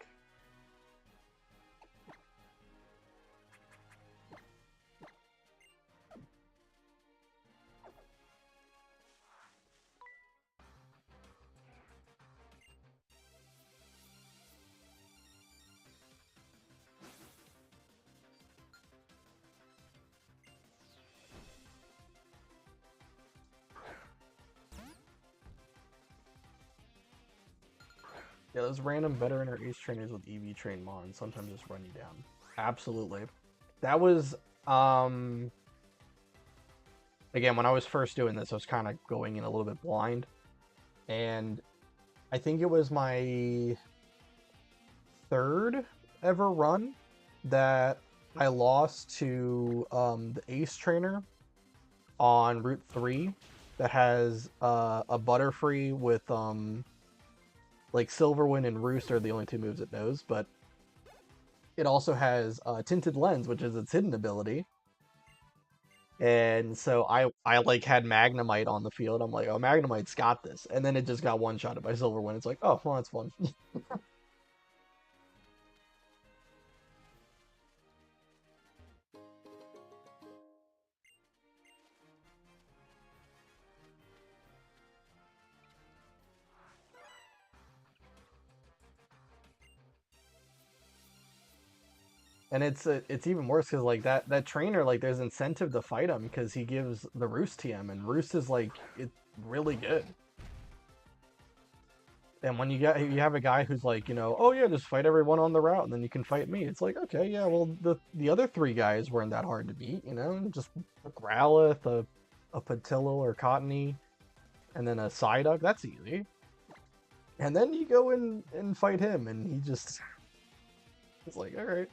Yeah, those random veteran or ace trainers with EV trained Mon sometimes just run you down. Absolutely. That was again when I was first doing this, I was kind of going in a little bit blind, and I think it was my third ever run that I lost to the ace trainer on Route 3 that has a Butterfree with like Silverwind and Roost are the only two moves it knows, but it also has Tinted Lens, which is its hidden ability. And so I like had Magnemite on the field. I'm like, oh, Magnemite's got this. And then it just got one-shotted by Silverwind. It's like, oh, well, that's fun. And it's even worse because like that trainer, like there's incentive to fight him because he gives the Roost TM, and Roost is like it's really good. And when you have a guy who's like, oh yeah, just fight everyone on the route, and then you can fight me. It's like, okay, yeah, well the other three guys weren't that hard to beat, just a Growlithe, a Patillo or Cottony, and then a Psyduck. That's easy. And then you go in and fight him, and he just it's like, all right.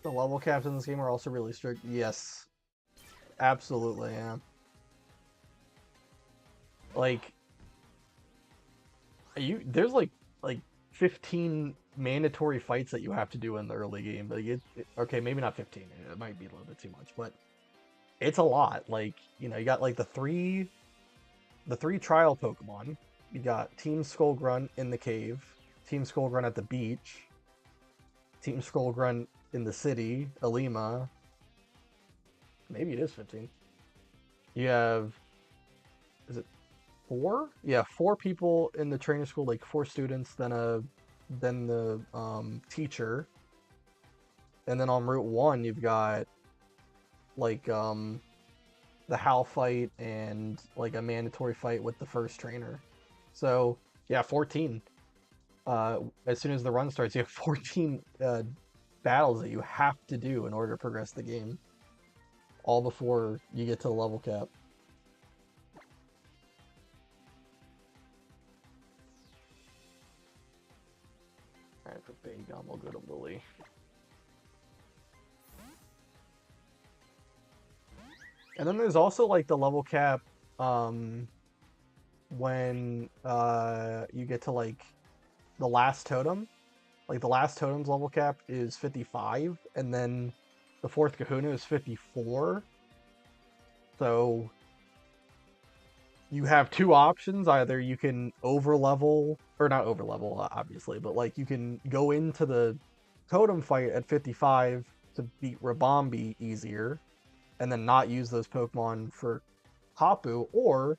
The level caps in this game are also really strict. Yes, absolutely, yeah. Like there's like 15 mandatory fights that you have to do in the early game. Like okay, maybe not 15. It might be a little bit too much, but it's a lot. Like, you got like the three trial Pokemon. You got Team Skullgrunt in the cave, Team Skullgrunt at the beach, Team Skullgrunt in the city, Alima. Maybe it is 15. You have, is it four? Yeah, four people in the training school, like four students, then the teacher, and then on Route 1 you've got like the Hal fight and like a mandatory fight with the first trainer. So yeah, 14. As soon as the run starts, you have 14 battles that you have to do in order to progress the game, all before you get to the level cap. Alright, for Bagon, we'll go to Lily. And then there's also like the level cap when you get to like the last totem. Like the last totem's level cap is 55, and then the fourth Kahuna is 54. So you have two options. Either you can overlevel, or not overlevel, obviously, but like you can go into the totem fight at 55 to beat Rabombi easier, and then not use those Pokemon for Hapu, or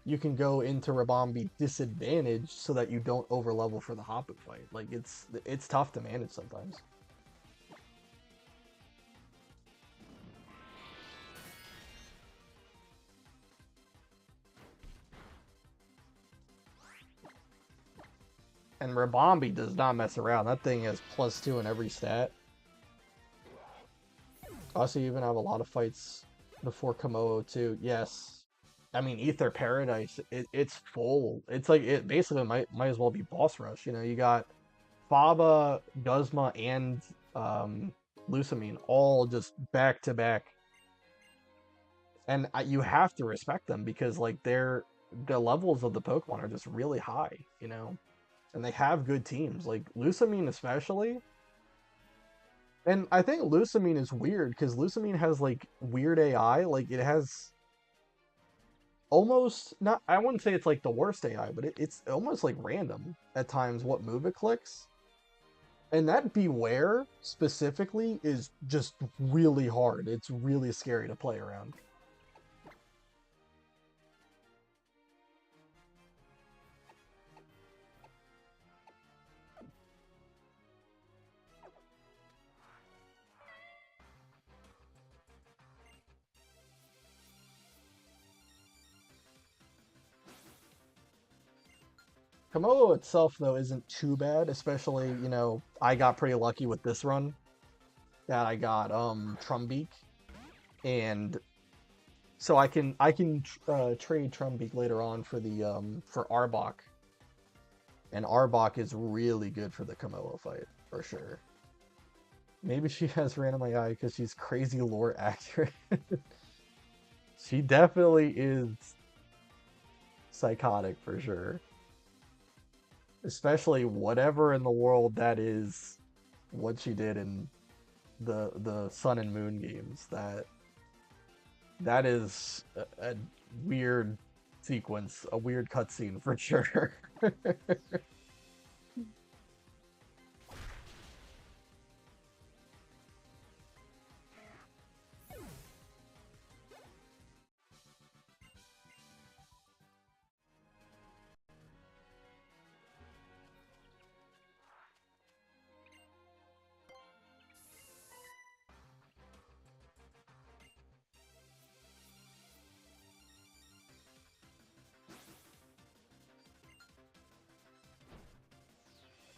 you can go into Rabombi disadvantaged so that you don't overlevel for the Hapu fight. Like it's tough to manage sometimes. And Rabombi does not mess around. That thing has +2 in every stat. Also, you even have a lot of fights before Komodo too. Yes. I mean, Ether Paradise, it's full. It's like, it basically might as well be Boss Rush. You know, you got Faba, Guzma, and Lusamine all just back to back. And you have to respect them because, like, the levels of the Pokemon are just really high, you know? And they have good teams. Like, Lusamine especially. And I think Lusamine is weird because Lusamine has like weird AI. Like it has almost not. I wouldn't say it's like the worst AI, but it's almost like random at times what move it clicks. And that Beware specifically is just really hard. It's really scary to play around. Komodo itself though isn't too bad, especially, you know, I got pretty lucky with this run that I got Trumbeak, and so I can trade Trumbeak later on for the for Arbok, and Arbok is really good for the Komodo fight for sure. Maybe she has random AI because she's crazy lore accurate. She definitely is psychotic for sure. Especially whatever in the world that is, what she did in the Sun and Moon games. That is a weird sequence, a weird cutscene for sure.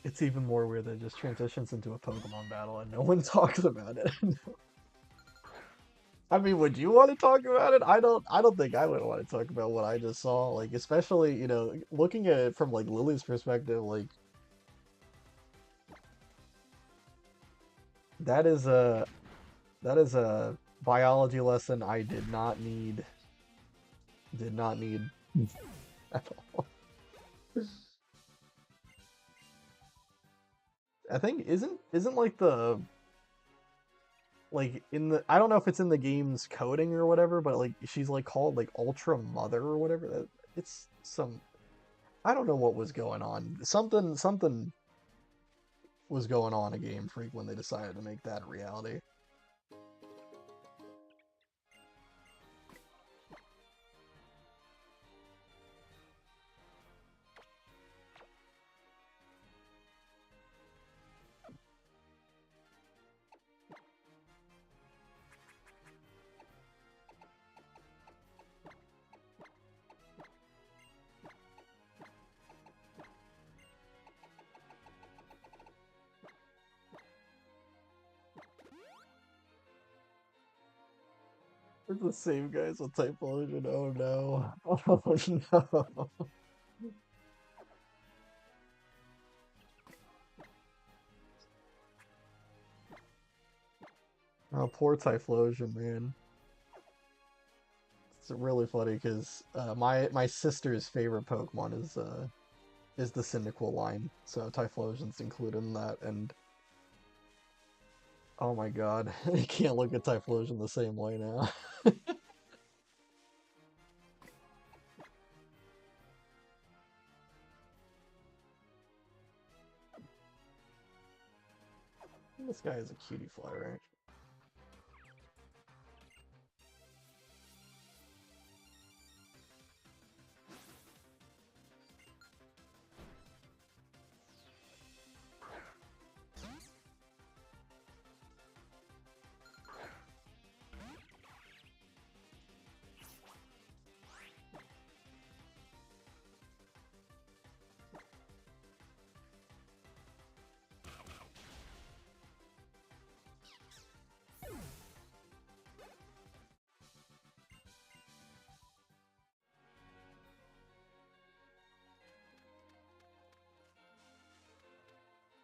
It's even more weird that it just transitions into a Pokemon battle and no one talks about it. I mean, would you want to talk about it? I don't think I would want to talk about what I just saw. Like, especially, you know, looking at it from like Lily's perspective, like that is a that is a biology lesson I did not need. Did not need at all. I think isn't like the like in the, I don't know if it's in the game's coding or whatever, but like she's like called like Ultra Mother or whatever. It's some, I don't know what was going on. Something was going on in Game Freak when they decided to make that a reality. It's the same guys with Typhlosion. Oh no. Oh no. Oh, poor Typhlosion, man. It's really funny because my sister's favorite Pokemon is the Cyndaquil line, so Typhlosion's included in that. And oh my god, I can't look at Typhlosion the same way now. This guy is a cutie fly, right?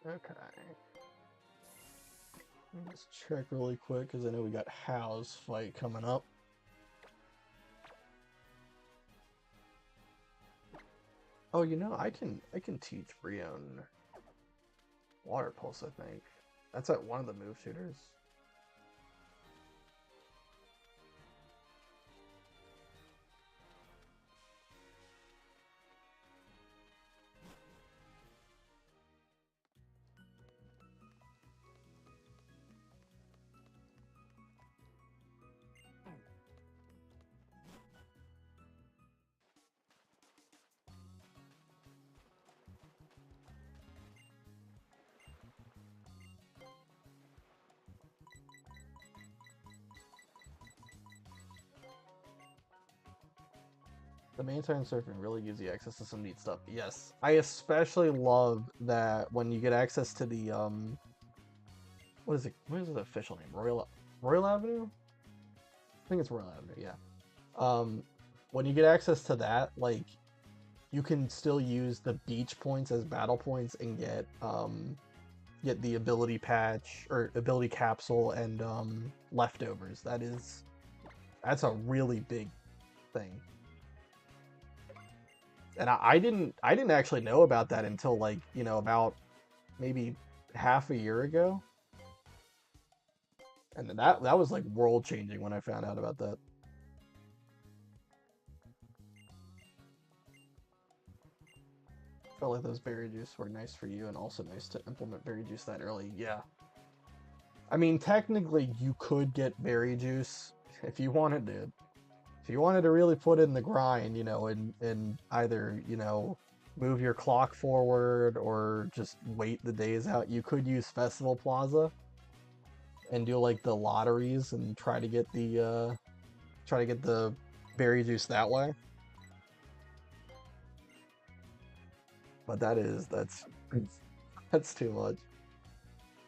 Okay. Let me just check really quick because I know we got How's fight coming up. Oh, you know, I can teach Brion Water Pulse, I think. That's at one of the move tutors. The main time surfing really gives you access to some neat stuff. Yes, I especially love that when you get access to the what is it? What is the official name? Royal Avenue? I think it's Royal Avenue. Yeah. When you get access to that, like you can still use the beach points as battle points and get the ability patch or ability capsule and leftovers. That's a really big thing. And I didn't actually know about that until like, you know, about maybe half a year ago. And that was like world changing when I found out about that. Felt like those berry juice were nice for you and also nice to implement berry juice that early. Yeah. I mean, technically you could get berry juice if you wanted to. If you wanted to really put in the grind, you know, and either, you know, move your clock forward or just wait the days out, you could use Festival Plaza and do like the lotteries and try to get the berry juice that way. But that's too much.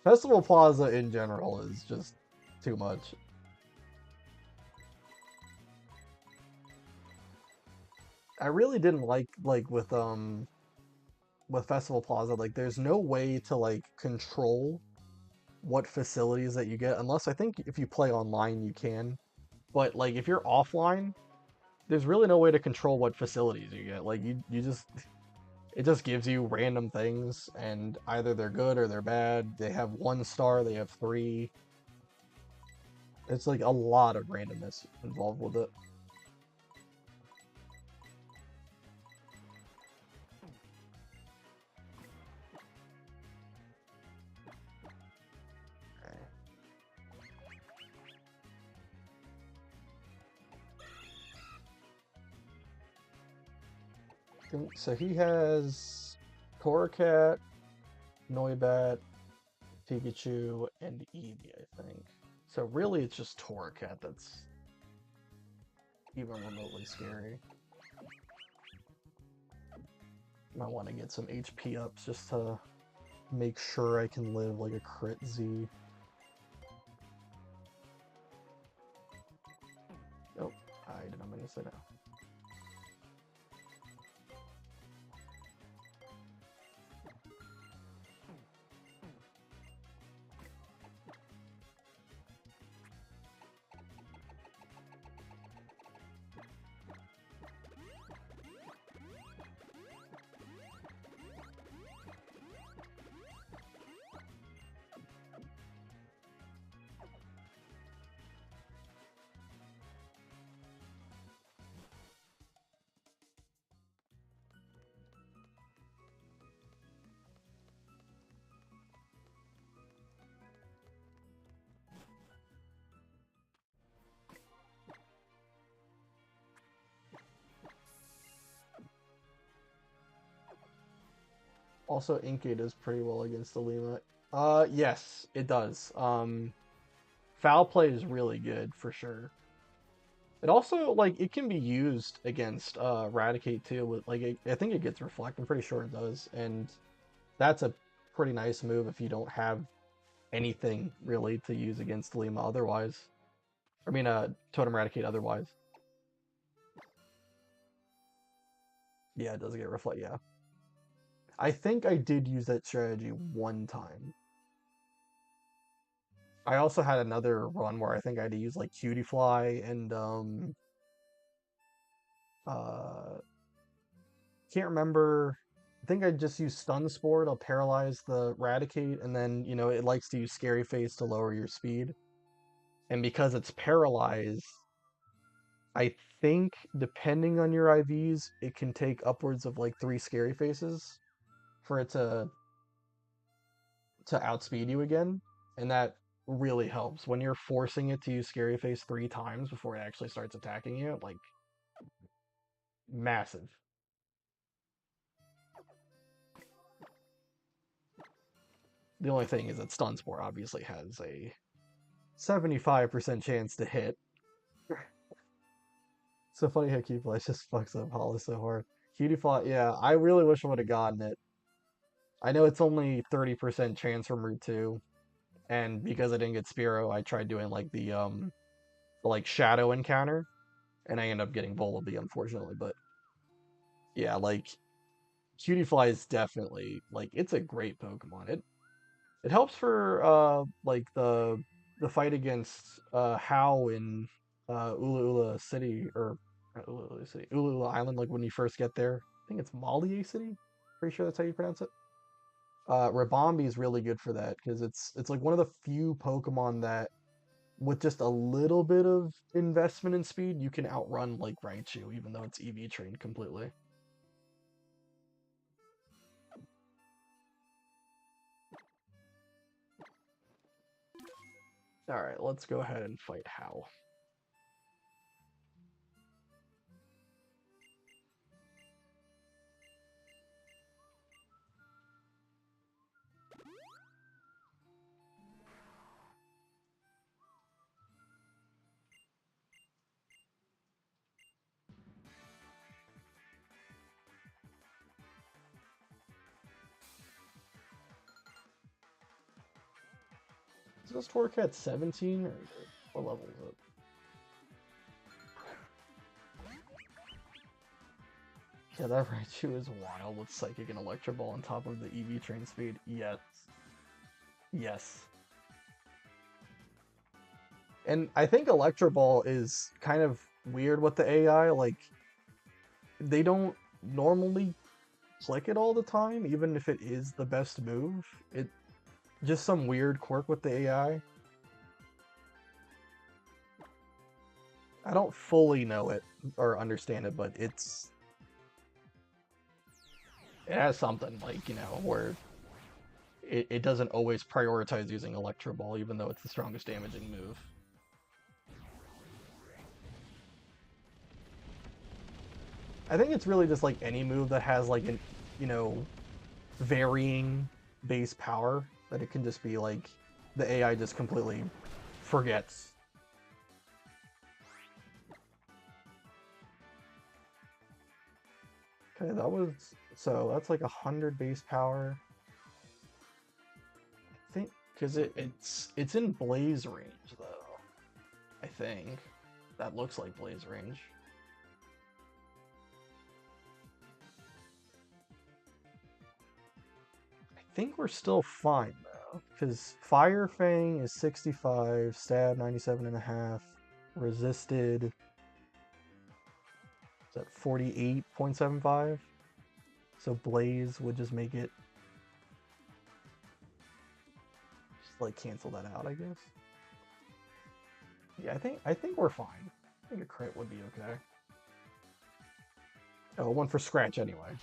Festival Plaza in general is just too much. I really didn't like with Festival Plaza, like there's no way to like control what facilities that you get unless I think if you play online you can. But like if you're offline, there's really no way to control what facilities you get. Like you just it just gives you random things and either they're good or they're bad. They have 1 star, they have 3. It's like a lot of randomness involved with it. So he has Torracat, Noibat, Pikachu, and Eevee, I think. So really it's just Torracat that's even remotely scary. Might want to get some HP ups just to make sure I can live like a crit Z. Oh, I did not mean to say no. Also, Inkay does pretty well against the Lima. Yes, it does. Foul play is really good for sure. It also like it can be used against Eradicate too. With like I think it gets Reflect. I'm pretty sure it does, and that's a pretty nice move if you don't have anything really to use against Lima otherwise. I mean, Totem Eradicate otherwise. Yeah, it does get Reflect. Yeah, I think I did use that strategy one time. I also had another run where I think I had to use like Cutie Fly and uh can't remember. I think I just used Stun Spore to paralyze the Raticate, and then it likes to use Scary Face to lower your speed. And because it's paralyzed, I think depending on your IVs, it can take upwards of like 3 Scary Faces for it to outspeed you again, and that really helps when you're forcing it to use Scary Face 3 times before it actually starts attacking you. Like massive. The only thing is that Stun Spore obviously has a 75% chance to hit. So funny how Cutie Fly just fucks up Hollow so hard. Cutie Fly, yeah, I really wish I would have gotten it. I know it's only 30% chance from Route 2, and because I didn't get Spearow, I tried doing like the like shadow encounter, and I ended up getting Volibee, unfortunately. But yeah, like Cutie Fly is definitely like it's a great Pokemon. It helps for like the fight against How in Ula Ula City or Ula Ula City, Ula Ula Island. Like when you first get there, I think it's Malie City. Pretty sure that's how you pronounce it. Ribombee is really good for that because it's like one of the few Pokemon that with just a little bit of investment in speed, you can outrun like Raichu, even though it's EV trained completely. All right, let's go ahead and fight How. Is this Torcat 17 or what level is it? Yeah, that Raichu is wild with Psychic and Electro Ball on top of the EV train speed. Yes. Yes. And I think Electro Ball is kind of weird with the AI. Like, they don't normally click it all the time, even if it is the best move. It just some weird quirk with the AI. I don't fully know it or understand it, but it has something like, where it doesn't always prioritize using Electro Ball, even though it's the strongest damaging move. I think it's really just like any move that has like an, you know, varying base power that it can just be like the AI just completely forgets. Okay, so that's like 100 base power. I think because it's in Blaze range though. I think that looks like Blaze range. I think we're still fine though, because Fire Fang is 65, Stab 97 and a half, resisted is at 48.75. So Blaze would just make it just like cancel that out, I guess. Yeah, I think we're fine. I think a crit would be okay. Oh, one for scratch anyway.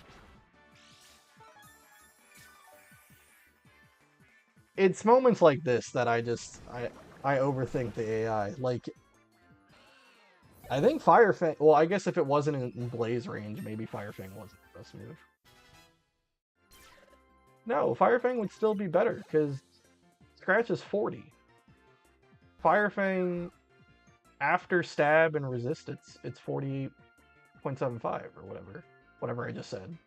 It's moments like this that I overthink the AI. Like I think Fire Fang. Well, I guess if it wasn't in Blaze range, maybe Fire Fang wasn't the best move. No, Fire Fang would still be better, because Scratch is 40. Fire Fang, after stab and resist, it's 48.75 or whatever. Whatever I just said.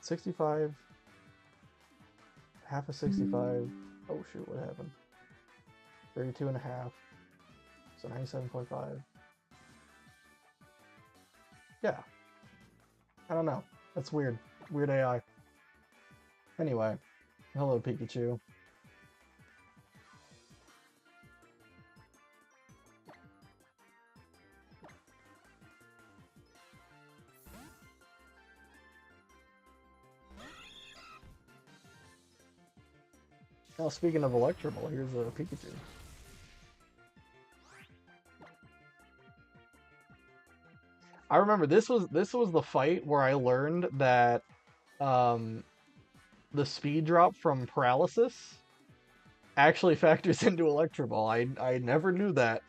$65, half of 65. Oh shoot, what happened? 32 and a half. So 97.5. Yeah. I don't know. That's weird. Weird AI. Anyway, hello Pikachu. Oh, speaking of Electro Ball, here's a Pikachu. I remember this was the fight where I learned that um, the speed drop from paralysis actually factors into Electro Ball. I never knew that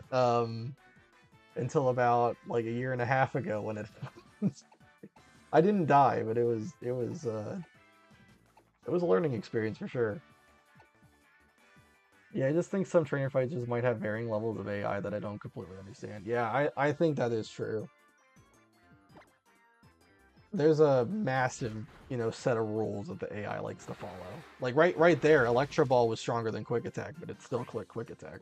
until about like a year and a half ago when it. I didn't die, but it was a learning experience for sure. Yeah, I just think some trainer fights just might have varying levels of AI that I don't completely understand. Yeah, I think that is true. There's a massive, set of rules that the AI likes to follow. Like right there, Electro Ball was stronger than Quick Attack, but it still clicked Quick Attack.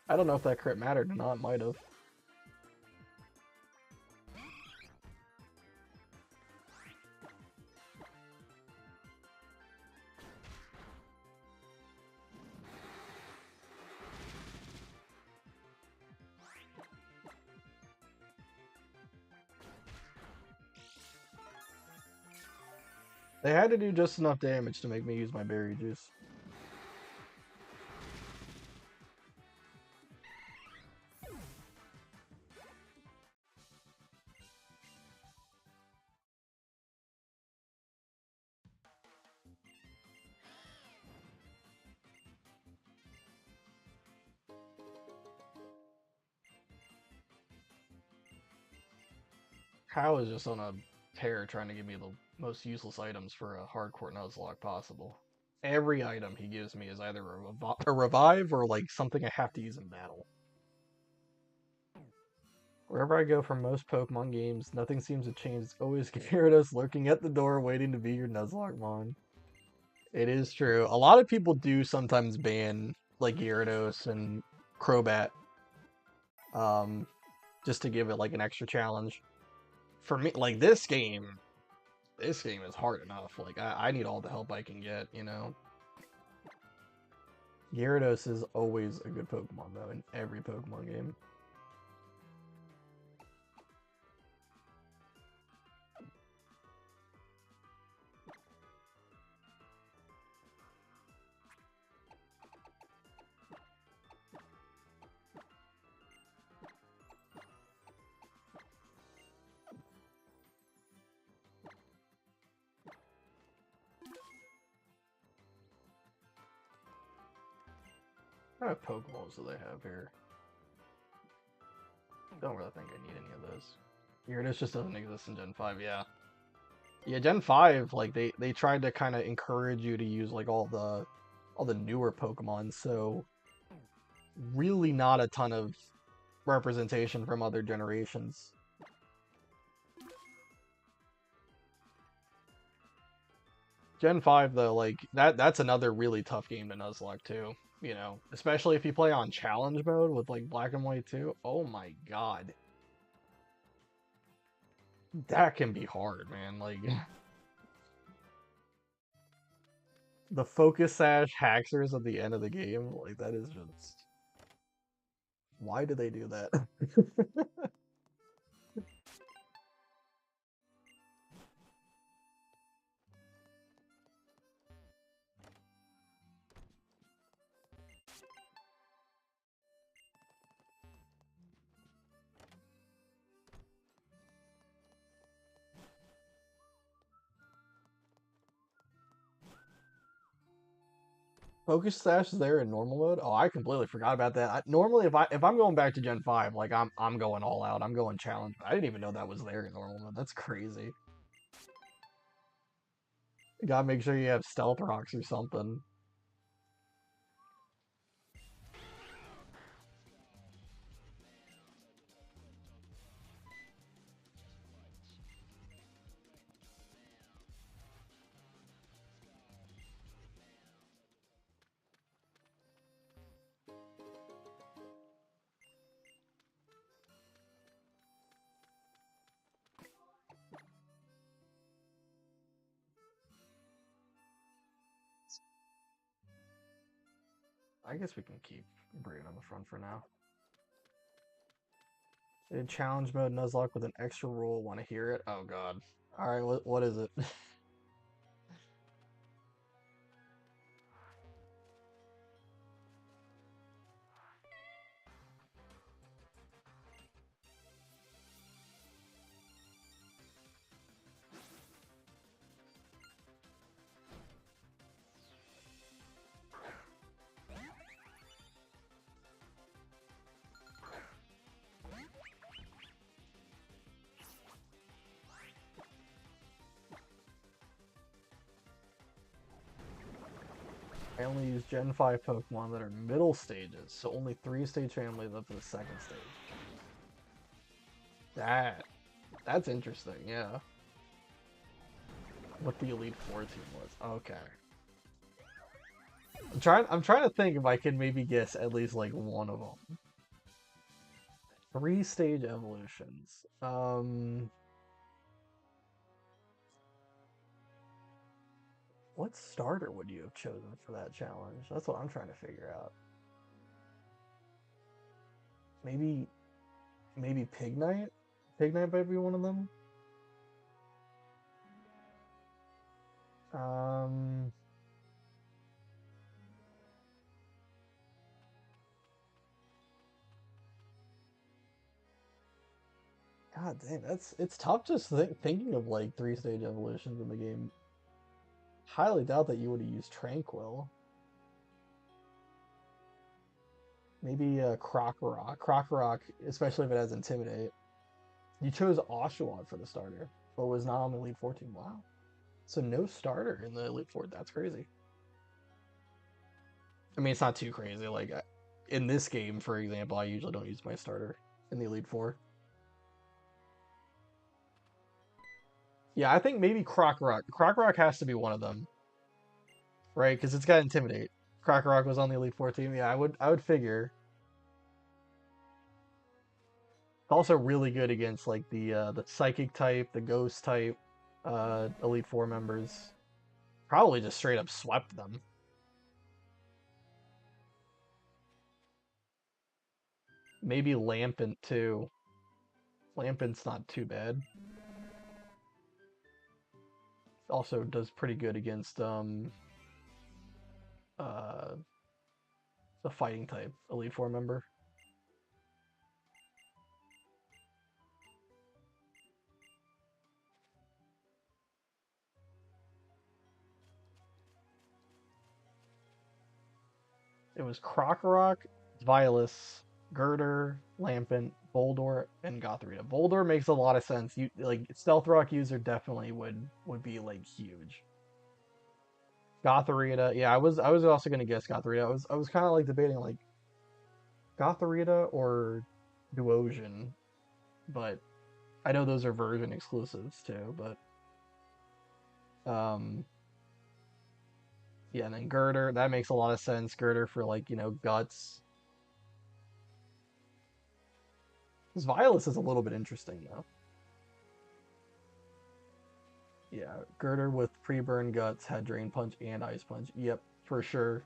I don't know if that crit mattered or not, might have. They had to do just enough damage to make me use my berry juice. How is just on a tear trying to give me the most useless items for a hardcore Nuzlocke possible. Every item he gives me is either a revive or like something I have to use in battle. Wherever I go from most Pokemon games, nothing seems to change. It's always Gyarados lurking at the door waiting to be your Nuzlocke mon. It is true. A lot of people do sometimes ban like Gyarados and Crobat, um, just to give it like an extra challenge. For me, like this game is hard enough. Like I need all the help I can get. Gyarados is always a good Pokemon though in every Pokemon game. What kind of Pokeballs do they have here? Don't really think I need any of those. Gyarados just doesn't exist in Gen 5, yeah. Yeah, Gen 5, like they tried to kind of encourage you to use like all the newer Pokemon, so really not a ton of representation from other generations. Gen 5 though, like that's another really tough game to Nuzlocke too, especially if you play on challenge mode with like Black and White too. Oh my god. That can be hard, man. Like the Focus Sash Haxers at the end of the game, like that is just Why do they do that? Focus Sash is there in normal mode. Oh, I completely forgot about that. Normally, if I'm going back to Gen 5, like I'm going all out. I'm going challenge. I didn't even know that was there in normal mode. That's crazy. You gotta make sure you have stealth rocks or something. I guess we can keep Brave on the front for now. In challenge mode, Nuzlocke with an extra roll. Want to hear it? Oh god. All right, what is it? I only use Gen 5 Pokemon that are middle stages, so only 3-stage families up to the second stage. That's interesting, yeah. What the Elite Four team was. Okay. I'm trying to think if I can maybe guess at least like one of them. 3-stage evolutions. What starter would you have chosen for that challenge? That's what I'm trying to figure out. Maybe Pignite? Pignite might be one of them. Um, God dang, it's tough just thinking of like 3-stage evolutions in the game. Highly doubt that you would have used Tranquil. Maybe Krokorok. Krokorok, especially if it has Intimidate. You chose Oshawott for the starter, but was not on the Elite 14. Wow. So no starter in the Elite Four. That's crazy. I mean, it's not too crazy. Like in this game, for example, I usually don't use my starter in the Elite Four. Yeah, I think maybe Krokorok. Krokorok has to be one of them, right? Because it's got Intimidate. Krokorok was on the Elite Four team. Yeah, I would figure. It's also really good against like the Psychic type, the Ghost type, Elite Four members. Probably just straight up swept them. Maybe Lampent too. Lampent's not too bad. Also does pretty good against uh the fighting type Elite Four member. It was Krokorok, Violus, Girder, Lampent, Boldor, and Gothorita. Boldor makes a lot of sense. You like Stealth Rock user definitely would be like huge. Gothorita, yeah, I was also gonna guess Gothorita. I was kind of like debating like Gothorita or Duosian, but I know those are version exclusives too. But yeah, and then Girder, that makes a lot of sense. Girder for like guts. This Violus is a little bit interesting though. Yeah, Girder with pre-burn guts had Drain Punch and Ice Punch. Yep, for sure.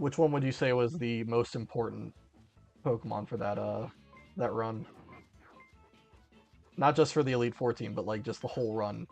Which one would you say was the most important Pokemon for that run? Not just for the Elite 14, but like just the whole run.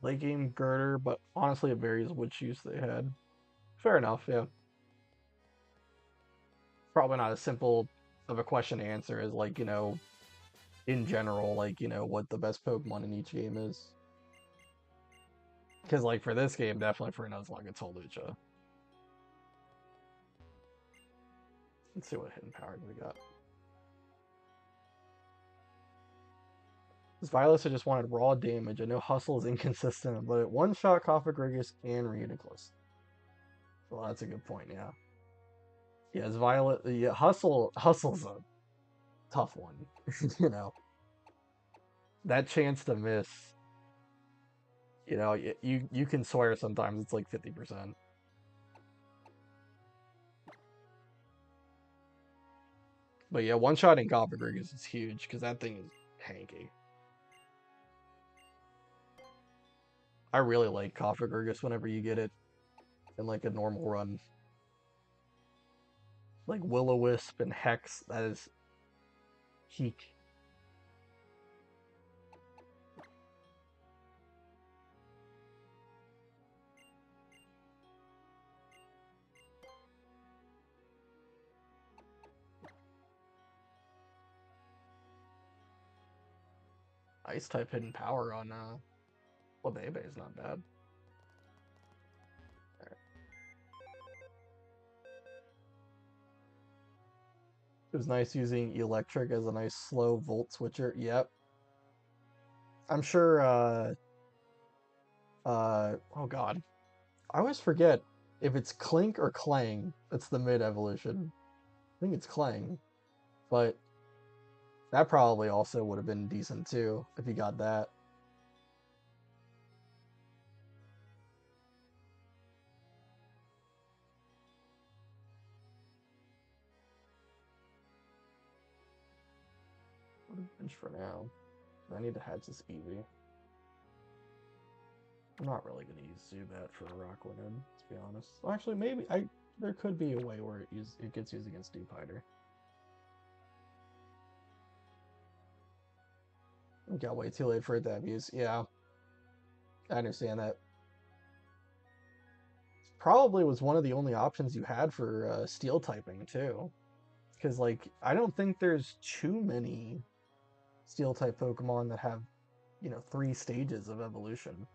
Late game Girder, but honestly it varies which use they had. Fair enough, yeah. Probably not as simple of a question to answer as like, in general, like, what the best Pokemon in each game is. Because like for this game, definitely for Nuzlocke, it's Holucha. Let's see what hidden power we got. This Violet just wanted raw damage. I know Hustle is inconsistent, but it one-shot Cofagrigus and Ridiculous. Well, that's a good point, yeah. Yeah, it's Violet. Yeah, Hustle's a tough one. you know, that chance to miss. You can swear sometimes it's like 50%. But yeah, one-shotting Cofagrigus is huge because that thing is tanky. I really like Cofagrigus whenever you get it in like a normal run. Like Will-O-Wisp and Hex, that is peak. Ice type hidden power on Bebe is not bad. Right. It was nice using electric as a nice slow volt switcher. Yep. I'm sure oh god. I always forget if it's Clink or Clang. That's the mid evolution. I think it's Clang. But that probably also would have been decent too if you got that. Bench for now. I need to hatch this Eevee. I'm not really going to use Zubat for Rockwood, to be honest. Well, actually, maybe there could be a way where it gets used against Deep Hider. Got way too late for it to have use. Yeah, I understand that. Probably was one of the only options you had for Steel typing too, because like I don't think there's too many Steel type Pokemon that have 3 stages of evolution.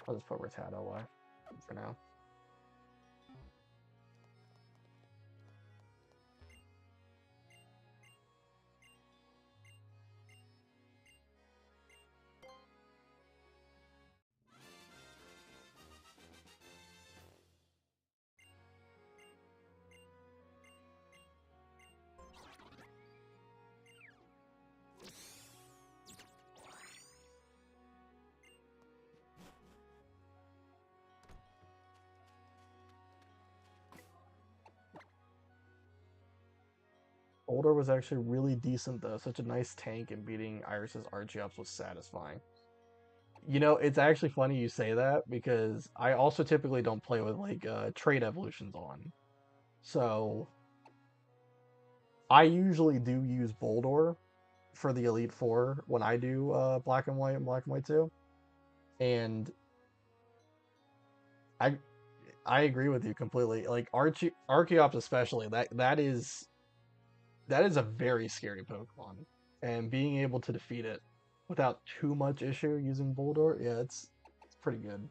I'll just put Rattata away for now. Boulder was actually really decent though. Such a nice tank, and beating Iris's Archeops was satisfying. It's actually funny you say that because I also typically don't play with like trait evolutions on. So I usually do use Boldor for the Elite Four when I do Black and White and Black and White 2. And I I agree with you completely. Like Archeops especially, that is a very scary Pokemon. And being able to defeat it without too much issue using Boldor, yeah, it's pretty good.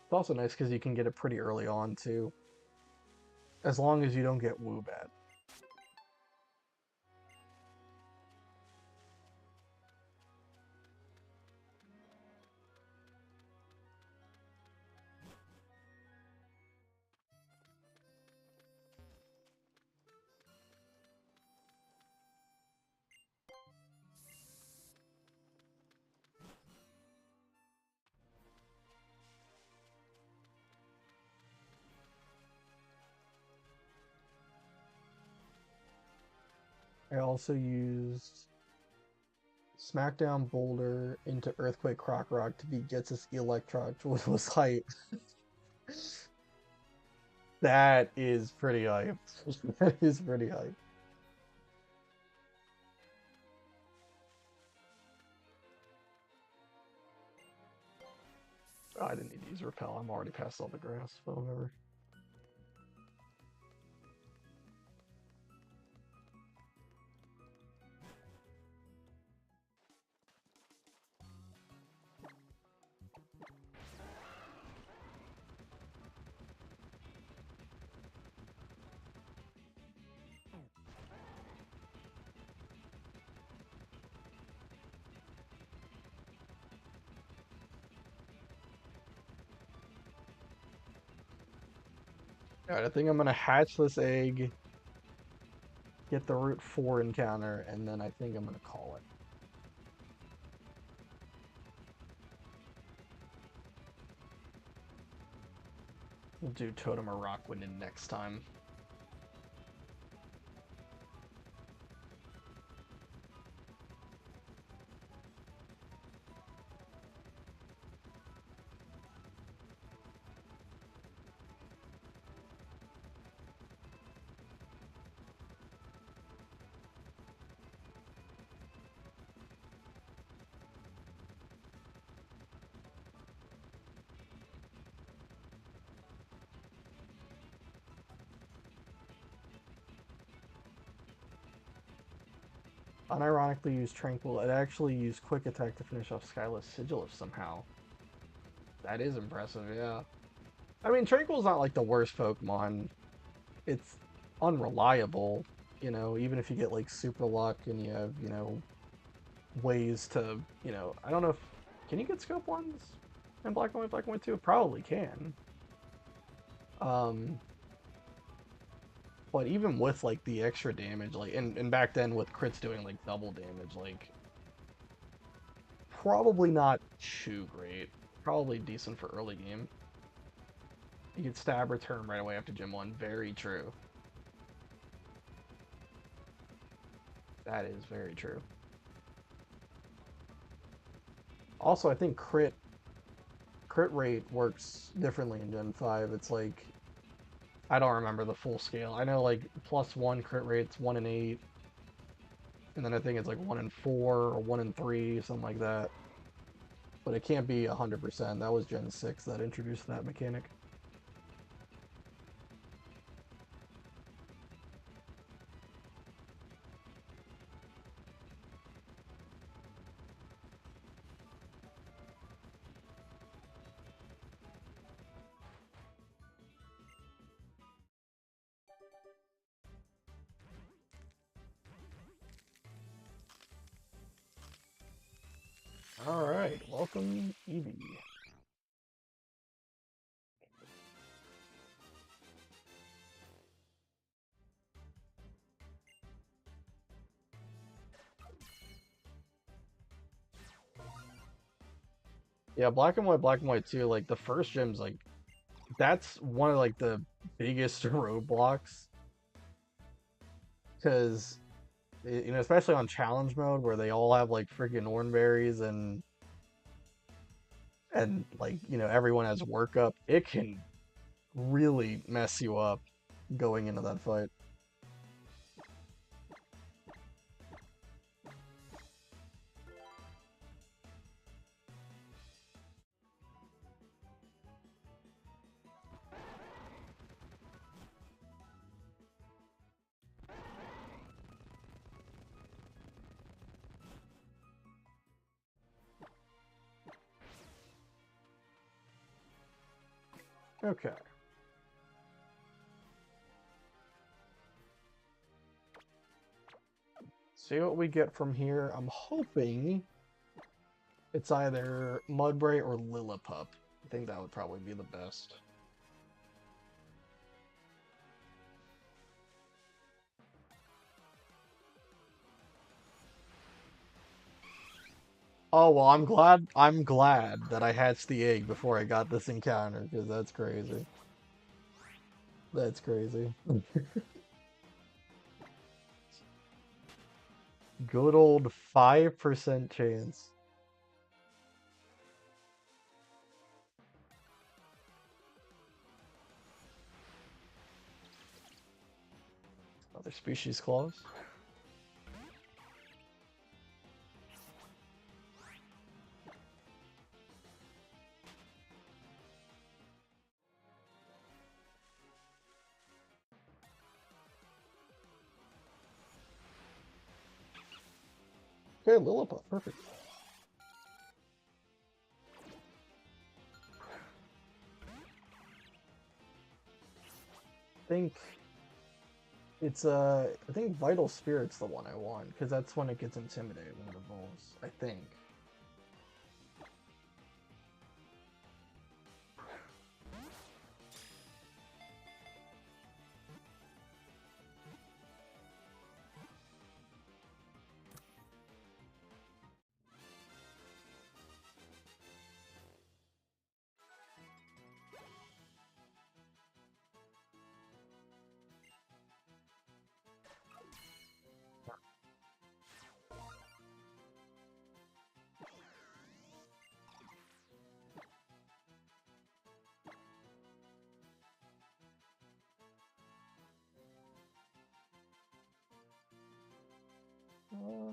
It's also nice because you can get it pretty early on too, as long as you don't get Woobat. I also used Smackdown Boulder into Earthquake Croc Rock to beat Gets's Electrode, which was hype. That is pretty hype. That is pretty hype. Oh, I didn't need to use Repel. I'm already past all the grass, but whatever. Alright, I think I'm gonna hatch this egg, get the Route 4 encounter, and then I think I'm gonna call it. We'll do Totem or Rockwind in next time. Unironically used Tranquil. It actually used Quick Attack to finish off Skyless Sigilus somehow. That is impressive, yeah. I mean, Tranquil's not like the worst Pokemon. It's unreliable, even if you get like super luck and you have, ways to, I don't know if, can you get scope ones in Black and White 2? Probably can. Um, but even with like the extra damage, like, and back then with crits doing like double damage, like, probably not too great. Probably decent for early game. You can stab return right away after Gym 1. Very true. That is very true. Also, I think crit rate works differently in Gen 5. It's like, I don't remember the full scale. I know like +1 crit rate's 1 in 8. And then I think it's like 1 in 4 or 1 in 3, something like that. But it can't be 100%. That was Gen 6 that introduced that mechanic. Alright, welcome, Eevee. Yeah, Black and White 2, like, the first gym's, like, that's one of, like, the biggest roadblocks. Because, especially on challenge mode, where they all have, like, freaking Oranberries, and and like, you know, everyone has workup, it can really mess you up going into that fight. Okay. See what we get from here. I'm hoping it's either Mudbray or Lillipup. I think that would probably be the best. Oh well, I'm glad that I hatched the egg before I got this encounter, because that's crazy. That's crazy. Good old 5% chance. Other species clause. Okay, Lillipup, perfect. I think I think Vital Spirit's the one I want, because that's when it gets intimidated when it evolves, I think. Uh,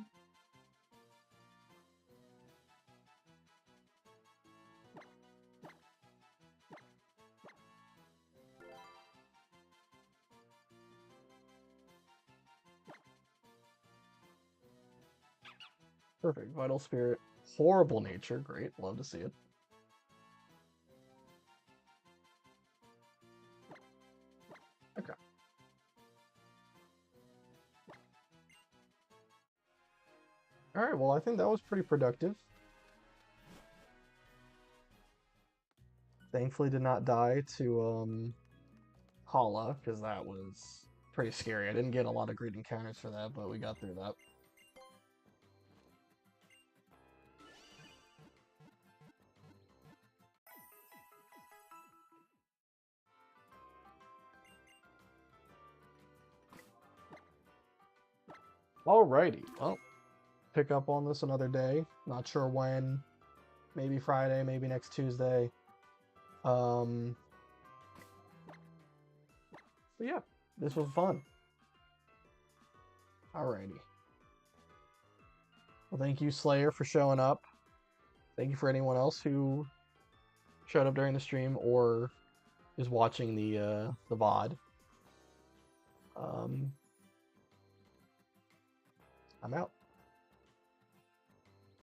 Perfect. Vital Spirit. Horrible nature. Great. Love to see it. Okay. Alright, well, I think that was pretty productive. Thankfully did not die to, Hala, because that was pretty scary. I didn't get a lot of great encounters for that, but we got through that. Alrighty. Well, pick up on this another day. Not sure when. Maybe Friday, maybe next Tuesday. Um, but yeah, this was fun. Alrighty. Well, thank you, Slayer, for showing up. Thank you for anyone else who showed up during the stream or is watching the VOD. I'm out.